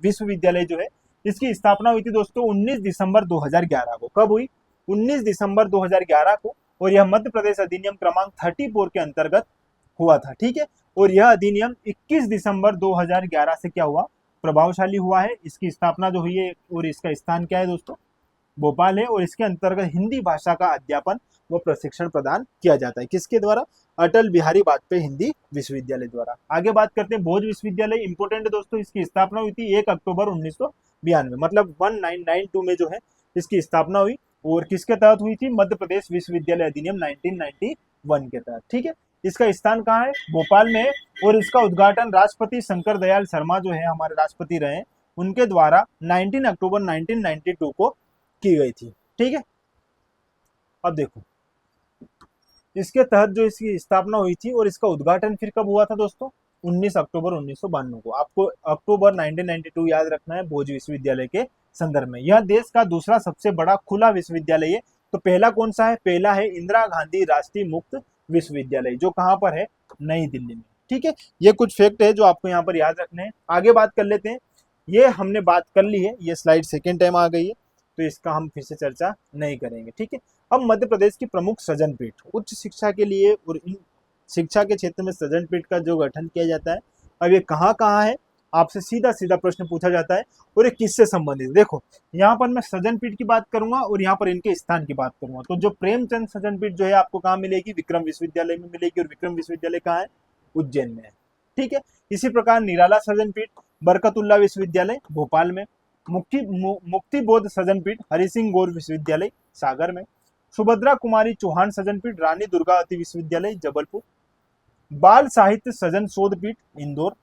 विश्वविद्यालय जो है इसकी स्थापना हुई थी दोस्तों 19 दिसंबर 2011 को। कब हुई, 19 दिसंबर 2011 को, और यह मध्य प्रदेश अधिनियम क्रमांक 34 के अंतर्गत हुआ था। ठीक है, और यह अधिनियम 21 दिसंबर 2011 से क्या हुआ, प्रभावशाली हुआ है। इसकी स्थापना जो हुई है और इसका स्थान क्या है दोस्तों, भोपाल है, और इसके अंतर्गत हिंदी भाषा का अध्यापन व प्रशिक्षण प्रदान किया जाता है। किसके द्वारा, अटल बिहारी वाजपेयी हिंदी विश्वविद्यालय द्वारा। आगे बात करते हैं भोज विश्वविद्यालय, इंपोर्टेंट है दोस्तों, इसकी स्थापना हुई थी 1 अक्टूबर 1992, मतलब 1992 में जो है इसकी स्थापना हुई, और किसके तहत हुई थी, मध्य प्रदेश विश्वविद्यालय अधिनियम 1991 के तहत। ठीक है, इसका स्थान कहाँ है, भोपाल में है, और इसका उद्घाटन राष्ट्रपति शंकर दयाल शर्मा जो है हमारे राष्ट्रपति रहे, उनके द्वारा 19 अक्टूबर 1992 को की गई थी। ठीक है, अब देखो इसके तहत जो इसकी स्थापना हुई थी और इसका उद्घाटन फिर कब हुआ था दोस्तों, 19 अक्टूबर 1992 को। आपको अक्टूबर 1992 याद रखना है भोज विश्वविद्यालय के संदर्भ में। यह देश का दूसरा सबसे बड़ा खुला विश्वविद्यालय है। तो पहला कौन सा है, पहला है इंदिरा गांधी राष्ट्रीय मुक्त विश्वविद्यालय, जो कहाँ पर है, नई दिल्ली में। ठीक है, ये कुछ फैक्ट है जो आपको यहाँ पर याद रखने हैं। आगे बात कर लेते हैं, ये हमने बात कर ली है, ये स्लाइड सेकेंड टाइम आ गई है, तो इसका हम फिर से चर्चा नहीं करेंगे। ठीक है, अब मध्य प्रदेश की प्रमुख सृजन पीठ, उच्च शिक्षा के लिए और इन शिक्षा के क्षेत्र में सृजन पीठ का जो गठन किया जाता है, अब ये कहाँ कहाँ है, आपसे सीधा सीधा प्रश्न पूछा जाता है, और ये किससे संबंधित। देखो यहाँ पर मैं सृजन पीठ की बात करूंगा और यहाँ पर इनके स्थान की बात करूंगा। तो जो प्रेमचंद सृजन पीठ जो है आपको कहाँ मिलेगी, विक्रम विश्वविद्यालय में मिलेगी, और विक्रम विश्वविद्यालय कहाँ है, उज्जैन में है। ठीक है, इसी प्रकार निराला सृजन पीठ बरकतुल्ला विश्वविद्यालय भोपाल में, मुक्ति बोध सृजन पीठ हरि सिंह गौर विश्वविद्यालय सागर में, सुभद्रा कुमारी चौहान सृजन पीठ रानी दुर्गावती विश्वविद्यालय जबलपुर, बाल साहित्य सृजन शोध पीठ इंदौर,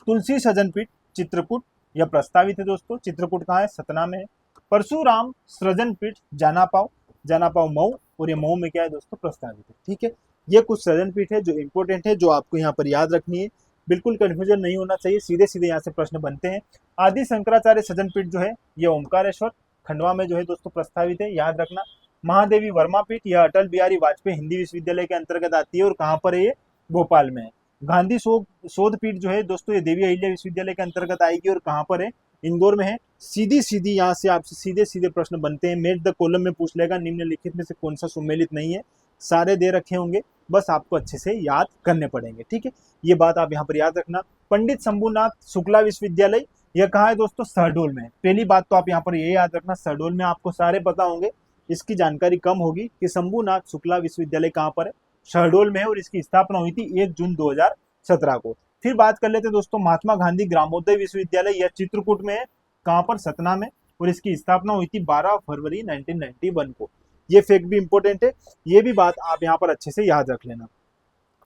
तुलसी सृजन पीठ चित्रकूट, यह प्रस्तावित है दोस्तों। चित्रकूट कहाँ है, सतना में है। परशुराम सृजन पीठ जानापाव मऊ, और ये मऊ में क्या है दोस्तों, प्रस्तावित है। ठीक है, ये कुछ सृजन पीठ है जो इंपोर्टेंट है, जो आपको यहाँ पर याद रखनी है, बिल्कुल कंफ्यूजन नहीं होना चाहिए, सीधे सीधे यहाँ से प्रश्न बनते हैं। आदि शंकराचार्य सृजन पीठ जो है ये ओमकारेश्वर खंडवा में जो है दोस्तों प्रस्तावित है, याद रखना। महादेवी वर्मा पीठ यह अटल बिहारी वाजपेयी हिंदी विश्वविद्यालय के अंतर्गत आती है, और कहाँ पर है, ये भोपाल में है। गांधी शोध पीठ जो है दोस्तों ये देवी अहिल्या विश्वविद्यालय के अंतर्गत आएगी, और कहाँ पर है, इंदौर में है। सीधी सीधी यहाँ से आपसे सीधे सीधे प्रश्न बनते हैं, मैच द कॉलम में पूछ लेगा निम्नलिखित में से कौन सा सुमेलित नहीं है, सारे दे रखे होंगे, बस आपको अच्छे से याद करने पड़ेंगे। ठीक है, ये बात आप यहाँ पर याद रखना। पंडित शंभुनाथ शुक्ला विश्वविद्यालय यह कहाँ है दोस्तों, शहडोल में है। पहली बात तो आप यहाँ पर ये याद रखना, शहडोल में आपको सारे पता होंगे, इसकी जानकारी कम होगी कि शंभुनाथ शुक्ला विश्वविद्यालय कहाँ पर है, शहडोल में है और इसकी स्थापना हुई थी 1 जून 2017 को। फिर बात कर लेते हैं दोस्तों महात्मा गांधी ग्रामोदय विश्वविद्यालय, यह चित्रकूट में है। कहाँ पर? सतना में। और इसकी स्थापना हुई थी 12 फरवरी 1991 को। ये फैक्ट भी इंपॉर्टेंट है, ये भी बात आप यहाँ पर अच्छे से याद रख लेना।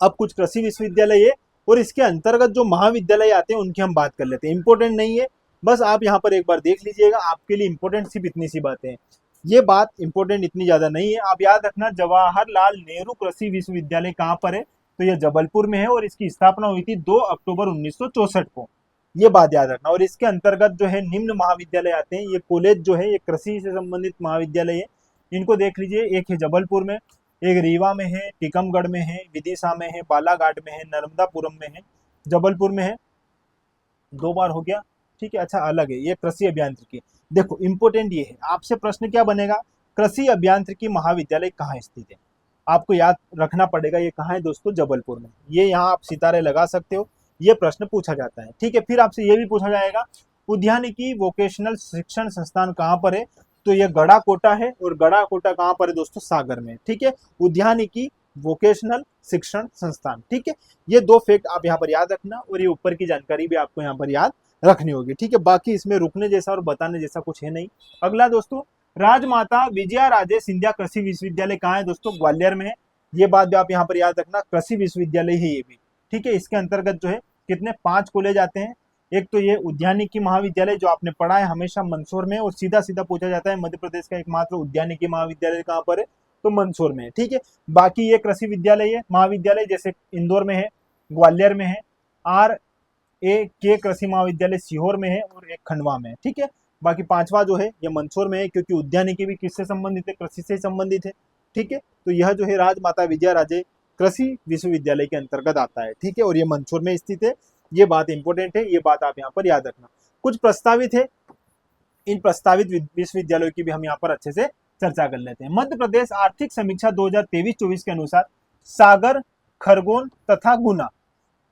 अब कुछ कृषि विश्वविद्यालय है और इसके अंतर्गत जो महाविद्यालय आते हैं उनकी हम बात कर लेते हैं। इंपॉर्टेंट नहीं है, बस आप यहाँ पर एक बार देख लीजिएगा, आपके लिए इंपॉर्टेंट सिर्फ इतनी सी बातें हैं। ये बात इंपॉर्टेंट इतनी ज्यादा नहीं है, आप याद रखना। जवाहरलाल नेहरू कृषि विश्वविद्यालय कहाँ पर है? तो यह जबलपुर में है और इसकी स्थापना हुई थी 2 अक्टूबर 1964 को। ये बात याद रखना। और इसके अंतर्गत जो है निम्न महाविद्यालय आते हैं। ये कॉलेज जो है ये कृषि से संबंधित महाविद्यालय है, इनको देख लीजिए। एक है जबलपुर में, एक रीवा में है, टीकमगढ़ में है, विदिशा में है, बालाघाट में है, नर्मदापुरम में है, जबलपुर में है। 2 बार हो गया, ठीक है। अच्छा, अलग है ये कृषि अभियांत्रिकी। देखो इंपोर्टेंट ये है, आपसे प्रश्न क्या बनेगा? कृषि अभियांत्रिकी महाविद्यालय कहाँ स्थित है? आपको याद रखना पड़ेगा ये कहाँ है दोस्तों? जबलपुर में। ये यहाँ आप सितारे लगा सकते हो, ये प्रश्न पूछा जाता है, ठीक है। फिर आपसे ये भी पूछा जाएगा उद्यानिकी वोकेशनल शिक्षण संस्थान कहाँ पर है? तो ये गड़ाकोटा है और गड़ाकोटा कहाँ पर है दोस्तों? सागर में, ठीक है। उद्यानिकी वोकेशनल शिक्षण संस्थान, ठीक है। ये 2 फैक्ट आप यहाँ पर याद रखना और ये ऊपर की जानकारी भी आपको यहाँ पर याद रखनी होगी, ठीक है। बाकी इसमें रुकने जैसा और बताने जैसा कुछ है नहीं। अगला दोस्तों, राजमाता विजया राजे सिंधिया कृषि विश्वविद्यालय कहाँ है दोस्तों? ग्वालियर में है। ये बात भी आप यहाँ पर याद रखना, कृषि विश्वविद्यालय है ये भी, ठीक है। इसके अंतर्गत जो है कितने 5 कॉलेज आते हैं। एक तो ये उद्यानिकी महाविद्यालय जो आपने पढ़ा है हमेशा मंदसौर में, और सीधा सीधा पूछा जाता है मध्य प्रदेश का एकमात्र उद्यानिकी महाविद्यालय कहाँ पर है? तो मंदसौर में है, ठीक है। बाकी ये कृषि विद्यालय है महाविद्यालय, जैसे इंदौर में है, ग्वालियर में है, RAK कृषि महाविद्यालय सीहोर में है और एक खंडवा में है, ठीक है। बाकी 5वां जो है ये मंदसौर में है, क्योंकि उद्यानिकी भी किससे संबंधित है? कृषि से संबंधित है, ठीक है। तो यह जो है राजमाता विजया राजे कृषि विश्वविद्यालय के अंतर्गत आता है, ठीक है। और ये मंदसौर में स्थित है, ये बात इंपॉर्टेंट है, ये बात आप यहाँ पर याद रखना। कुछ प्रस्तावित है, इन प्रस्तावित विश्वविद्यालयों की भी हम यहाँ पर अच्छे से चर्चा कर लेते हैं। मध्य प्रदेश आर्थिक समीक्षा 2023-24 के अनुसार सागर, खरगोन तथा गुना,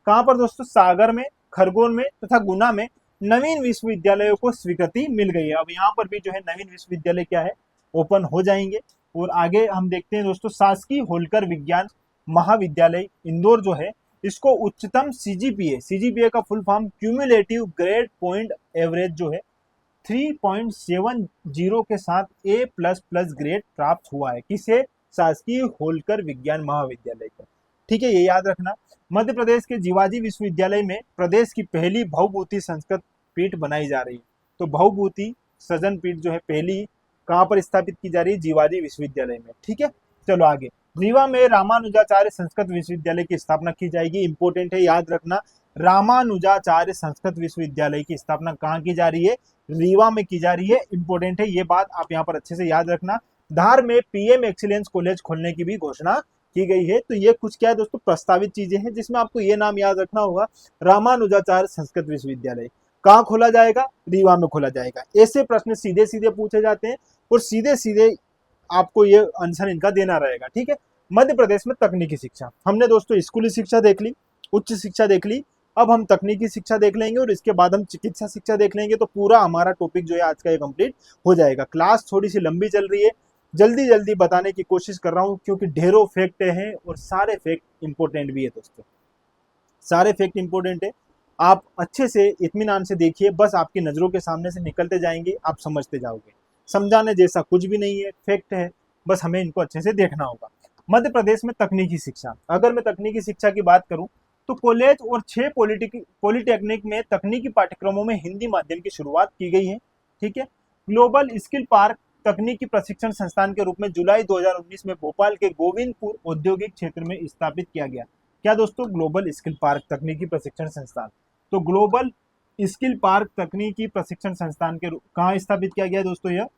कहां पर दोस्तों? सागर में, खरगोन में तथा गुना में नवीन विश्वविद्यालयों को स्वीकृति मिल गई है। अब यहाँ पर भी जो है नवीन विश्वविद्यालय क्या है? ओपन हो जाएंगे। और आगे हम देखते हैं दोस्तों, शासकीय होलकर विज्ञान महाविद्यालय इंदौर जो है इसको उच्चतम सीजीपीए का full form cumulative grade point average जो है 3.70 के साथ A++ ग्रेड प्राप्त हुआ है। किसे? शासकीय होलकर विज्ञान महाविद्यालय को, ठीक है। ये याद रखना। मध्य प्रदेश के जीवाजी विश्वविद्यालय में प्रदेश की पहली भवभूति संस्कृत पीठ बनाई जा रही है। तो भवभूति सृजन पीठ जो है पहली कहाँ पर स्थापित की जा रही है? जीवाजी विश्वविद्यालय में, ठीक है। चलो आगे, रीवा में रामानुजाचार्य संस्कृत विश्वविद्यालय की स्थापना की जाएगी। इंपॉर्टेंट है, याद रखना। रामानुजाचार्य संस्कृत विश्वविद्यालय की स्थापना कहाँ की जा रही है? रीवा में की जा रही है। इंपॉर्टेंट है, ये बात आप यहाँ पर अच्छे से याद रखना। धार में PM एक्सीलेंस कॉलेज खोलने की भी घोषणा की गई है। तो ये कुछ क्या है दोस्तों? प्रस्तावित चीजें हैं, जिसमें आपको ये नाम याद रखना होगा, रामानुजाचार्य संस्कृत विश्वविद्यालय। कहाँ खोला जाएगा? रीवा में खोला जाएगा। ऐसे प्रश्न सीधे सीधे पूछे जाते हैं और सीधे सीधे आपको ये आंसर इनका देना रहेगा, ठीक है। मध्य प्रदेश में तकनीकी शिक्षा, हमने दोस्तों स्कूली शिक्षा देख ली, उच्च शिक्षा देख ली, अब हम तकनीकी शिक्षा देख लेंगे और इसके बाद हम चिकित्सा शिक्षा देख लेंगे। तो पूरा हमारा टॉपिक जो है आज का ये कंप्लीट हो जाएगा। क्लास थोड़ी सी लंबी चल रही है, जल्दी जल्दी बताने की कोशिश कर रहा हूँ, क्योंकि ढेरों फैक्ट हैं और सारे फैक्ट इंपॉर्टेंट भी है दोस्तों, सारे फैक्ट इंपॉर्टेंट है। आप अच्छे से इत्मीनान से देखिए, बस आपकी नजरों के सामने से निकलते जाएंगे, आप समझते जाओगे। समझाने जैसा कुछ भी नहीं है, फैक्ट है, बस हमें इनको अच्छे से देखना होगा। मध्य प्रदेश में तकनीकी शिक्षा, अगर मैं तकनीकी शिक्षा की बात करूं तो कॉलेज और 6 पॉलिटेक्निक में तकनीकी पाठ्यक्रमों में हिंदी माध्यम की शुरुआत की गई है, ठीक है। ग्लोबल स्किल पार्क तकनीकी प्रशिक्षण संस्थान के रूप में जुलाई 2019 में भोपाल के गोविंदपुर औद्योगिक क्षेत्र में स्थापित किया गया। क्या दोस्तों? ग्लोबल स्किल पार्क तकनीकी प्रशिक्षण संस्थान। तो ग्लोबल स्किल पार्क तकनीकी प्रशिक्षण संस्थान के कहाँ स्थापित किया गया दोस्तों? यह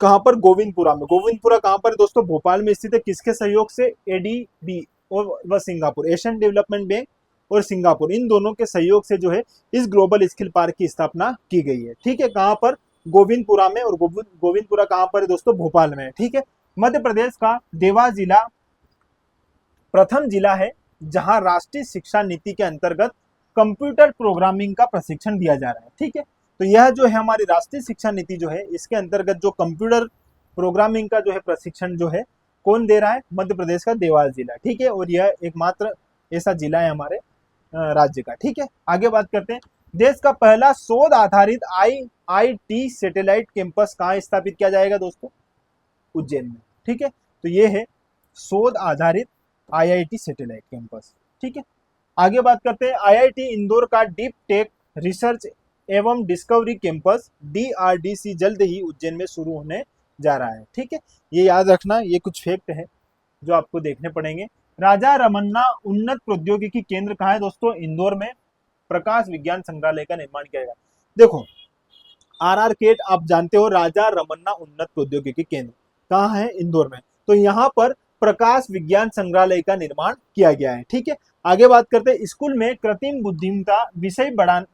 कहाँ पर? गोविंदपुरा में। गोविंदपुरा कहाँ पर दोस्तों? भोपाल में स्थित है। किसके सहयोग से? ADB और वह सिंगापुर, एशियन डेवलपमेंट बैंक और सिंगापुर, इन दोनों के सहयोग से जो है इस ग्लोबल स्किल पार्क की स्थापना की गई है, ठीक है। कहाँ पर? गोविंदपुरा में। और गोविंदपुरा कहाँ पर है दोस्तों? भोपाल में, ठीक है। मध्य प्रदेश का देवास जिला प्रथम जिला है जहां राष्ट्रीय शिक्षा नीति के अंतर्गत कंप्यूटर प्रोग्रामिंग का प्रशिक्षण दिया जा रहा है, ठीक है। तो यह जो है हमारी राष्ट्रीय शिक्षा नीति जो है, इसके अंतर्गत जो कंप्यूटर प्रोग्रामिंग का जो है प्रशिक्षण जो है कौन दे रहा है? मध्य प्रदेश का देवास जिला, ठीक है। और यह एकमात्र ऐसा जिला है हमारे राज्य का, ठीक है। आगे बात करते हैं, देश का पहला शोध आधारित IIT सैटेलाइट कैंपस कहाँ स्थापित किया जाएगा दोस्तों? उज्जैन में, ठीक है। तो ये है शोध आधारित IIT सैटेलाइट कैंपस, ठीक है। आगे बात करते हैं, IIT इंदौर का डीप टेक रिसर्च एवं डिस्कवरी कैंपस DRDC जल्द ही उज्जैन में शुरू होने जा रहा है, ठीक है। ये याद रखना, ये कुछ फैक्ट है जो आपको देखने पड़ेंगे। राजा रमन्ना उन्नत प्रौद्योगिकी केंद्र कहाँ है दोस्तों? इंदौर में प्रकाश विज्ञान संग्रहालय का निर्माण किया गया। देखो, RR केट आप जानते हो, राजा रमन्ना उन्नत प्रौद्योगिकी केंद्र कहाँ है? इंदौर में। तो यहाँ पर प्रकाश विज्ञान संग्रहालय का निर्माण किया गया है, ठीक है। आगे बात करते हैं, स्कूल में कृत्रिम बुद्धिमत्ता विषय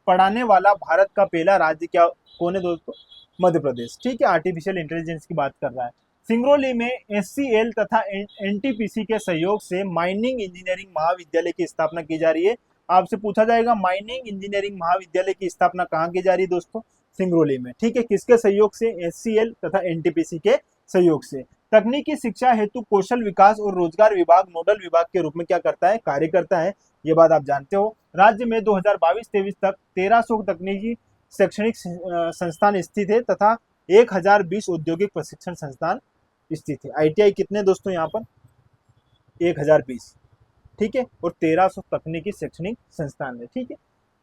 पढ़ाने वाला भारत का पहला राज्य क्या कौन है दोस्तों? मध्य प्रदेश, ठीक है। आर्टिफिशियल इंटेलिजेंस की बात कर रहा है। सिंगरौली में SCL तथा NTPC के सहयोग से माइनिंग इंजीनियरिंग महाविद्यालय की स्थापना की जा रही है। आपसे पूछा जाएगा माइनिंग इंजीनियरिंग महाविद्यालय की स्थापना कहाँ की जा रही है दोस्तों? सिंगरौली में, ठीक है। किसके सहयोग से? SCL तथा NTPC के सहयोग से। तकनीकी शिक्षा हेतु कौशल विकास और रोजगार विभाग नोडल विभाग के रूप में क्या करता है? कार्य करता है। ये बात आप जानते हो। राज्य में 2022-23 तक 1300 तकनीकी शैक्षणिक संस्थान स्थित है तथा 1020 औद्योगिक प्रशिक्षण संस्थान स्थित है। ITI कितने दोस्तों यहाँ पर? 1020, ठीक है। और 1300 तकनीकी शैक्षणिक संस्थान है, ठीक है।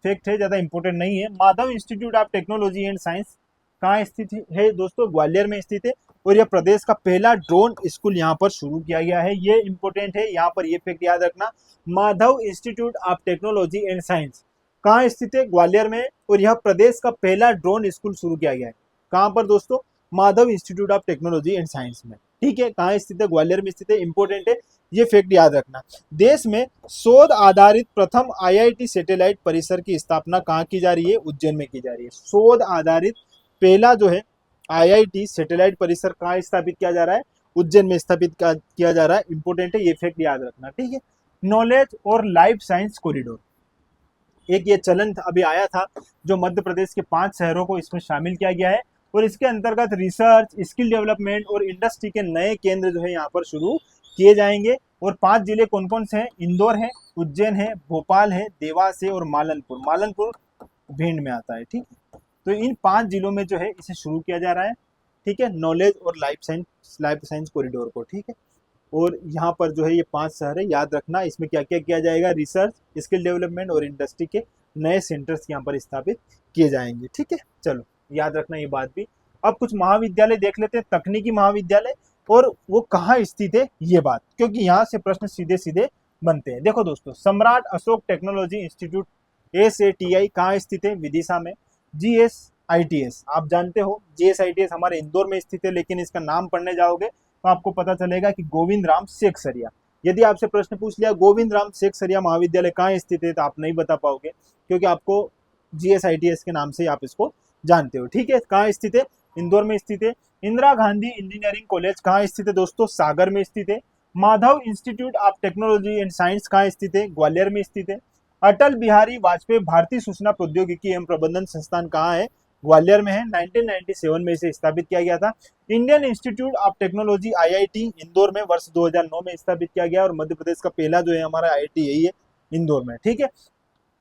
फैक्ट है, ज्यादा इंपॉर्टेंट नहीं है। Madhav institute of technology and science कहाँ स्थित है दोस्तों? ग्वालियर में स्थित है। और यह प्रदेश का पहला ड्रोन स्कूल यहाँ पर शुरू किया गया है। ये इंपॉर्टेंट है, यहाँ पर ये फैक्ट याद रखना। Madhav institute of technology and science कहाँ स्थित है? ग्वालियर में। और यह प्रदेश का पहला ड्रोन स्कूल शुरू किया गया है। कहाँ पर दोस्तों? Madhav institute of technology and science में, ठीक है। कहाँ स्थित है? ग्वालियर में स्थित है। इंपॉर्टेंट है, ये फैक्ट याद रखना। देश में शोध आधारित प्रथम IIT सैटेलाइट परिसर की स्थापना कहाँ की जा रही है? उज्जैन में की जा रही है। शोध आधारित पहला जो है IIT सैटेलाइट परिसर कहाँ स्थापित किया जा रहा है? उज्जैन में स्थापित किया जा रहा है। इंपॉर्टेंट है, ये फैक्ट याद रखना, ठीक है। नॉलेज और लाइफ साइंस कॉरिडोर, एक ये चलन अभी आया था जो मध्य प्रदेश के 5 शहरों को इसमें शामिल किया गया है। और इसके अंतर्गत रिसर्च, स्किल डेवलपमेंट और इंडस्ट्री के नए केंद्र जो है यहाँ पर शुरू किए जाएंगे। और 5 जिले कौन कौन से हैं? इंदौर है, उज्जैन है, भोपाल है, देवास है और मालनपुर। मालनपुर भिंड में आता है, ठीक है। तो इन 5 जिलों में जो है इसे शुरू किया जा रहा है, ठीक है, नॉलेज और लाइफ साइंस कॉरिडोर को, ठीक है। और यहाँ पर जो है ये 5 शहर है, याद रखना। इसमें क्या क्या किया जाएगा? रिसर्च, स्किल डेवलपमेंट और इंडस्ट्री के नए सेंटर्स यहाँ पर स्थापित किए जाएंगे, ठीक है। चलो याद रखना ये बात भी। अब कुछ महाविद्यालय देख लेते हैं, तकनीकी महाविद्यालय, और वो कहाँ स्थित है ये बात, क्योंकि यहाँ से प्रश्न सीधे सीधे बनते हैं। देखो दोस्तों, सम्राट अशोक टेक्नोलॉजी इंस्टीट्यूट SATI कहाँ स्थित है? विदिशा में। GSITS आप जानते हो, GSITS हमारे इंदौर में स्थित है, लेकिन इसका नाम पढ़ने जाओगे तो आपको पता चलेगा कि गोविंद राम सेकसरिया। यदि आपसे प्रश्न पूछ लिया गोविंद राम सेकसरिया महाविद्यालय कहाँ स्थित है, तो आप नहीं बता पाओगे, क्योंकि आपको GSITS के नाम से आप इसको जानते हो, ठीक है। कहाँ स्थित है? इंदौर में स्थित है। इंदिरा गांधी इंजीनियरिंग कॉलेज कहाँ स्थित है दोस्तों? सागर में स्थित है। Madhav institute of technology and science कहाँ स्थित है? ग्वालियर में स्थित है। अटल बिहारी वाजपेयी भारतीय सूचना प्रौद्योगिकी एवं प्रबंधन संस्थान कहाँ है? ग्वालियर में है। 1997 में इसे स्थापित किया गया था। Indian institute of technology IIT Indore में वर्ष 2009 में स्थापित किया गया। और मध्य प्रदेश का पहला जो है हमारा IIT यही है, इंदौर में, ठीक है।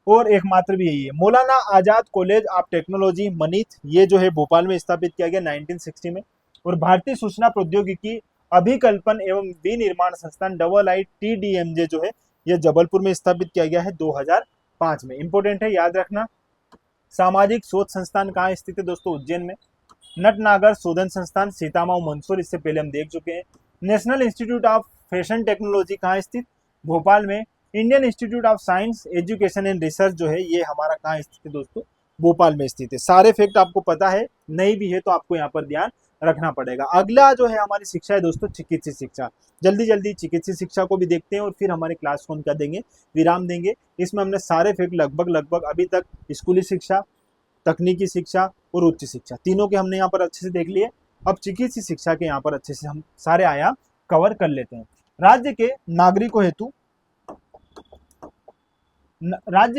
और एकमात्र भी यही है। Maulana Azad college of technology मनीत, ये जो है भोपाल में स्थापित किया गया 1960 में। और भारतीय सूचना प्रौद्योगिकी अभिकल्पन एवं विनिर्माण संस्थान IITDMJ जो है ये जबलपुर में स्थापित किया गया है 2005 में। इंपॉर्टेंट है, याद रखना। सामाजिक शोध संस्थान कहाँ स्थित है दोस्तों? उज्जैन में। नटनागर शोधन संस्थान सीतामाऊ मंसूर, इससे पहले हम देख चुके हैं। National institute of fashion technology कहाँ स्थित? भोपाल में। Indian institute of science education and research जो है ये हमारा कहाँ स्थित है दोस्तों? भोपाल में स्थित है। सारे फैक्ट आपको पता है, नहीं भी है तो आपको यहाँ पर ध्यान रखना पड़ेगा। अगला जो है हमारी शिक्षा है दोस्तों, चिकित्सीय शिक्षा। जल्दी जल्दी चिकित्सीय शिक्षा को भी देखते हैं और फिर हमारे क्लास को हम क्या देंगे? विराम देंगे। इसमें हमने सारे फैक्ट लगभग अभी तक स्कूली शिक्षा, तकनीकी शिक्षा और उच्च शिक्षा तीनों के हमने यहाँ पर अच्छे से देख लिए। अब चिकित्सीय शिक्षा के यहाँ पर अच्छे से हम सारे आयाम कवर कर लेते हैं। राज्य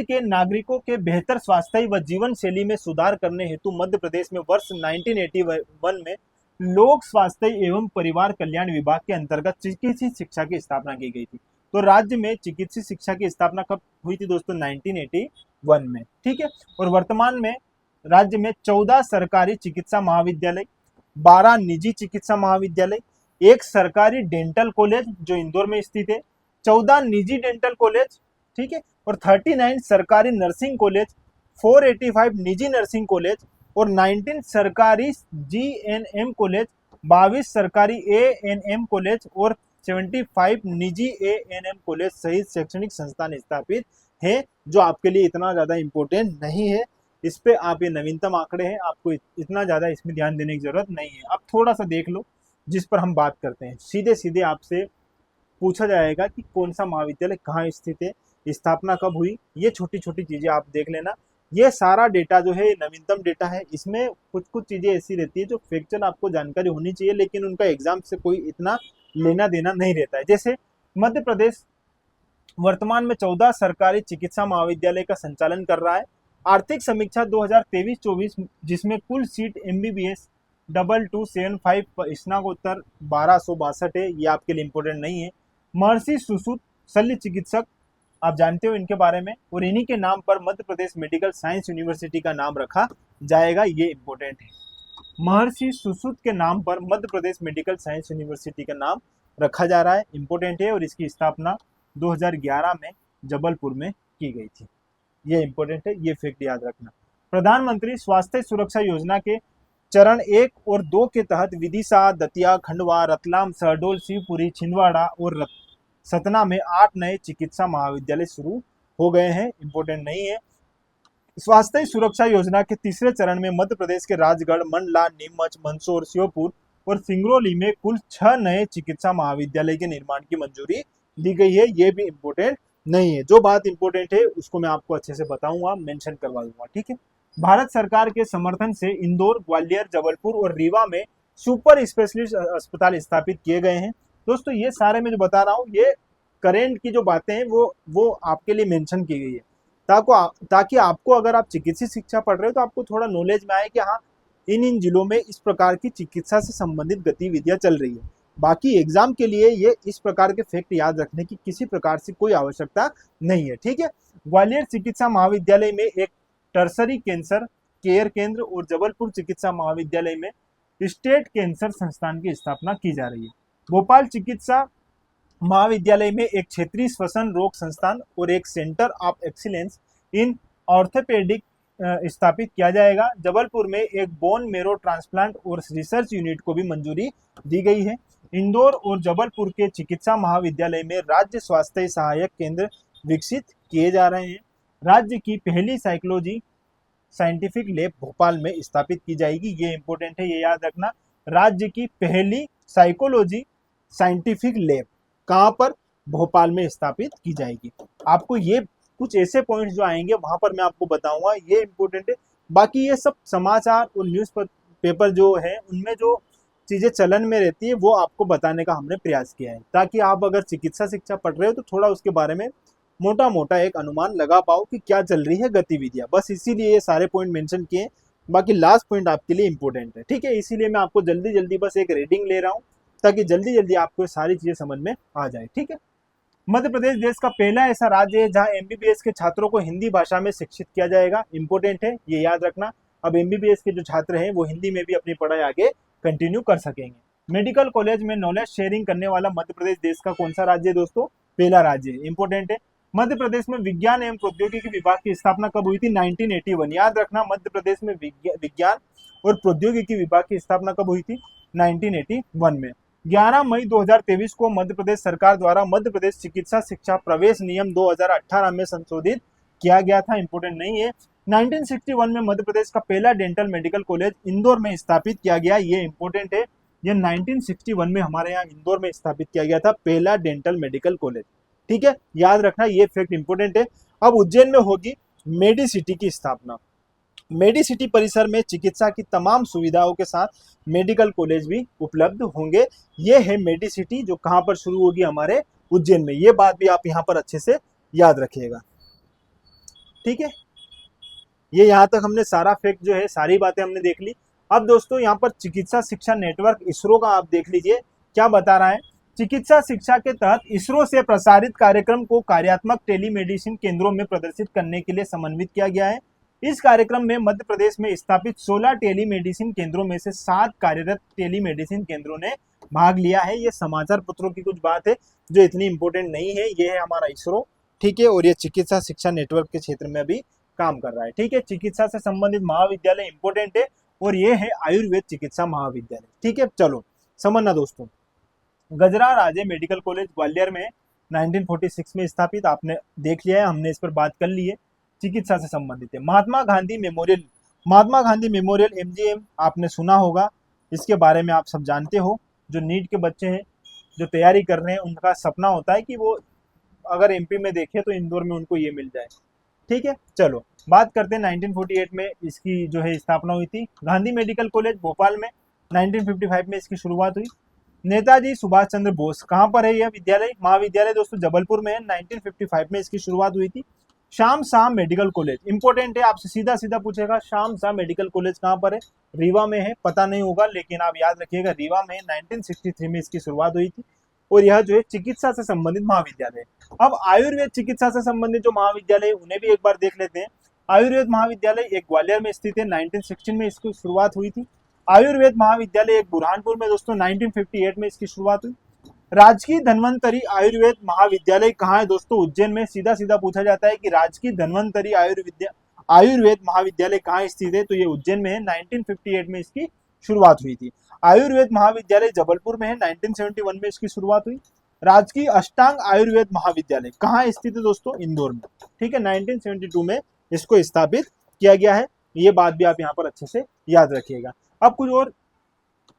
के नागरिकों के बेहतर स्वास्थ्य व जीवन शैली में सुधार करने हेतु मध्य प्रदेश में वर्ष 1981 में लोक स्वास्थ्य एवं परिवार कल्याण विभाग के अंतर्गत चिकित्सीय शिक्षा की स्थापना की गई थी। तो राज्य में चिकित्सीय शिक्षा की स्थापना कब हुई थी दोस्तों? 1981 में। ठीक है। और वर्तमान में राज्य में 14 सरकारी चिकित्सा महाविद्यालय, 12 निजी चिकित्सा महाविद्यालय, एक सरकारी डेंटल कॉलेज जो इंदौर में स्थित है, 14 निजी डेंटल कॉलेज, ठीक है, और 39 सरकारी नर्सिंग कॉलेज, 485 निजी नर्सिंग कॉलेज और 19 सरकारी जीएनएम कॉलेज, 22 सरकारी एएनएम कॉलेज और 75 निजी एएनएम कॉलेज सहित शैक्षणिक संस्थान स्थापित है, जो आपके लिए इतना ज्यादा इंपॉर्टेंट नहीं है। इस पे आप, ये नवीनतम आंकड़े हैं, आपको इतना ज्यादा इसमें ध्यान देने की जरूरत नहीं है। आप थोड़ा सा देख लो जिस पर हम बात करते हैं। सीधे सीधे आपसे पूछा जाएगा कि कौन सा महाविद्यालय कहाँ स्थित है, स्थापना कब हुई, ये छोटी छोटी चीजें आप देख लेना। ये सारा डेटा जो है नवीनतम डेटा है। इसमें कुछ कुछ चीजें ऐसी रहती है जो फैक्चुअल आपको जानकारी होनी चाहिए, लेकिन उनका एग्जाम से कोई इतना लेना देना नहीं रहता है। जैसे मध्य प्रदेश वर्तमान में 14 सरकारी चिकित्सा महाविद्यालय का संचालन कर रहा है। आर्थिक समीक्षा 2023-24 जिसमें कुल सीट एमबीबीएस 2275 स्नातकोत्तर 1262 है। ये आपके लिए इंपॉर्टेंट नहीं है। महर्षि सुश्रुत शल्य चिकित्सक आप जानते हो इनके बारे में, और इन्हीं के नाम पर Madhya Pradesh medical science university का नाम रखा जाएगा। ये इंपॉर्टेंट है। महर्षि सुश्रुत के नाम पर Madhya Pradesh medical science university का नाम रखा जा रहा है, इंपॉर्टेंट है। और इसकी स्थापना 2011 में जबलपुर में की गई थी। ये इंपॉर्टेंट है, ये फैक्ट याद रखना। प्रधानमंत्री स्वास्थ्य सुरक्षा योजना के चरण 1 और 2 के तहत विदिशा, दतिया, खंडवा, रतलाम, शहडोल, शिवपुरी, छिंदवाड़ा और सतना में 8 नए चिकित्सा महाविद्यालय शुरू हो गए हैं, इंपॉर्टेंट नहीं है। स्वास्थ्य सुरक्षा योजना के तीसरे चरण में मध्य प्रदेश के राजगढ़, मंडला, नीमच, मंदसौर, श्योपुर और सिंगरौली में कुल 6 नए चिकित्सा महाविद्यालय के निर्माण की मंजूरी दी गई है। ये भी इंपॉर्टेंट नहीं है। जो बात इंपॉर्टेंट है उसको मैं आपको अच्छे से बताऊंगा, मेंशन करवा दूंगा, ठीक है। भारत सरकार के समर्थन से इंदौर, ग्वालियर, जबलपुर और रीवा में सुपर स्पेशलिस्ट अस्पताल स्थापित किए गए हैं। दोस्तों ये सारे मैं जो बता रहा हूँ, ये करेंट की जो बातें हैं वो आपके लिए मेंशन की गई है, ताकि आपको, अगर आप चिकित्सीय शिक्षा पढ़ रहे हो तो आपको थोड़ा नॉलेज में आए कि हाँ इन जिलों में इस प्रकार की चिकित्सा से संबंधित गतिविधियां चल रही है। बाकी एग्जाम के लिए ये इस प्रकार के फैक्ट याद रखने की किसी प्रकार से कोई आवश्यकता नहीं है, ठीक है। ग्वालियर चिकित्सा महाविद्यालय में एक टर्सरी कैंसर केयर केंद्र और जबलपुर चिकित्सा महाविद्यालय में स्टेट कैंसर संस्थान की स्थापना की जा रही है। भोपाल चिकित्सा महाविद्यालय में एक क्षेत्रीय श्वसन रोग संस्थान और एक centre of excellence in orthopaedic स्थापित किया जाएगा। जबलपुर में एक बोन मेरो ट्रांसप्लांट और रिसर्च यूनिट को भी मंजूरी दी गई है। इंदौर और जबलपुर के चिकित्सा महाविद्यालय में राज्य स्वास्थ्य सहायक केंद्र विकसित किए जा रहे हैं। राज्य की पहली साइकोलॉजी साइंटिफिक लैब भोपाल में स्थापित की जाएगी। ये इंपॉर्टेंट है, ये याद रखना। राज्य की पहली साइकोलॉजी साइंटिफिक लैब कहाँ पर? भोपाल में स्थापित की जाएगी। आपको ये कुछ ऐसे पॉइंट्स जो आएंगे वहां पर मैं आपको बताऊंगा, ये इंपॉर्टेंट है। बाकी ये सब समाचार और न्यूज पेपर जो है उनमें जो चीजें चलन में रहती है वो आपको बताने का हमने प्रयास किया है, ताकि आप अगर चिकित्सा शिक्षा पढ़ रहे हो तो थोड़ा उसके बारे में मोटा मोटा एक अनुमान लगा पाओ कि क्या चल रही है गतिविधियां। बस इसीलिए ये सारे पॉइंट मेंशन किए। बाकी लास्ट पॉइंट आपके लिए इंपॉर्टेंट है, ठीक है। इसीलिए मैं आपको जल्दी जल्दी बस एक रीडिंग ले रहा हूँ ताकि जल्दी जल्दी आपको सारी चीजें समझ में आ जाए, ठीक है। मध्य प्रदेश देश का पहला ऐसा राज्य है जहां एमबीबीएस के छात्रों को हिंदी भाषा में शिक्षित किया जाएगा, इंपॉर्टेंट है, ये याद रखना। अब एमबीबीएस के जो छात्र हैं वो हिंदी में भी अपनी पढ़ाई आगे कंटिन्यू कर सकेंगे। मेडिकल कॉलेज में नॉलेज शेयरिंग करने वाला मध्य प्रदेश देश का कौन सा राज्य है दोस्तों? पहला राज्य है, इंपॉर्टेंट है। मध्य प्रदेश में विज्ञान एवं प्रौद्योगिकी विभाग की स्थापना कब हुई थी? 1981, याद रखना। मध्य प्रदेश में विज्ञान और प्रौद्योगिकी विभाग की स्थापना कब हुई थी? 1981 में। 11 मई 2023 को मध्य प्रदेश सरकार द्वारा मध्य प्रदेश चिकित्सा शिक्षा प्रवेश नियम 2018 में संशोधित किया गया था, इंपोर्टेंट नहीं है। 1961 में मध्य प्रदेश का पहला डेंटल मेडिकल कॉलेज इंदौर में स्थापित किया गया, ये इंपोर्टेंट है। ये 1961 में हमारे यहाँ इंदौर में स्थापित किया गया था पहला डेंटल मेडिकल कॉलेज, ठीक है, याद रखना, ये फैक्ट इंपोर्टेंट है। अब उज्जैन में होगी मेडिसिटी की स्थापना। मेडिसिटी परिसर में चिकित्सा की तमाम सुविधाओं के साथ मेडिकल कॉलेज भी उपलब्ध होंगे। ये है मेडिसिटी, जो कहां पर शुरू होगी? हमारे उज्जैन में। ये बात भी आप यहां पर अच्छे से याद रखिएगा, ठीक है। ये यहां तक हमने सारा फैक्ट जो है, सारी बातें हमने देख ली। अब दोस्तों यहाँ पर चिकित्सा शिक्षा नेटवर्क इसरो का आप देख लीजिए क्या बता रहा है। चिकित्सा शिक्षा के तहत इसरो से प्रसारित कार्यक्रम को कार्यात्मक टेलीमेडिसिन केंद्रों में प्रदर्शित करने के लिए समन्वित किया गया है। इस कार्यक्रम में मध्य प्रदेश में स्थापित 16 टेलीमेडिसिन केंद्रों में से 7 कार्यरत टेलीमेडिसिन केंद्रों ने भाग लिया है। ये समाचार पत्रों की कुछ बात है जो इतनी इंपॉर्टेंट नहीं है। ये है हमारा इसरो, ठीक है, और ये चिकित्सा शिक्षा नेटवर्क के क्षेत्र में अभी काम कर रहा है, ठीक है। चिकित्सा से संबंधित महाविद्यालय इंपॉर्टेंट है और ये है आयुर्वेद चिकित्सा महाविद्यालय, ठीक है। चलो समझना दोस्तों, गजरा राजे मेडिकल कॉलेज ग्वालियर में 1946 में स्थापित, आपने देख लिया है, हमने इस पर बात कर ली है, चिकित्सा से संबंधित है। महात्मा गांधी मेमोरियल MGM आपने सुना होगा, इसके बारे में आप सब जानते हो। जो नीट के बच्चे हैं जो तैयारी कर रहे हैं उनका सपना होता है कि वो अगर MP में देखे तो इंदौर में उनको ये मिल जाए, ठीक है। चलो बात करते हैं 1948 में इसकी जो है स्थापना हुई थी। गांधी मेडिकल कॉलेज भोपाल में 1955 में इसकी शुरुआत हुई। नेताजी सुभाष चंद्र बोस, कहाँ पर है यह विद्यालय, महाविद्यालय दोस्तों, जबलपुर में है, 1955 में इसकी शुरुआत हुई थी। Shyam Shah medical college important है, आपसे सीधा सीधा पूछेगा श्याम शाह मेडिकल कॉलेज कहाँ पर है, रीवा में है, पता नहीं होगा लेकिन आप याद रखिएगा रीवा में 1963 में इसकी शुरुआत हुई थी और यह जो है चिकित्सा से संबंधित महाविद्यालय है। अब आयुर्वेद चिकित्सा से संबंधित जो महाविद्यालय है उन्हें भी एक बार देख लेते हैं। आयुर्वेद महाविद्यालय एक ग्वालियर में स्थित है, 1916 में इसकी शुरुआत हुई थी। आयुर्वेद महाविद्यालय एक बुरहानपुर में दोस्तों 1958 में इसकी शुरुआत हुई। राजकीय धन्वंतरी आयुर्वेद महाविद्यालय कहाँ है दोस्तों, उज्जैन में। सीधा सीधा पूछा जाता है कि राजकीय धन्वंतरी आयुर्वेद महाविद्यालय कहाँ स्थित है, तो ये उज्जैन में है, 1958 में इसकी शुरुआत हुई थी। आयुर्वेद महाविद्यालय जबलपुर में है, 1971 में इसकी शुरुआत हुई। राजकीय अष्टांग आयुर्वेद महाविद्यालय कहाँ स्थित है दोस्तों, इंदौर में, ठीक है, 1972 में इसको स्थापित किया गया है। ये बात भी आप यहाँ पर अच्छे से याद रखिएगा। अब कुछ और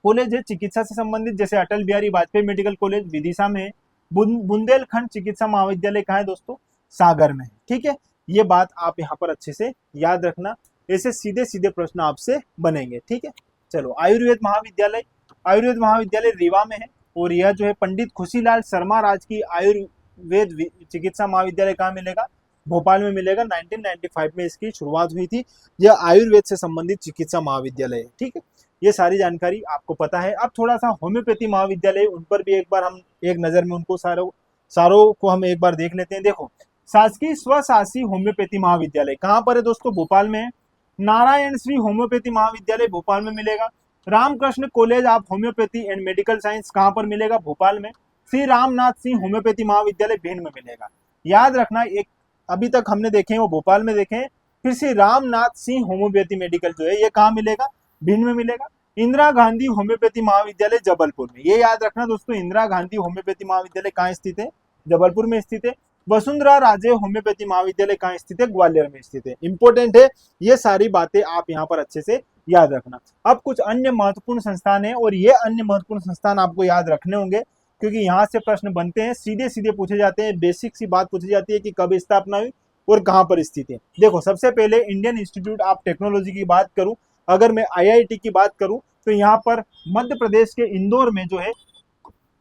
कॉलेज है चिकित्सा से संबंधित, जैसे अटल बिहारी वाजपेयी मेडिकल कॉलेज विदिशा में है। बुंदेलखंड चिकित्सा महाविद्यालय कहाँ है दोस्तों, सागर में है, ठीक है। ये बात आप यहाँ पर अच्छे से याद रखना, ऐसे सीधे सीधे प्रश्न आपसे बनेंगे, ठीक है। चलो आयुर्वेद महाविद्यालय रीवा में है और यह जो है पंडित खुशीलाल शर्मा राजकीय आयुर्वेद चिकित्सा महाविद्यालय कहाँ मिलेगा, भोपाल में मिलेगा, 1995 में इसकी शुरुआत हुई थी। यह आयुर्वेद से संबंधित चिकित्सा महाविद्यालय है, ठीक है। ये सारी जानकारी आपको पता है। अब थोड़ा सा होम्योपैथी महाविद्यालय, उन पर भी एक बार हम एक नजर में उनको सारों को हम एक बार देख लेते हैं। देखो शासकीय स्वशासी होम्योपैथी महाविद्यालय कहाँ पर है दोस्तों, भोपाल में है। नारायण श्री होम्योपैथी महाविद्यालय भोपाल में मिलेगा। Ramakrishna college of homoeopathy and medical science कहाँ पर मिलेगा, भोपाल में। श्री रामनाथ सिंह होम्योपैथी महाविद्यालय भिंड में मिलेगा। याद रखना, एक अभी तक हमने देखे हैं वो भोपाल में देखे हैं, फिर श्री रामनाथ सिंह होम्योपैथी मेडिकल जो है ये कहाँ मिलेगा, भिंड में मिलेगा। इंदिरा गांधी होम्योपैथी महाविद्यालय जबलपुर में, ये याद रखना दोस्तों, इंदिरा गांधी होम्योपैथी महाविद्यालय कहाँ स्थित है, जबलपुर में स्थित है। वसुंधरा राजे होम्योपैथी महाविद्यालय कहाँ स्थित है, ग्वालियर में स्थित है। इंपॉर्टेंट है, ये सारी बातें आप यहाँ पर अच्छे से याद रखना। अब कुछ अन्य महत्वपूर्ण संस्थान है और ये अन्य महत्वपूर्ण संस्थान आपको याद रखने होंगे क्योंकि यहाँ से प्रश्न बनते हैं, सीधे सीधे पूछे जाते हैं, बेसिक सी बात पूछी जाती है कि कब स्थापना हुई और कहाँ पर स्थित है। देखो सबसे पहले इंडियन इंस्टीट्यूट ऑफ टेक्नोलॉजी की बात करूं, अगर मैं IIT की बात करूं तो यहाँ पर मध्य प्रदेश के इंदौर में जो है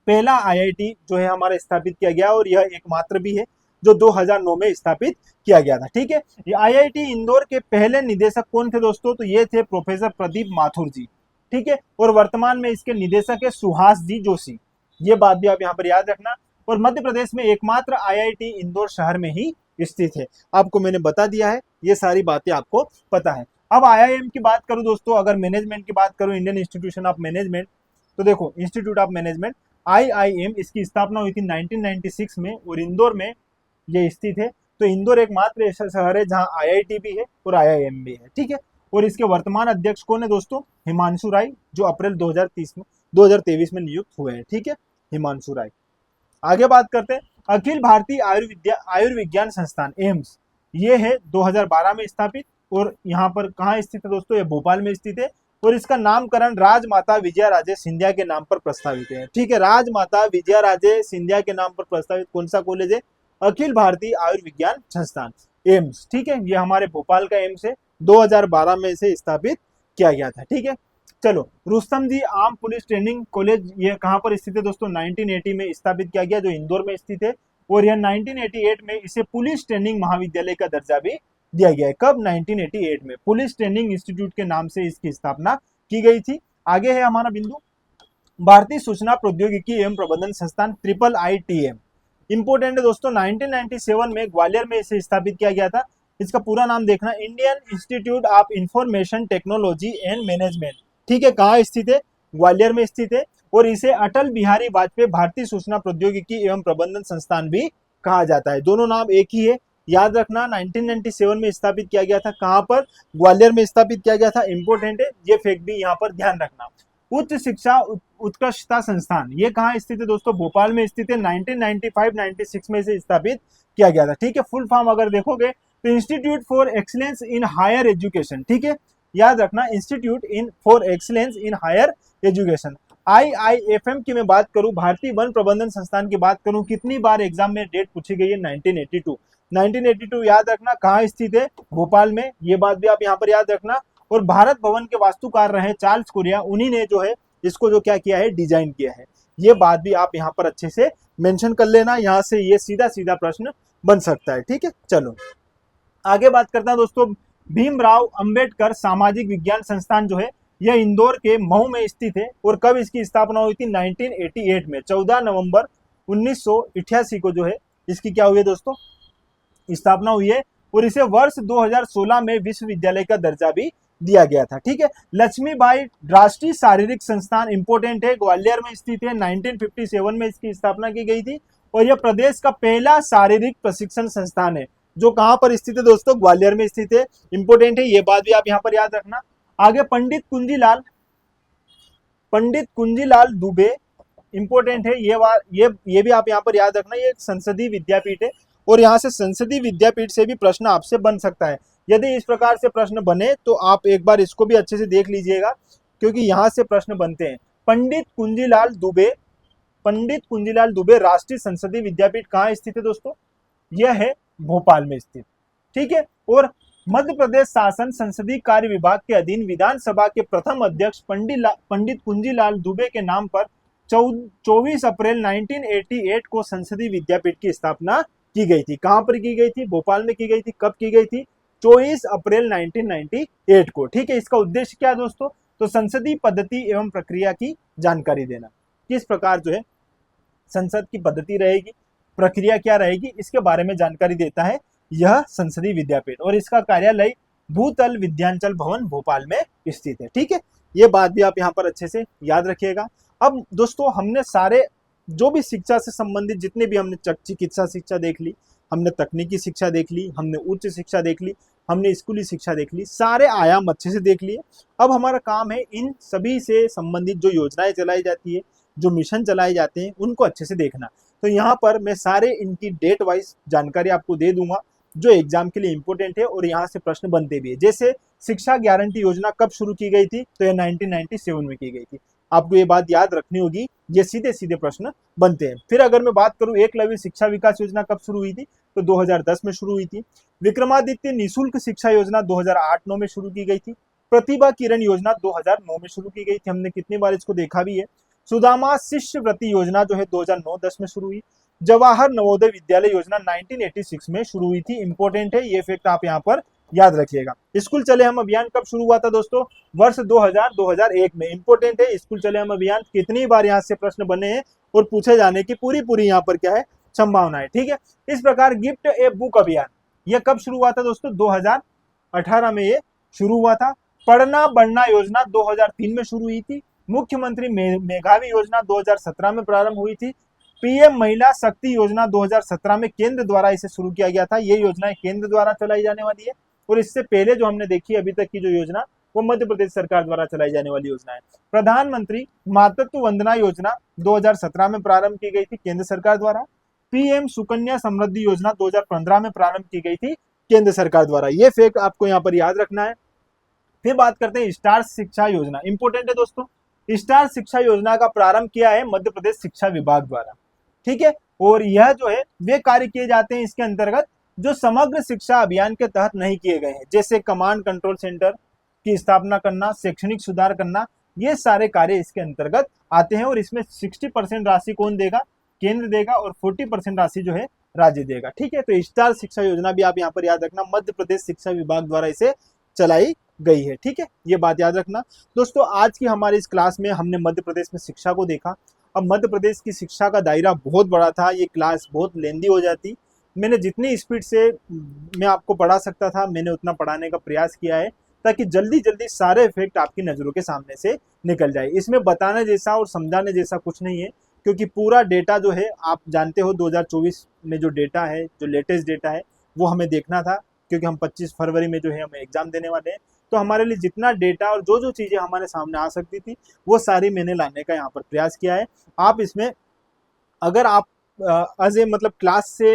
पहला IIT जो है हमारा स्थापित किया गया और यह एकमात्र भी है जो 2009 में स्थापित किया गया था, ठीक है। ये IIT इंदौर के पहले निदेशक कौन थे दोस्तों, तो ये थे प्रोफेसर प्रदीप माथुर जी, ठीक है, और वर्तमान में इसके निदेशक है सुहास जी जोशी। ये बात भी आप यहाँ पर याद रखना। और मध्य प्रदेश में एकमात्र IIT इंदौर शहर में ही स्थित है, आपको मैंने बता दिया है, ये सारी बातें आपको पता है। अब IIM की बात करूं दोस्तों, अगर मैनेजमेंट की बात करूं, इंडियन इंस्टीट्यूशन ऑफ मैनेजमेंट, तो देखो इंस्टीट्यूट ऑफ मैनेजमेंट IIM इसकी स्थापना हुई थी 1996 में और इंदौर में ये स्थित है। तो इंदौर एकमात्र ऐसा शहर है जहां IIT भी है और IIM भी है, ठीक है। और इसके वर्तमान अध्यक्ष कौन है दोस्तों, हिमांशु राय, जो अप्रैल 2023 में नियुक्त हुए हैं, ठीक है, हिमांशु राय। आगे बात करते हैं, अखिल भारतीय आयुर्विज्ञान संस्थान एम्स, ये है 2012 में स्थापित और यहाँ पर कहाँ स्थित है दोस्तों, ये भोपाल में स्थित है और इसका नामकरण राजमाता विजया राजे सिंधिया के नाम पर प्रस्तावित है, ठीक है। राजमाता विजया राजे सिंधिया के नाम पर प्रस्तावित कौन सा कॉलेज है, अखिल भारतीय आयुर्विज्ञान संस्थान एम्स, ठीक है। ये हमारे भोपाल का एम्स है, 2012 में इसे स्थापित किया गया था, ठीक है। चलो रुस्तम जी आर्म पुलिस ट्रेनिंग कॉलेज, ये कहाँ पर स्थित है दोस्तों, 1980 में स्थापित किया गया, जो इंदौर में स्थित है और यह 1988 में इसे पुलिस ट्रेनिंग महाविद्यालय का दर्जा भी दिया गया है। कब, 1988 में पुलिस ट्रेनिंग इंस्टीट्यूट के नाम से इसकी स्थापना की गई थी। आगे है हमारा बिंदु भारतीय सूचना प्रौद्योगिकी एवं प्रबंधन संस्थान IIITM। इंपोर्टेंट है दोस्तों, 1997 में ग्वालियर में इसे स्थापित किया गया था। इसका पूरा नाम देखना, Indian institute of information technology and management. ठीक है, कहाँ स्थित है? ग्वालियर में स्थित है। और इसे अटल बिहारी वाजपेयी भारतीय सूचना प्रौद्योगिकी एवं प्रबंधन संस्थान भी कहा जाता है। दोनों नाम एक ही है, याद रखना। 1997 में स्थापित किया गया था, कहाँ पर? ग्वालियर में स्थापित किया गया था। इंपोर्टेंट है, ये फैक्ट भी यहाँ पर ध्यान रखना। उच्च शिक्षा उत्कृष्टता संस्थान, ये कहाँ स्थित है दोस्तों? भोपाल में स्थित है। 1995-96 में इसे स्थापित किया गया था। ठीक है, फुल फॉर्म अगर देखोगे तो institute for excellence in higher education. ठीक है, याद रखना, institute in for excellence in higher education. IIFM की मैं बात करूं, भारतीय वन प्रबंधन संस्थान की बात करूं, कितनी बार एग्जाम में डेट पूछी गई है? 1982 याद रखना। कहाँ स्थित है? भोपाल में, ये बात भी आप यहाँ पर याद रखना। और भारत भवन के वास्तुकार रहे चार्ल्स कुरिया, उन्हीं ने जो है इसको जो क्या किया है, डिजाइन किया है। ये बात भी आप यहाँ पर अच्छे से मेंशन कर लेना, यहाँ से ये सीधा सीधा प्रश्न बन सकता है। ठीक है, चलो आगे बात करता हूं दोस्तों। भीमराव अंबेडकर सामाजिक विज्ञान संस्थान जो है, यह इंदौर के मऊ में स्थित है। और कब इसकी स्थापना हुई थी? 1988 में, 14 नवंबर 1988 को जो है इसकी क्या हुई है दोस्तों? स्थापना हुई है। और इसे वर्ष 2016 में विश्वविद्यालय का दर्जा भी दिया गया था। ठीक है, लक्ष्मीबाई राष्ट्रीय शारीरिक संस्थान इंपोर्टेंट है, ग्वालियर में स्थित है। 1957 में इसकी स्थापना की गई थी। और यह प्रदेश का पहला शारीरिक प्रशिक्षण संस्थान है, जो कहां पर स्थित है दोस्तों? ग्वालियर में स्थित है। इंपोर्टेंट है, ये बात भी आप यहां पर याद रखना। आगे पंडित कुंजीलाल दुबे, इंपोर्टेंट है, ये भी आप यहाँ पर याद रखना। ये एक संसदीय विद्यापीठ है और यहाँ से संसदीय विद्यापीठ से भी प्रश्न आपसे बन सकता है। यदि इस प्रकार से प्रश्न बने तो आप एक बार इसको भी अच्छे से देख लीजिएगा, क्योंकि यहाँ से प्रश्न बनते हैं। पंडित कुंजीलाल दुबे राष्ट्रीय संसदीय विद्यापीठ कहाँ स्थित है दोस्तों? यह है भोपाल में स्थित। ठीक है, और मध्य प्रदेश शासन संसदीय कार्य विभाग के अधीन विधानसभा के प्रथम अध्यक्ष पंडित कुंजीलाल दुबे के नाम पर 24 अप्रैल 1988 को संसदीय विद्यापीठ की स्थापना की गई थी। कहां पर की गई थी? भोपाल में की गई थी। कब की गई थी? 24 अप्रैल 1998 को। ठीक है, इसका उद्देश्य क्या है दोस्तों? तो संसदीय पद्धति एवं प्रक्रिया की जानकारी देना, किस प्रकार जो है संसद की पद्धति रहेगी, प्रक्रिया क्या रहेगी, इसके बारे में जानकारी देता है यह संसदीय विद्यापीठ। और इसका कार्यालय भूतल विद्यांचल भवन भोपाल में स्थित है। ठीक है, ये बात भी आप यहाँ पर अच्छे से याद रखिएगा। अब दोस्तों हमने सारे जो भी शिक्षा से संबंधित जितने भी हमने चिकित्सा शिक्षा देख ली, हमने तकनीकी शिक्षा देख ली, हमने उच्च शिक्षा देख ली, हमने स्कूली शिक्षा देख ली, सारे आयाम अच्छे से देख लिए। अब हमारा काम है इन सभी से संबंधित जो योजनाएं चलाई जाती है, जो मिशन चलाए जाते हैं, उनको अच्छे से देखना। तो यहाँ पर मैं सारे इनकी डेट वाइज जानकारी आपको दे दूंगा, जो एग्जाम के लिए इंपॉर्टेंट है और यहाँ से प्रश्न बनते भी है। जैसे शिक्षा गारंटी योजना कब शुरू की गई थी? तो यह 1997 में की गई थी। आपको ये बात याद रखनी होगी, ये सीधे सीधे प्रश्न बनते हैं। फिर अगर मैं बात करूं एकलव्य शिक्षा विकास योजना कब शुरू हुई थी? तो 2010 में शुरू हुई थी। विक्रमादित्य निःशुल्क शिक्षा योजना 2008-9 में शुरू की गई थी। प्रतिभा किरण योजना 2009 में शुरू की गई थी, हमने कितनी बार इसको देखा भी है। सुदामा शिष्यवृत्ति योजना जो है 2009-10 में शुरू हुई। जवाहर नवोदय विद्यालय योजना 1986 में शुरू हुई थी। इंपॉर्टेंट है, ये फैक्ट आप यहाँ पर याद रखिएगा। स्कूल चले हम अभियान कब शुरू हुआ था दोस्तों? वर्ष 2000-2001 में। इंपॉर्टेंट है, स्कूल चले हम अभियान कितनी बार यहाँ से प्रश्न बने हैं और पूछे जाने की पूरी यहाँ पर क्या है, संभावना है। ठीक है, इस प्रकार गिफ्ट ए बुक अभियान यह कब शुरू हुआ था दोस्तों? 2018 में ये शुरू हुआ था। पढ़ना बढ़ना योजना 2003 में शुरू हुई थी। मुख्यमंत्री मेधावी योजना 2017 में प्रारंभ हुई थी। पीएम महिला शक्ति योजना 2017 में केंद्र द्वारा इसे शुरू किया गया था। ये योजना केंद्र द्वारा चलाई जाने वाली है। और इससे पहले जो हमने देखी अभी तक की जो योजना, वो मध्य प्रदेश सरकार द्वारा चलाई जाने वाली योजना है। प्रधानमंत्री मातृत्व वंदना योजना 2017 में प्रारंभ की गई थी केंद्र सरकार द्वारा। पीएम सुकन्या समृद्धि योजना 2015 में प्रारंभ की गई थी केंद्र सरकार द्वारा। ये फैक्ट आपको यहाँ पर याद रखना है। फिर बात करते हैं स्टार शिक्षा योजना। इंपोर्टेंट है दोस्तों, स्टार शिक्षा योजना का प्रारंभ किया है मध्य प्रदेश शिक्षा विभाग द्वारा। ठीक है, और यह जो है वे कार्य किए जाते हैं इसके अंतर्गत जो समग्र शिक्षा अभियान के तहत नहीं किए गए हैं, जैसे कमांड कंट्रोल सेंटर की स्थापना करना, शैक्षणिक सुधार करना, ये सारे कार्य इसके अंतर्गत आते हैं। और इसमें 60% राशि कौन देगा? केंद्र देगा, और 40% राशि जो है राज्य देगा। ठीक है, तो स्टार शिक्षा योजना भी आप यहाँ पर याद रखना, मध्य प्रदेश शिक्षा विभाग द्वारा इसे चलाई गई है। ठीक है, ये बात याद रखना। दोस्तों आज की हमारी इस क्लास में हमने मध्य प्रदेश में शिक्षा को देखा। अब मध्य प्रदेश की शिक्षा का दायरा बहुत बड़ा था, ये क्लास बहुत लेंदी हो जाती। मैंने जितनी स्पीड से मैं आपको पढ़ा सकता था मैंने उतना पढ़ाने का प्रयास किया है, ताकि जल्दी जल्दी सारे इफेक्ट आपकी नज़रों के सामने से निकल जाए। इसमें बताने जैसा और समझाने जैसा कुछ नहीं है, क्योंकि पूरा डेटा जो है आप जानते हो 2024 में जो डेटा है, जो लेटेस्ट डेटा है, वो हमें देखना था, क्योंकि हम 25 फरवरी में जो है हम एग्जाम देने वाले हैं। तो हमारे लिए जितना डेटा और जो जो चीज़ें हमारे सामने आ सकती थी वो सारी मैंने लाने का यहाँ पर प्रयास किया है। आप इसमें अगर आप एज ए मतलब क्लास से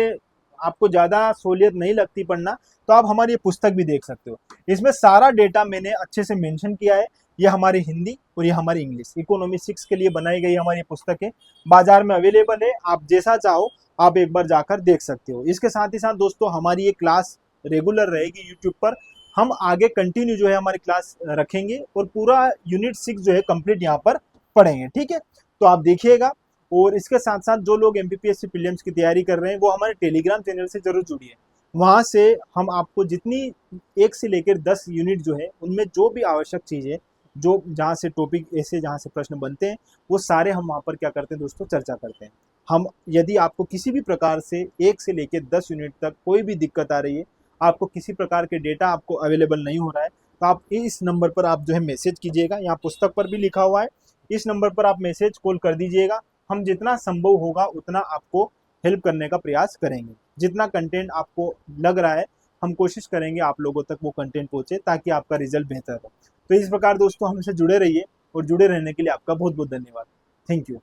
आपको ज़्यादा सहूलियत नहीं लगती पढ़ना, तो आप हमारी ये पुस्तक भी देख सकते हो। इसमें सारा डेटा मैंने अच्छे से मेंशन किया है। ये हमारी हिंदी और ये हमारी इंग्लिश इकोनॉमी 6 के लिए बनाई गई हमारी पुस्तक है। बाजार में अवेलेबल है, आप जैसा चाहो आप एक बार जाकर देख सकते हो। इसके साथ ही साथ दोस्तों हमारी ये क्लास रेगुलर रहेगी यूट्यूब पर। हम आगे कंटिन्यू जो है हमारी क्लास रखेंगे और पूरा यूनिट 6 जो है कंप्लीट यहाँ पर पढ़ेंगे। ठीक है, तो आप देखिएगा। और इसके साथ साथ जो लोग एमपीपीएससी प्रीलिम्स की तैयारी कर रहे हैं वो हमारे टेलीग्राम चैनल से जरूर जुड़िए। वहाँ से हम आपको जितनी 1 से लेकर 10 यूनिट जो है उनमें जो भी आवश्यक चीज़ है, जो जहाँ से टॉपिक ऐसे जहाँ से प्रश्न बनते हैं, वो सारे हम वहाँ पर क्या करते हैं दोस्तों, चर्चा करते हैं। हम यदि आपको किसी भी प्रकार से 1 से लेकर 10 यूनिट तक कोई भी दिक्कत आ रही है, आपको किसी प्रकार के डेटा आपको अवेलेबल नहीं हो रहा है, तो आप इस नंबर पर आप जो है मैसेज कीजिएगा। यहाँ पुस्तक पर भी लिखा हुआ है, इस नंबर पर आप मैसेज कॉल कर दीजिएगा। हम जितना संभव होगा उतना आपको हेल्प करने का प्रयास करेंगे। जितना कंटेंट आपको लग रहा है हम कोशिश करेंगे आप लोगों तक वो कंटेंट पहुंचे, ताकि आपका रिजल्ट बेहतर हो। तो इस प्रकार दोस्तों हमसे जुड़े रहिए, और जुड़े रहने के लिए आपका बहुत बहुत धन्यवाद। Thank you.